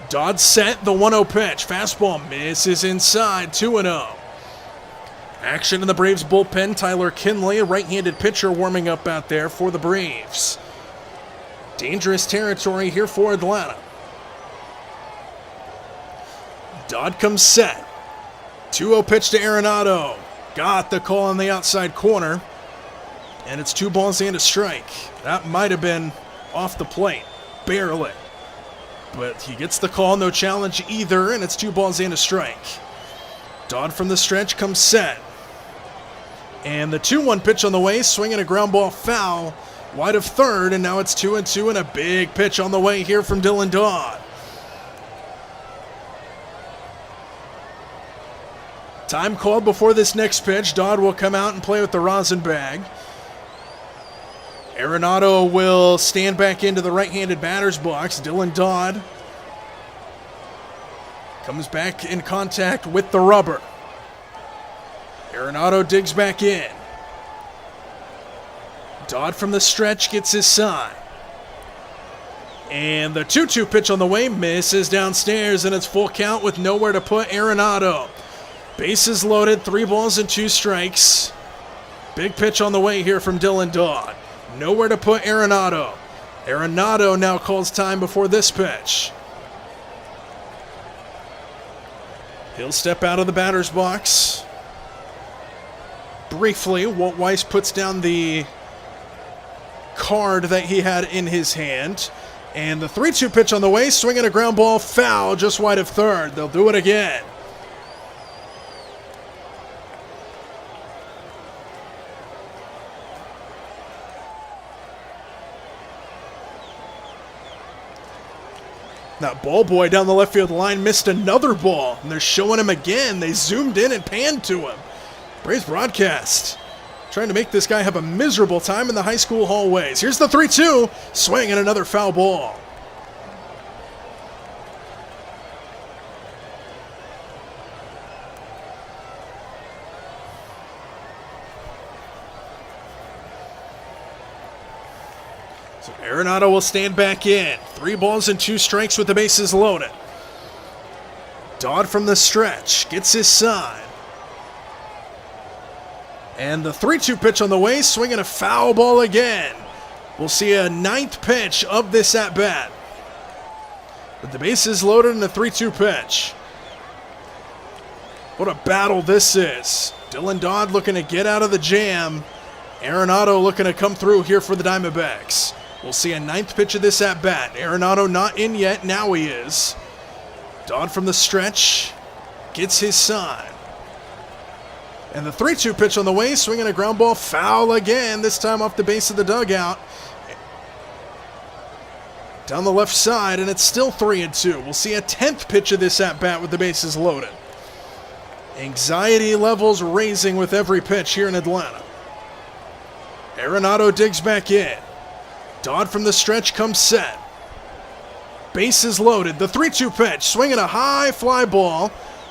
Dodd set, the 1-0 pitch. Fastball misses inside, 2-0. Action in the Braves bullpen. Tyler Kinley, a right-handed pitcher, warming up out there for the Braves. Dangerous territory here for Atlanta. Dodd comes set. 2-0 pitch to Arenado. Got the call on the outside corner. And it's 2 balls and a strike. That might have been off the plate. Barely. But he gets the call, no challenge either, and it's 2 balls and a strike. Dodd from the stretch comes set. And the 2-1 pitch on the way, swinging a ground ball foul, wide of third, and now it's 2-2, and a big pitch on the way here from Dylan Dodd. Time called before this next pitch. Dodd will come out and play with the rosin bag. Arenado will stand back into the right-handed batter's box. Dylan Dodd comes back in contact with the rubber. Arenado digs back in. Dodd from the stretch gets his sign. And the 2-2 pitch on the way misses downstairs, and it's full count with nowhere to put Arenado. Bases loaded, 3 balls and 2 strikes. Big pitch on the way here from Dylan Dodd. Nowhere to put Arenado. Arenado now calls time before this pitch. He'll step out of the batter's box. Briefly, Walt Weiss puts down the card that he had in his hand. And the 3-2 pitch on the way, swinging a ground ball foul just wide of third. They'll do it again. That ball boy down the left field line missed another ball, and they're showing him again. They zoomed in and panned to him. Braves broadcast trying to make this guy have a miserable time in the high school hallways. Here's the 3-2, swing and another foul ball. So Arenado will stand back in. 3 balls and 2 strikes with the bases loaded. Dodd from the stretch gets his sign. And the 3-2 pitch on the way, swinging a foul ball again. We'll see a 9th pitch of this at-bat. With the bases loaded and the 3-2 pitch. What a battle this is. Dylan Dodd looking to get out of the jam. Arenado looking to come through here for the Diamondbacks. We'll see a 9th pitch of this at-bat. Arenado not in yet, now he is. Dodd from the stretch gets his sign. And the 3-2 pitch on the way, swinging a ground ball, foul again, this time off the base of the dugout. Down the left side, and it's still 3-2. We'll see a 10th pitch of this at-bat with the bases loaded. Anxiety levels raising with every pitch here in Atlanta. Arenado digs back in. Dodd from the stretch comes set. Bases loaded. The 3-2 pitch, swinging a high fly ball.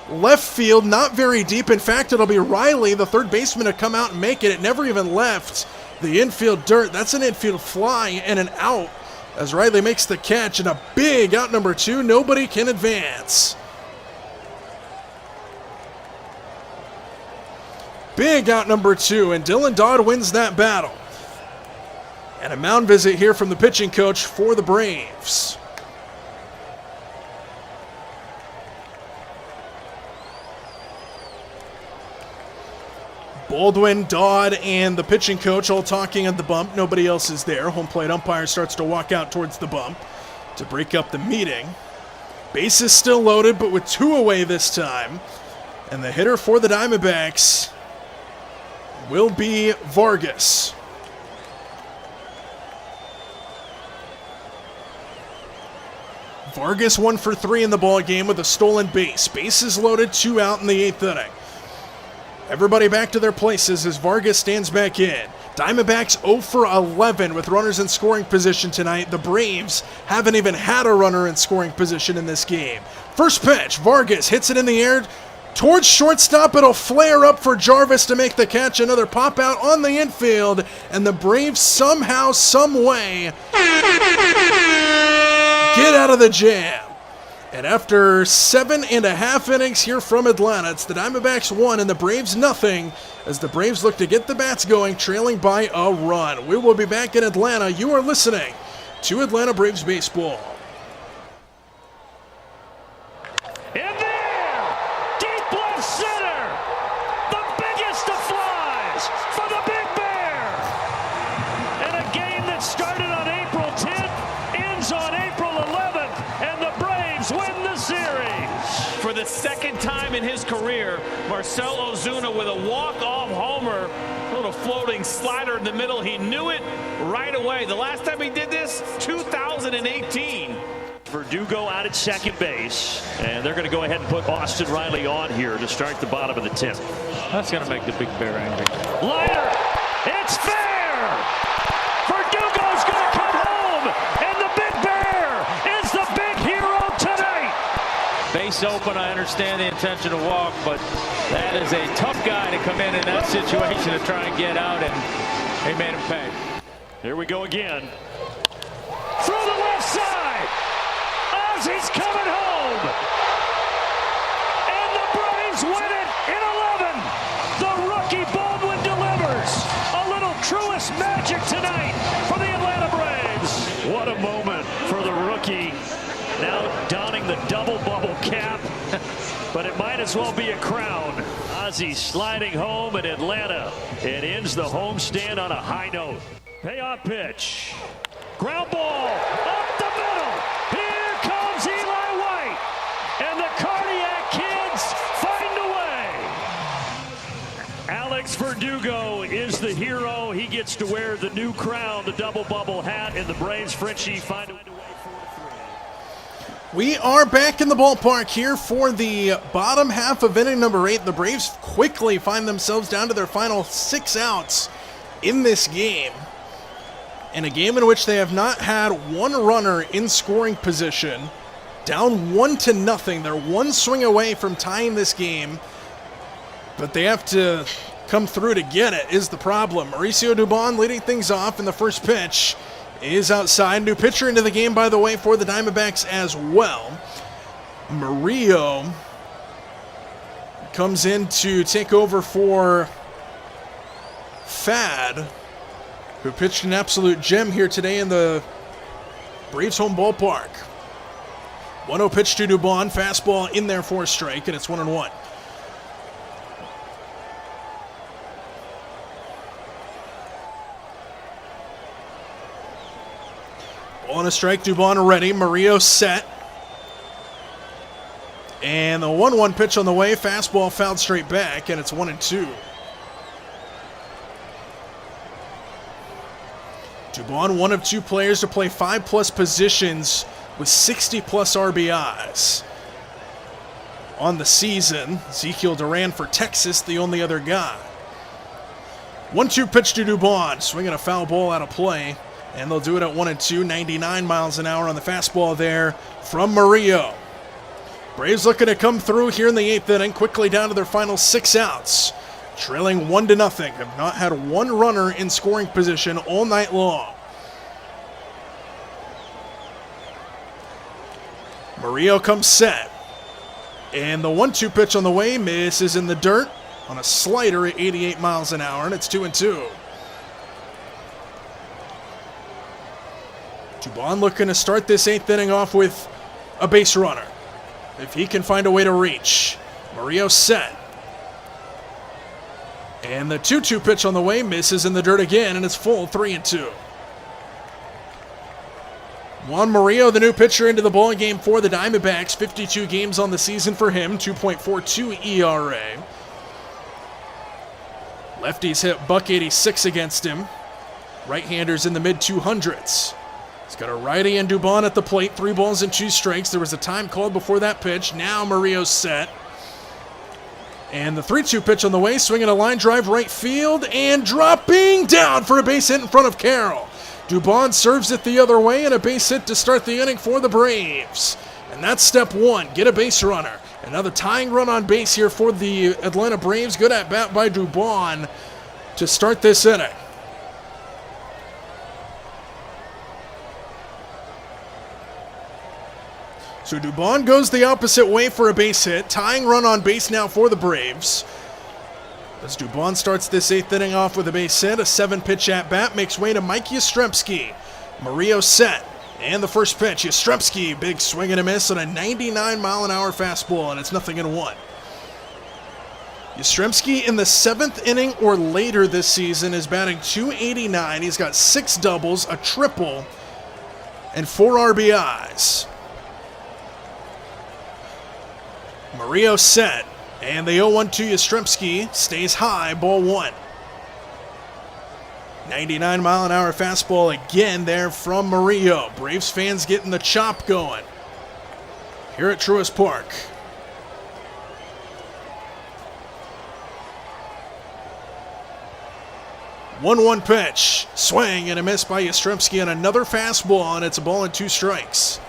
Left field, not very deep. In fact, it'll be Riley, the third baseman, to come out and make it. It never even left the infield dirt. That's an infield fly and an out as Riley makes the catch, and a big out number 2. Nobody can advance. Big out number 2, and Dylan Dodd wins that battle. And a mound visit here from the pitching coach for the Braves. Baldwin, Dodd, and the pitching coach all talking at the bump. Nobody else is there. Home plate umpire starts to walk out towards the bump to break up the meeting. Bases still loaded, but with 2 away this time. And the hitter for the Diamondbacks will be Vargas. Vargas 1 for 3 in the ball game with a stolen base. Bases loaded, 2 out in the 8th inning. Everybody back to their places as Vargas stands back in. Diamondbacks 0 for 11 with runners in scoring position tonight. The Braves haven't even had a runner in scoring position in this game. First pitch, Vargas hits it in the air towards shortstop. It'll flare up for Jarvis to make the catch. Another pop out on the infield, and the Braves somehow, some way get out of the jam. And after 7.5 innings here from Atlanta, it's the Diamondbacks 1 and the Braves nothing, as the Braves look to get the bats going, trailing by a run. We will be back in Atlanta. You are listening to Atlanta Braves Baseball. In there, deep left center, the biggest of flies for the Big Bear. And a game that started on April 10th ends on April 11th, and the Braves win the series. For the second time in his career, Marcell Ozuna with a walk-off homer, a little floating slider in the middle. He knew it right away. The last time he did this, 2018. Verdugo out at second base, and they're going to go ahead and put Austin Riley on here to start the bottom of the 10th. That's going to make the Big Bear angry. Liner, it's fair! Verdugo's going to come home, and the Big Bear is the big hero tonight! Base open, I understand the intention to walk, but that is a tough guy to come in that situation to try and get out, and he made him pay. Here we go again. Through the left side! He's coming home, and the Braves win it in 11. The rookie Baldwin delivers a little Truist magic tonight for the Atlanta Braves. What a moment for the rookie, now donning the double bubble cap, but it might as well be a crown. Ozzie sliding home in Atlanta. It ends the homestand on a high note. Payoff pitch, ground ball up the middle. Here comes Eli White, and the Cardiac Kids find a way. Alex Verdugo is the hero. He gets to wear the new crown, the double bubble hat, and the Braves Frenchie find a way. We are back in the ballpark here for the bottom half of inning number 8. The Braves quickly find themselves down to their final 6 outs in this game. In a game in which they have not had one runner in scoring position, down 1-0. They're one swing away from tying this game, but they have to come through to get it is the problem. Mauricio Dubon leading things off, in the first pitch is outside. New pitcher into the game, by the way, for the Diamondbacks as well. Murillo comes in to take over for Fad, who pitched an absolute gem here today in the Braves home ballpark. 1-0 pitch to Dubon, fastball in there for a strike, and it's 1-1. Ball on a strike, Dubon ready, Murillo set. And the 1-1 pitch on the way, fastball fouled straight back, and it's 1-2. Dubon, one of two players to play 5-plus positions with 60-plus RBIs on the season. Ezekiel Duran for Texas, the only other guy. 1-2 pitch to Dubon, swinging a foul ball out of play, and they'll do it at 1-2, 99 miles an hour on the fastball there from Murillo. Braves looking to come through here in the 8th inning, quickly down to their final 6 outs. Trailing 1-0, have not had one runner in scoring position all night long. Murillo comes set. And the 1-2 pitch on the way, misses in the dirt on a slider at 88 miles an hour, and it's 2-2. Dubon looking to start this 8th inning off with a base runner, if he can find a way to reach. Murillo set. And the 2-2 pitch on the way, misses in the dirt again, and it's full 3-2. Juan Murillo, the new pitcher, into the ball game for the Diamondbacks. 52 games on the season for him, 2.42 ERA. Lefties hit $186 against him. Right-handers in the mid-200s. He's got a righty and Dubon at the plate, 3 balls and 2 strikes. There was a time called before that pitch. Now Murillo's set. And the 3-2 pitch on the way, swinging a line drive right field and dropping down for a base hit in front of Carroll. Dubon serves it the other way and a base hit to start the inning for the Braves. And that's step 1, get a base runner. Another tying run on base here for the Atlanta Braves. Good at bat by Dubon to start this inning. So Dubon goes the opposite way for a base hit. Tying run on base now for the Braves. As Dubon starts this 8th inning off with a base hit, a 7-pitch at-bat makes way to Mike Yastrzemski. Murillo set. And the first pitch, Yastrzemski, big swing and a miss on a 99-mile-an-hour fastball, and it's 0-1. Yastrzemski in the 7th inning or later this season is batting .289. He's got 6 doubles, a triple, and 4 RBIs. Murillo set, and the 0-1 to Yastrzemski stays high, ball 1. 99-mile-an-hour fastball again there from Murillo. Braves fans getting the chop going here at Truist Park. One pitch, swing and a miss by Yastrzemski on another fastball, and it's a ball and 2 strikes.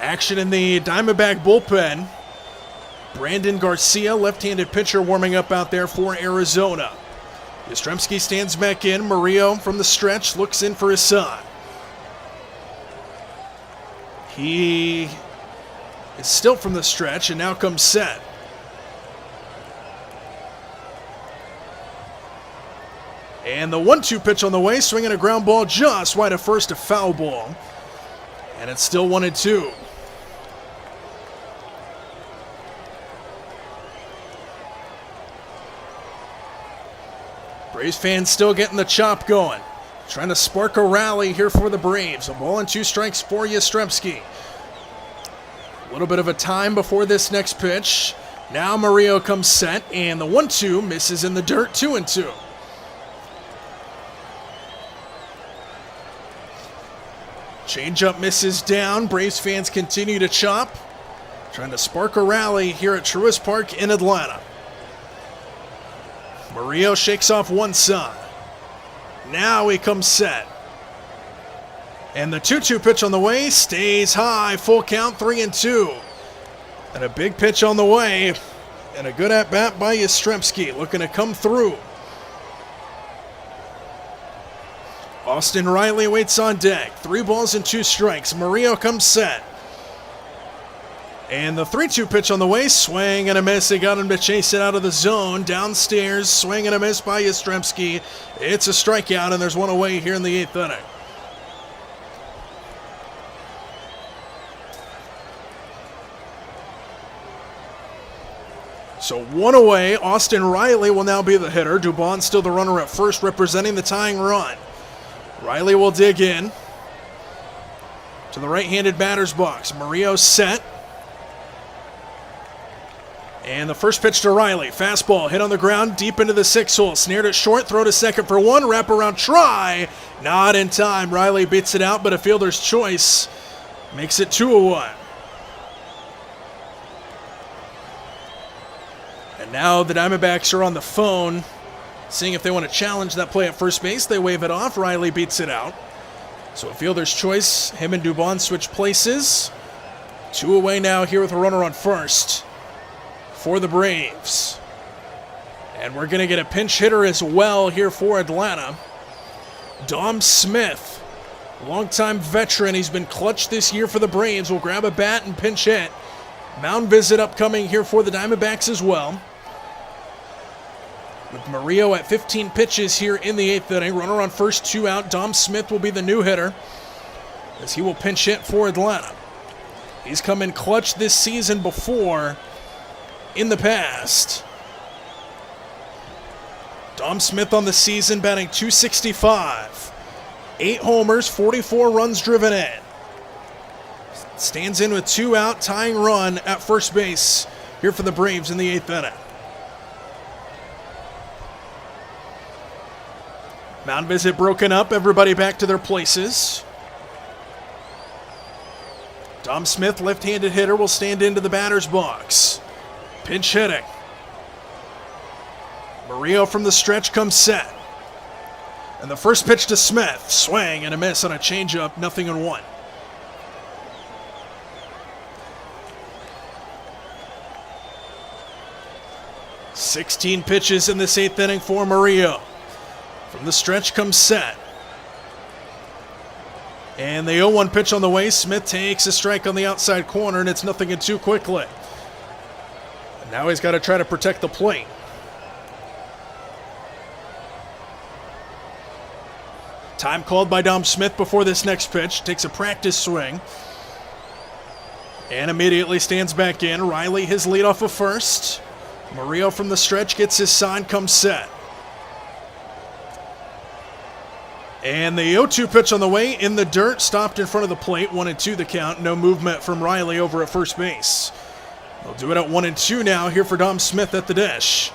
Action in the Diamondback bullpen. Brandon Garcia, left-handed pitcher, warming up out there for Arizona. Yastrzemski stands back in. Murillo from the stretch looks in for his son. He is still from the stretch and now comes set. And the 1-2 pitch on the way, swinging a ground ball just wide of first, a foul ball. And it's still 1-2. Braves fans still getting the chop going. Trying to spark a rally here for the Braves. A ball and 2 strikes for Yastrzemski. A little bit of a time before this next pitch. Now Murillo comes set, and the 1-2 misses in the dirt, 2-2. Changeup misses down. Braves fans continue to chop. Trying to spark a rally here at Truist Park in Atlanta. Murillo shakes off one son. Now he comes set. And the 2-2 pitch on the way stays high. Full count, 3-2. And a big pitch on the way. And a good at-bat by Yastrzemski, looking to come through. Austin Riley waits on deck. 3 balls and 2 strikes. Murillo comes set. And the 3-2 pitch on the way. Swing and a miss. They got him to chase it out of the zone. Downstairs. Swing and a miss by Yastrzemski. It's a strikeout, and there's one away here in the 8th inning. So 1 away. Austin Riley will now be the hitter. Dubon still the runner at first, representing the tying run. Riley will dig in to the right-handed batter's box. Murillo set. And the first pitch to Riley. Fastball hit on the ground deep into the 6 hole. Snared it short. Throw to second for 1. Wraparound try. Not in time. Riley beats it out, but a fielder's choice makes it 2-1. And now the Diamondbacks are on the phone, seeing if they want to challenge that play at first base. They wave it off. Riley beats it out. So a fielder's choice. Him and Dubon switch places. 2 away now here with a runner on first for the Braves. And we're going to get a pinch hitter as well here for Atlanta. Dom Smith, longtime veteran. He's been clutch this year for the Braves. Will grab a bat and pinch hit. Mound visit upcoming here for the Diamondbacks as well. With Murillo at 15 pitches here in the 8th inning. Runner on first, 2 out. Dom Smith will be the new hitter as he will pinch hit for Atlanta. He's come in clutch this season before in the past. Dom Smith on the season batting .265. 8 homers, 44 runs driven in. Stands in with 2 out, tying run at first base here for the Braves in the 8th inning. Mound visit broken up, everybody back to their places. Dom Smith, left-handed hitter, will stand into the batter's box. Pinch hitting. Murillo from the stretch comes set. And the first pitch to Smith. Swing and a miss on a changeup, 0-1. "16 pitches in this 8th inning for Murillo. From the stretch comes set. And the 0-1 pitch on the way. Smith takes a strike on the outside corner, and it's 0-2 quickly. And now he's got to try to protect the plate. Time called by Dom Smith before this next pitch. Takes a practice swing. And immediately stands back in. Riley, his lead off of first. Murillo from the stretch gets his sign, comes set. And the 0-2 pitch on the way in the dirt, stopped in front of the plate. 1-2 the count. No movement from Riley over at first base. They'll do it at 1-2 now here for Dom Smith at the dish.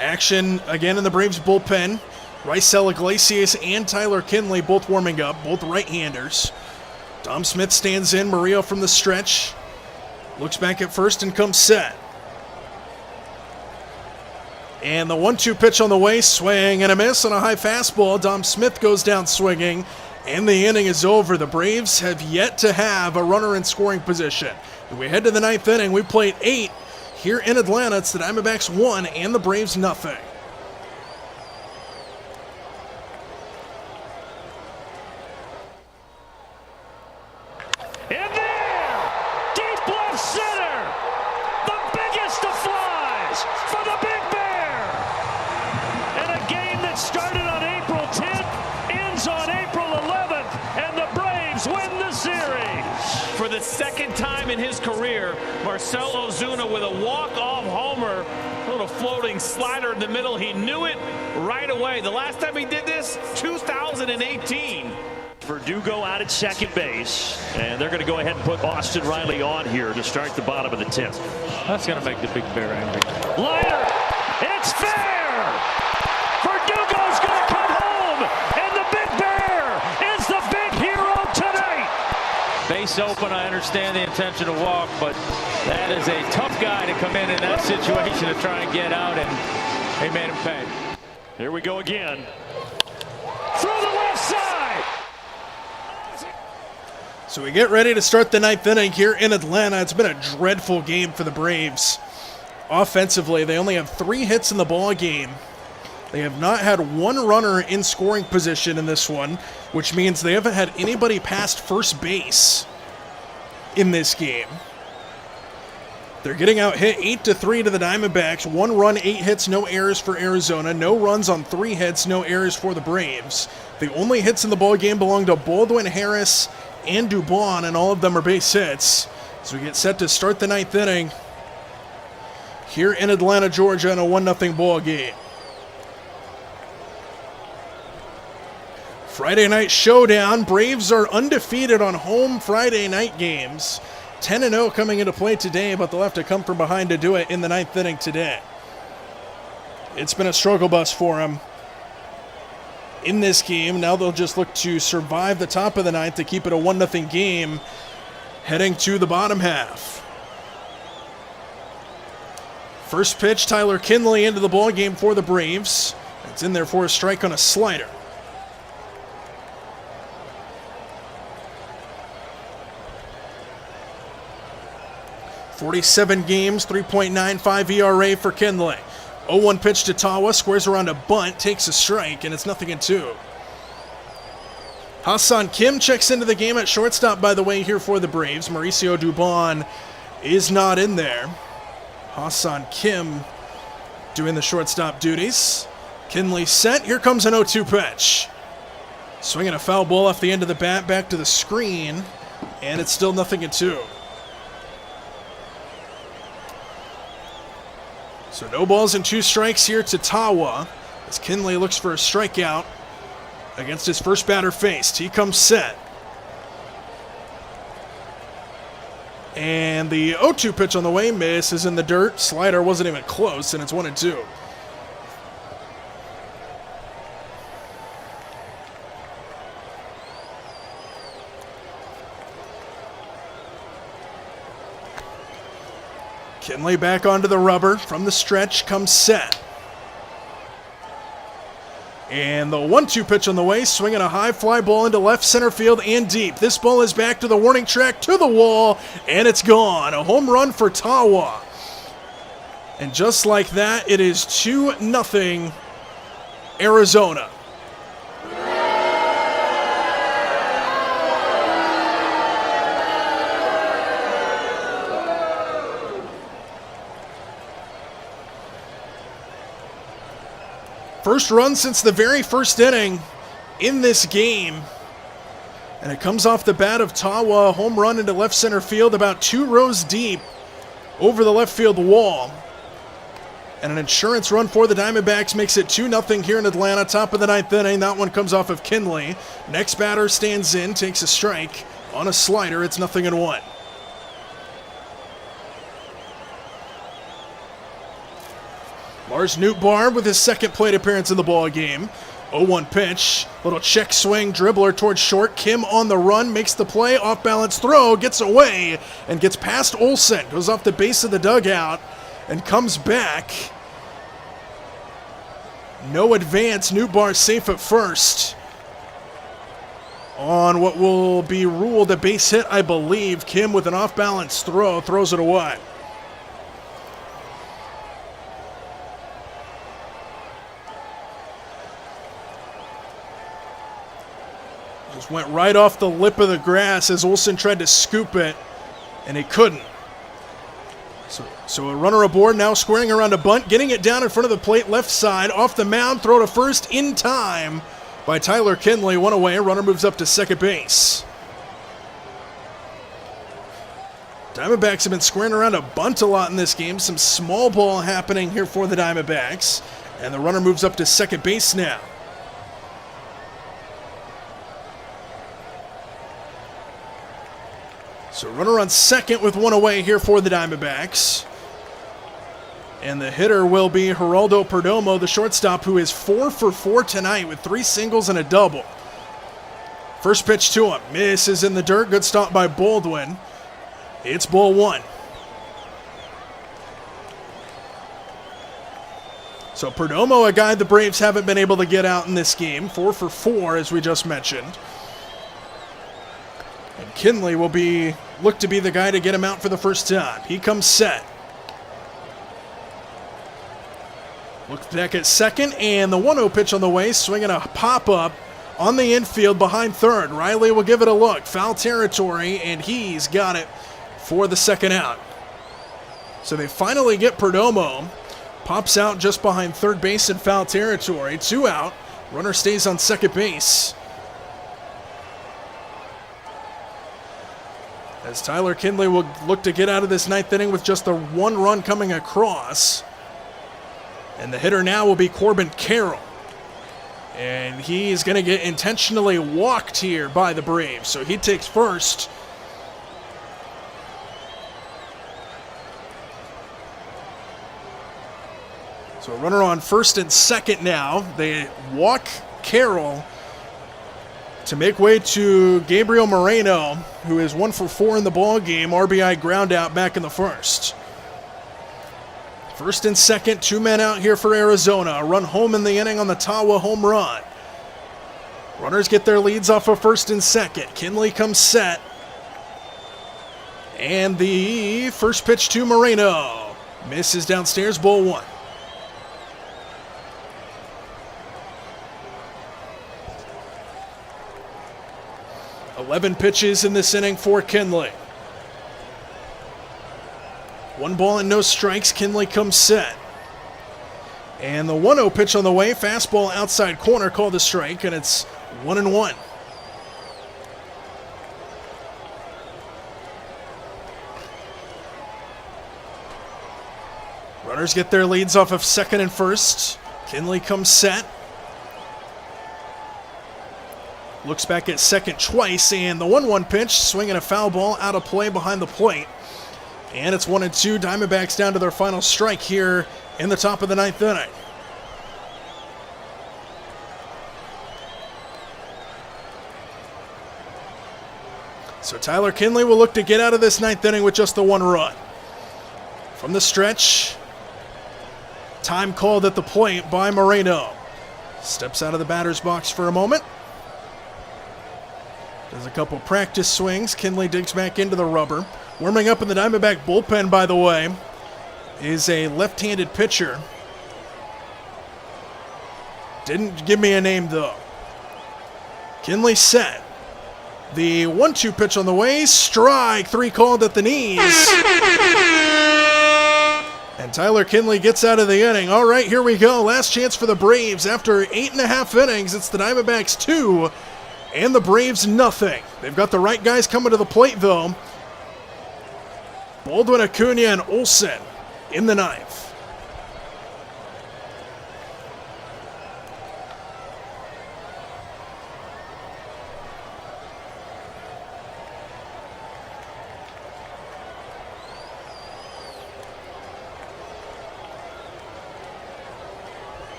Action again in the Braves bullpen. Rysel Iglesias and Tyler Kinley both warming up, both right-handers. Dom Smith stands in. Murillo from the stretch. Looks back at first and comes set. And the 1-2 pitch on the way, swing and a miss on a high fastball. Dom Smith goes down swinging, and the inning is over. The Braves have yet to have a runner in scoring position. We head to the 9th inning. We played 8 here in Atlanta. It's the Diamondbacks 1 and the Braves 0. In there! Deep left center! The biggest of flies for the Big Bear! And a game that started on April 10th ends on April 11th, and the Braves win the series! For the second time in his career, Marcell Ozuna with a walk-off homer, a little floating slider in the middle. He knew it right away. The last time he did this, 2018. Verdugo out at second base, and they're going to go ahead and put Austin Riley on here to start the bottom of the 10th. That's going to make the Big Bear angry. Liner, it's fair! Verdugo's going to come home, and the Big Bear is the big hero tonight! Base open, I understand the intention to walk, but that is a tough guy to come in that situation to try and get out, and they made him pay. Here we go again. Through the left side! So we get ready to start the 9th inning here in Atlanta. It's been a dreadful game for the Braves. Offensively, they only have 3 hits in the ball game. They have not had one runner in scoring position in this one, which means they haven't had anybody past first base in this game. They're getting out hit 8-3 to the Diamondbacks. 1 run, 8 hits, no errors for Arizona. No runs on 3 hits, no errors for the Braves. The only hits in the ball game belong to Baldwin, Harris, and Dubon, and all of them are base hits. So we get set to start the 9th inning here in Atlanta, Georgia, in a 1-0 ball game. Friday night showdown. Braves are undefeated on home Friday night games. 10-0 coming into play today, but they'll have to come from behind to do it in the 9th inning today. It's been a struggle bus for them in this game. Now they'll just look to survive the top of the 9th to keep it a 1-0 game heading to the bottom half. First pitch, Tyler Kinley into the ball game for the Braves. It's in there for a strike on a slider. .47 games, 3.95 ERA for Kinley. 0-1 pitch to Tawa, squares around a bunt, takes a strike, and it's 0-2. Hassan Kim checks into the game at shortstop, by the way, here for the Braves. Mauricio Dubon is not in there. Hassan Kim doing the shortstop duties. Kinley set. Here comes an 0-2 pitch. Swinging a foul ball off the end of the bat, back to the screen, and it's still 0-2. So no balls and 2 strikes here to Tawa as Kinley looks for a strikeout against his first batter faced. He comes set. And the 0-2 pitch on the way, misses in the dirt. Slider wasn't even close, and it's 1-2. Kinley back onto the rubber from the stretch, comes set. And the 1-2 pitch on the way, swinging a high fly ball into left center field and deep. This ball is back to the warning track, to the wall, and it's gone. A home run for Tawa. And just like that, it is 2-0 Arizona. First run since the very first inning in this game. And it comes off the bat of Tawa, a home run into left center field about 2 rows deep over the left field wall. And an insurance run for the Diamondbacks makes it 2-0 here in Atlanta, top of the 9th inning. That one comes off of Kinley. Next batter stands in, takes a strike on a slider. It's 0-1. Lars Nootbaar with his second plate appearance in the ball game. 0-1 pitch, little check swing, dribbler towards short. Kim on the run, makes the play, off balance throw, gets away, and gets past Olsen. Goes off the base of the dugout and comes back. No advance, Nootbaar safe at first. On what will be ruled a base hit, I believe. Kim with an off balance throw, throws it away. Just went right off the lip of the grass as Olsen tried to scoop it, and he couldn't. So a runner aboard, now squaring around a bunt, getting it down in front of the plate, left side, off the mound, throw to first in time by Tyler Kinley. One away, runner moves up to second base. Diamondbacks have been squaring around a bunt a lot in this game. Some small ball happening here for the Diamondbacks, and the runner moves up to second base now. So runner on second with one away here for the Diamondbacks. And the hitter will be Geraldo Perdomo, the shortstop, who is 4 for 4 tonight with 3 singles and a double. First pitch to him. Misses in the dirt. Good stop by Baldwin. It's ball 1. So Perdomo, a guy the Braves haven't been able to get out in this game. 4 for 4, as we just mentioned. And Kinley will look to be the guy to get him out for the first time. He comes set. Looks back at second, and the 1-0 pitch on the way, swinging a pop-up on the infield behind third. Riley will give it a look. Foul territory, and he's got it for the second out. So they finally get Perdomo. Pops out just behind third base in foul territory. 2 out. Runner stays on second base. As Tyler Kinley will look to get out of this ninth inning with just the 1 run coming across. And the hitter now will be Corbin Carroll. And he's going to get intentionally walked here by the Braves. So he takes first. So a runner on first and second now. They walk Carroll to make way to Gabriel Moreno, who is 1 for 4 in the ball game. RBI ground out back in the first. First and second, 2 men out here for Arizona. A run home in the inning on the Tawa home run. Runners get their leads off of first and second. Kinley comes set. And the first pitch to Moreno. Misses downstairs, ball 1. Eleven pitches in this inning for Kinley. 1 ball and no strikes. Kinley comes set. And the 1-0 pitch on the way. Fastball outside corner called a strike, and it's 1-1. Runners get their leads off of second and first. Kinley comes set. Looks back at second twice, and the 1-1 pitch, swinging a foul ball out of play behind the plate. And it's 1-2. Diamondbacks down to their final strike here in the top of the ninth inning. So Tyler Kinley will look to get out of this ninth inning with just the 1 run. From the stretch, time called at the plate by Moreno. Steps out of the batter's box for a moment. Does a couple practice swings. Kinley digs back into the rubber. Warming up in the Diamondback bullpen, by the way, is a left-handed pitcher. Didn't give me a name, though. Kinley set. The 1-2 pitch on the way. Strike 3 called at the knees. And Tyler Kinley gets out of the inning. All right, here we go. Last chance for the Braves. After 8.5 innings, it's the Diamondbacks 2 and the Braves nothing. They've got the right guys coming to the plate, though. Baldwin, Acuna, and Olsen in the ninth.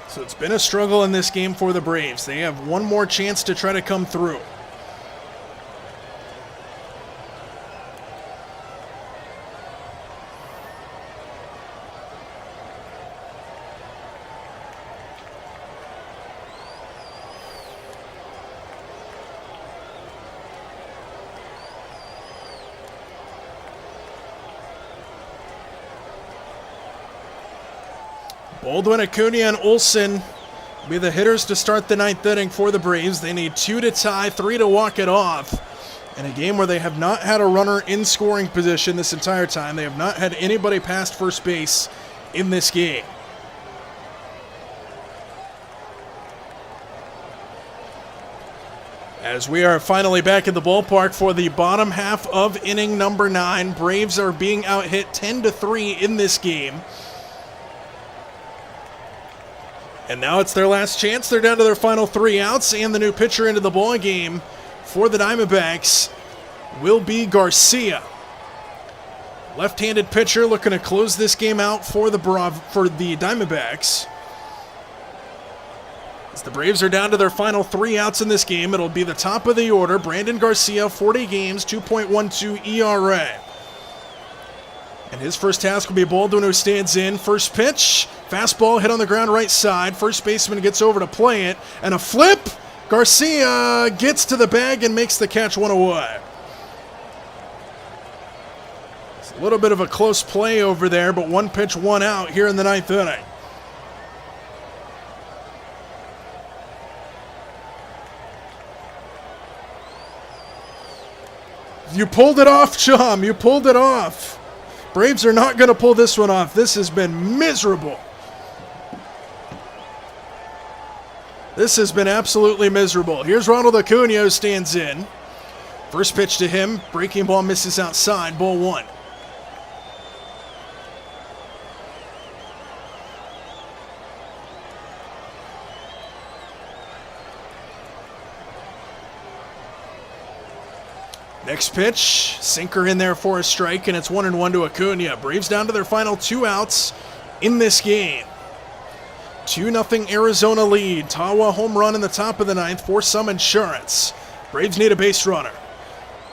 So it's been a struggle in this game for the Braves. They have one more chance to try to come through. Baldwin, Acuna, and Olsen will be the hitters to start the ninth inning for the Braves. They need 2 to tie, 3 to walk it off. In a game where they have not had a runner in scoring position this entire time. They have not had anybody past first base in this game. As we are finally back at the ballpark for the bottom half of inning number 9. Braves are being out-hit 10-3 in this game. And now it's their last chance. They're down to their final 3 outs, and the new pitcher into the ball game for the Diamondbacks will be Garcia. Left-handed pitcher looking to close this game out for the Diamondbacks. As the Braves are down to their final 3 outs in this game, it'll be the top of the order. Brandon Garcia, 40 games, 2.12 ERA. And his first task will be Baldwin, who stands in. First pitch, fastball hit on the ground right side. First baseman gets over to play it, and a flip. Garcia gets to the bag and makes the catch, 1 away. It's a little bit of a close play over there, but 1 pitch, 1 out here in the 9th inning. You pulled it off, Chum. You pulled it off. Braves are not going to pull this one off. This has been miserable. This has been absolutely miserable. Here's Ronald Acuna, who stands in. First pitch to him. Breaking ball misses outside. Ball 1. Next pitch, sinker in there for a strike, and it's 1-1 to Acuna. Braves down to their final 2 outs in this game. 2-0 Arizona lead. Tawa home run in the top of the 9th for some insurance. Braves need a base runner.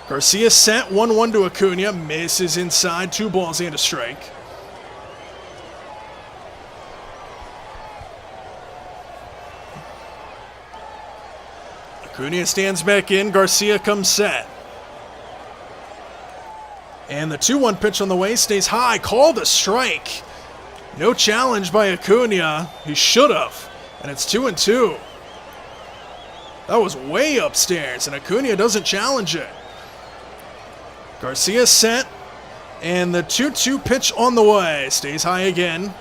Garcia set, 1-1 to Acuna. Misses inside, 2 balls and a strike. Acuna stands back in. Garcia comes set. And the 2-1 pitch on the way stays high. Called a strike. No challenge by Acuna. He should have. And it's 2-2. That was way upstairs, and Acuna doesn't challenge it. Garcia set. And the 2-2 pitch on the way. Stays high again.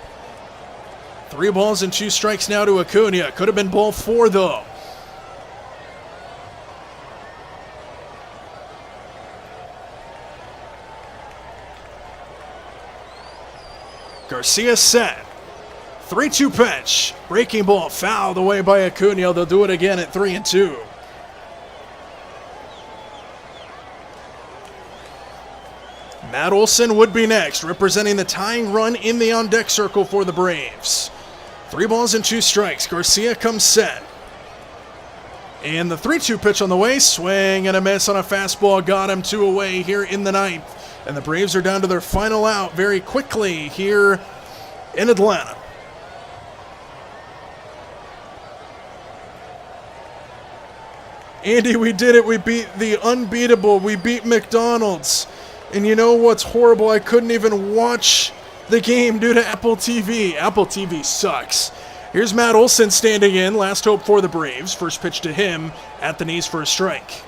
3 balls and 2 strikes now to Acuna. Could have been ball 4, though. Garcia set. 3-2 pitch. Breaking ball fouled away by Acuna. They'll do it again at 3-2. Matt Olson would be next, representing the tying run in the on-deck circle for the Braves. 3 balls and 2 strikes. Garcia comes set. And the 3-2 pitch on the way. Swing and a miss on a fastball. Got him 2 away here in the 9th. And the Braves are down to their final out very quickly here in Atlanta. Andy, we did it. We beat the unbeatable. We beat McDonald's. And you know what's horrible? I couldn't even watch the game due to Apple TV. Apple TV sucks. Here's Matt Olson standing in. Last hope for the Braves. First pitch to him at the knees for a strike.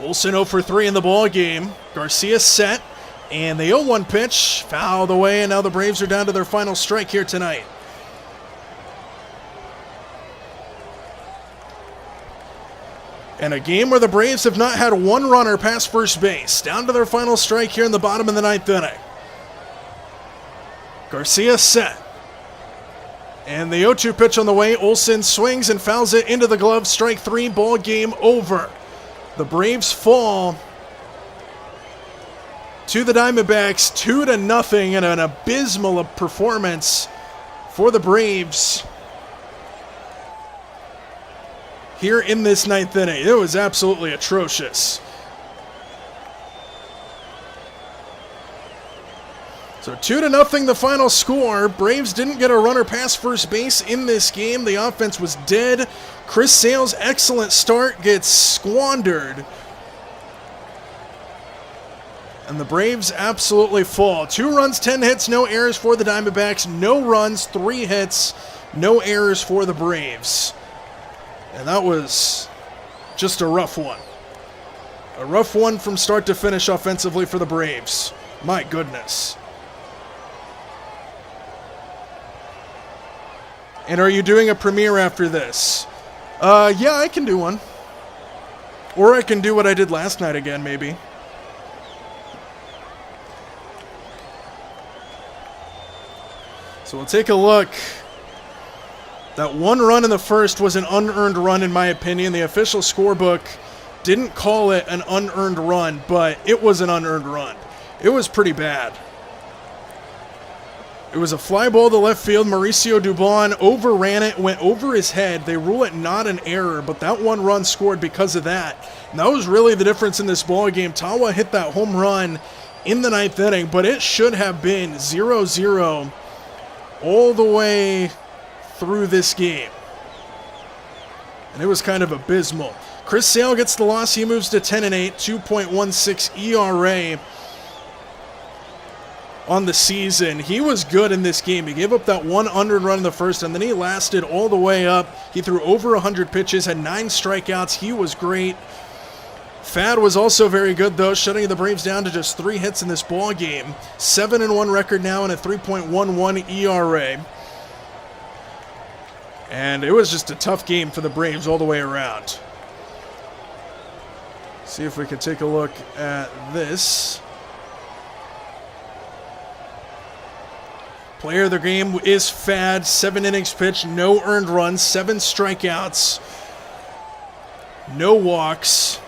Olson 0 for 3 in the ball game. Garcia set, and the 0-1 pitch fouled away, and now the Braves are down to their final strike here tonight. And a game where the Braves have not had 1 runner past first base. Down to their final strike here in the bottom of the 9th inning. Garcia set. And the 0-2 pitch on the way. Olson swings and fouls it into the glove. Strike 3, ball game over. The Braves fall to the Diamondbacks 2-0 in an abysmal performance for the Braves here in this 9th inning. It was absolutely atrocious. So 2-0 the final score. Braves didn't get a runner past first base in this game. The offense was dead. Chris Sale's excellent start gets squandered. And the Braves absolutely fall. 2 runs, 10 hits, no errors for the Diamondbacks. No runs, 3 hits, no errors for the Braves. And that was just a rough one. A rough one from start to finish offensively for the Braves. My goodness. And are you doing a premiere after this? Yeah, I can do one. Or I can do what I did last night again, maybe. So we'll take a look. That 1 run in the first was an unearned run, in my opinion. The official scorebook didn't call it an unearned run, but it was an unearned run. It was pretty bad. It was a fly ball to left field. Mauricio Dubon overran it, went over his head. They rule it not an error, but that one run scored because of that. And that was really the difference in this ball game. Tawa hit that home run in the 9th inning, but it should have been 0-0 all the way through this game. And it was kind of abysmal. Chris Sale gets the loss. He moves to 10-8, 2.16 ERA. On the season. He was good in this game. He gave up that one unearned run in the first, and then he lasted all the way up. He threw over 100 pitches, had 9 strikeouts. He was great. Fad was also very good, though, shutting the Braves down to just 3 hits in this ball game. 7-1 record now and a 3.11 ERA. And it was just a tough game for the Braves all the way around. See if we can take a look at this. Player of the game is Fad. 7 innings pitched, no earned runs, 7 strikeouts, no walks.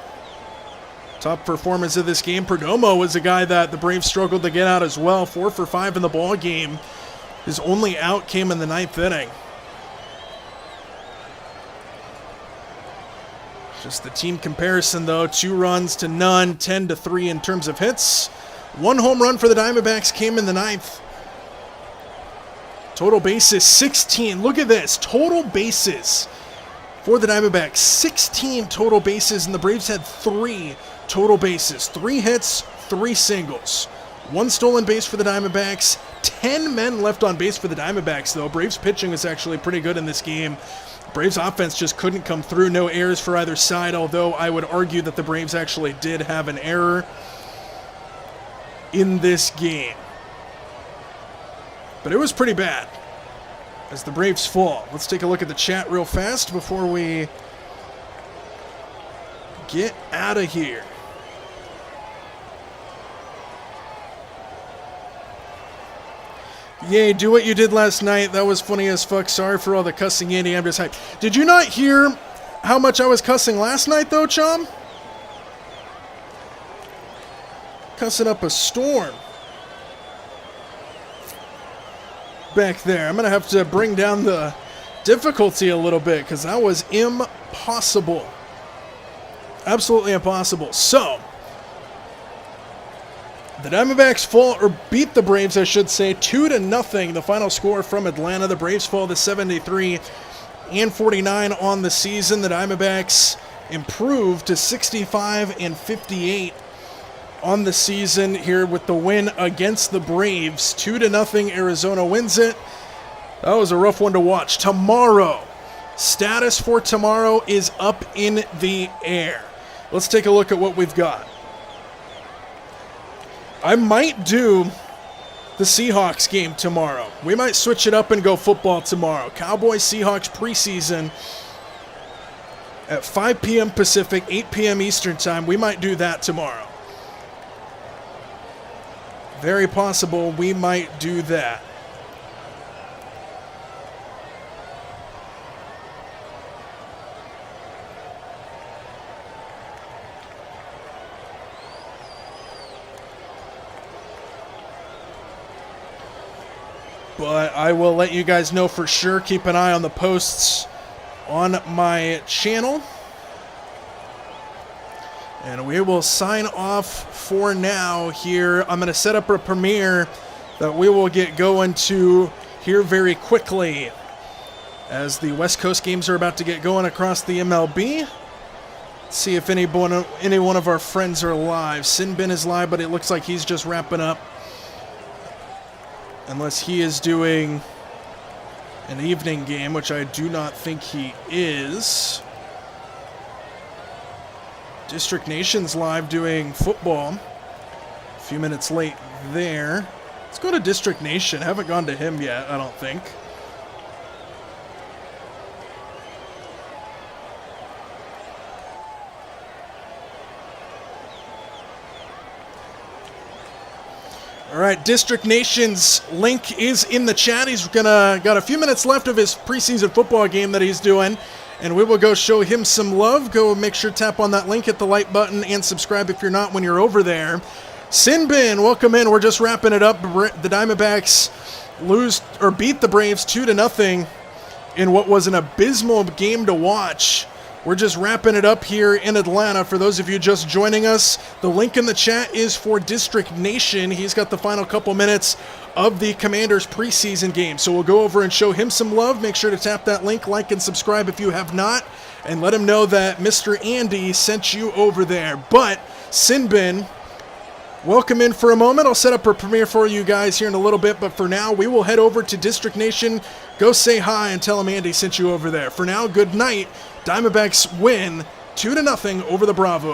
Top performance of this game, Perdomo was a guy that the Braves struggled to get out as well. 4 for 5 in the ball game. His only out came in the 9th inning. Just the team comparison, though. 2 runs to none, 10-3 in terms of hits. 1 home run for the Diamondbacks came in the 9th. Total bases, 16. Look at this. Total bases for the Diamondbacks. 16 total bases, and the Braves had 3 total bases. 3 hits, 3 singles. 1 stolen base for the Diamondbacks. 10 men left on base for the Diamondbacks, though. Braves pitching was actually pretty good in this game. Braves offense just couldn't come through. No errors for either side, although I would argue that the Braves actually did have an error in this game. But it was pretty bad as the Braves fall. Let's take a look at the chat real fast before we get out of here. Yay, do what you did last night. That was funny as fuck. Sorry for all the cussing, Andy. I'm just hyped. Did you not hear how much I was cussing last night, though, chum? Cussing up a storm back there. I'm going to have to bring down the difficulty a little bit because that was impossible. Absolutely impossible. So, the Diamondbacks fall, or beat the Braves, I should say, 2-0. The final score from Atlanta. The Braves fall to 73-49 on the season. The Diamondbacks improve to 65-58 on the season here with the win against the Braves. 2-0, Arizona wins it. That was a rough one to watch. Tomorrow, status for tomorrow is up in the air. Let's take a look at what we've got. I might do the Seahawks game tomorrow. We might switch it up and go football tomorrow. Cowboys-Seahawks preseason at 5 p.m. Pacific, 8 p.m. Eastern time. We might do that tomorrow. Very possible we might do that. But I will let you guys know for sure. Keep an eye on the posts on my channel. And we will sign off for now here. I'm going to set up a premiere that we will get going to here very quickly as the West Coast games are about to get going across the MLB. Let's see if any one of our friends are live. Sinbin is live, but it looks like he's just wrapping up. Unless he is doing an evening game, which I do not think he is. District Nation's live doing football. A few minutes late there. Let's go to District Nation. Haven't gone to him yet, I don't think. All right, District Nation's link is in the chat. He's got a few minutes left of his preseason football game that he's doing, and we will go show him some love. Go make sure to tap on that link, hit the like button, and subscribe if you're not when you're over there. Sinbin, welcome in. We're just wrapping it up. The Diamondbacks beat the Braves 2-0 in what was an abysmal game to watch. We're just wrapping it up here in Atlanta. For those of you just joining us, the link in the chat is for District Nation. He's got the final couple minutes of the Commanders preseason game. So we'll go over and show him some love. Make sure to tap that link, like, and subscribe if you have not, and let him know that Mr. Andy sent you over there. But Sinbin, welcome in for a moment. I'll set up a premiere for you guys here in a little bit, but for now, we will head over to District Nation. Go say hi and tell him Andy sent you over there. For now, good night. Diamondbacks win 2-0 over the Bravos.